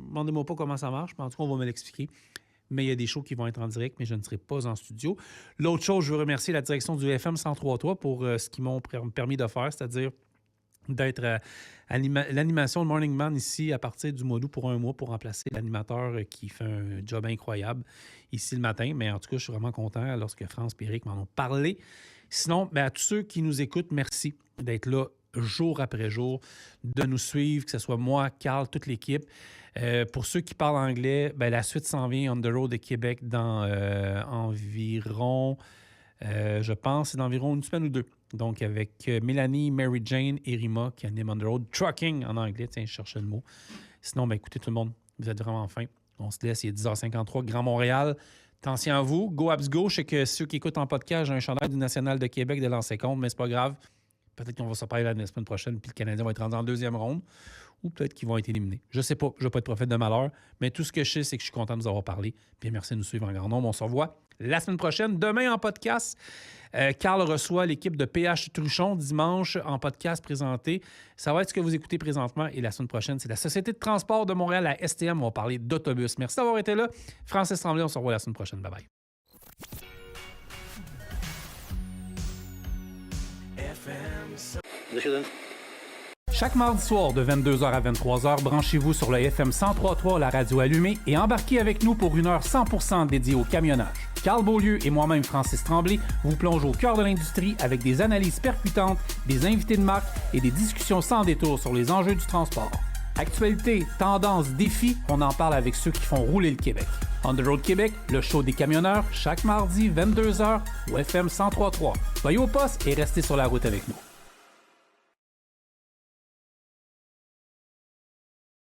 Demandez-moi pas comment ça marche, mais en tout cas, on va me l'expliquer. Mais il y a des shows qui vont être en direct, mais je ne serai pas en studio. L'autre chose, je veux remercier la direction du FM 103.3 pour ce qu'ils m'ont permis de faire, c'est-à-dire d'être à l'animation de Morning Man ici à partir du mois d'août pour 1 mois pour remplacer l'animateur qui fait un job incroyable ici le matin. Mais en tout cas, je suis vraiment content lorsque France et Eric m'en ont parlé. Sinon, à tous ceux qui nous écoutent, merci d'être là jour après jour, de nous suivre, que ce soit moi, Carl, toute l'équipe. Pour ceux qui parlent anglais, la suite s'en vient on the road de Québec dans environ, je pense, c'est d'environ 1 semaine ou 2. Donc, avec Mélanie, Mary Jane et Rima qui animent On the road. Trucking en anglais, tiens, je cherchais le mot. Sinon, écoutez tout le monde, vous êtes vraiment fin. On se laisse, il est 10h53, Grand Montréal. Attention à vous. Go Habs Go. Je sais que ceux qui écoutent en podcast, j'ai un chandail du National de Québec de lancer compte, mais c'est pas grave. Peut-être qu'on va se parler la semaine prochaine, puis le Canadien va être rendu en deuxième ronde, ou peut-être qu'ils vont être éliminés. Je sais pas, je ne veux pas être prophète de malheur, mais tout ce que je sais, c'est que je suis content de vous avoir parlé. Puis merci de nous suivre en grand nombre. On se revoit la semaine prochaine. Demain en podcast, Carl reçoit l'équipe de PH Truchon dimanche en podcast présenté. Ça va être ce que vous écoutez présentement. Et la semaine prochaine, c'est la Société de transport de Montréal, la STM. On va parler d'autobus. Merci d'avoir été là. Francis Tremblay, on se revoit la semaine prochaine. Bye-bye. Chaque mardi soir de 22h à 23h, branchez-vous sur le FM 103.3, la radio allumée, et embarquez avec nous pour une heure 100% dédiée au camionnage. Carl Beaulieu et moi-même, Francis Tremblay, vous plonge au cœur de l'industrie avec des analyses percutantes, des invités de marque et des discussions sans détour sur les enjeux du transport. Actualité, tendance, défis, on en parle avec ceux qui font rouler le Québec. On the Road Québec, le show des camionneurs, chaque mardi, 22h, au FM 103.3. Soyez au poste et restez sur la route avec nous.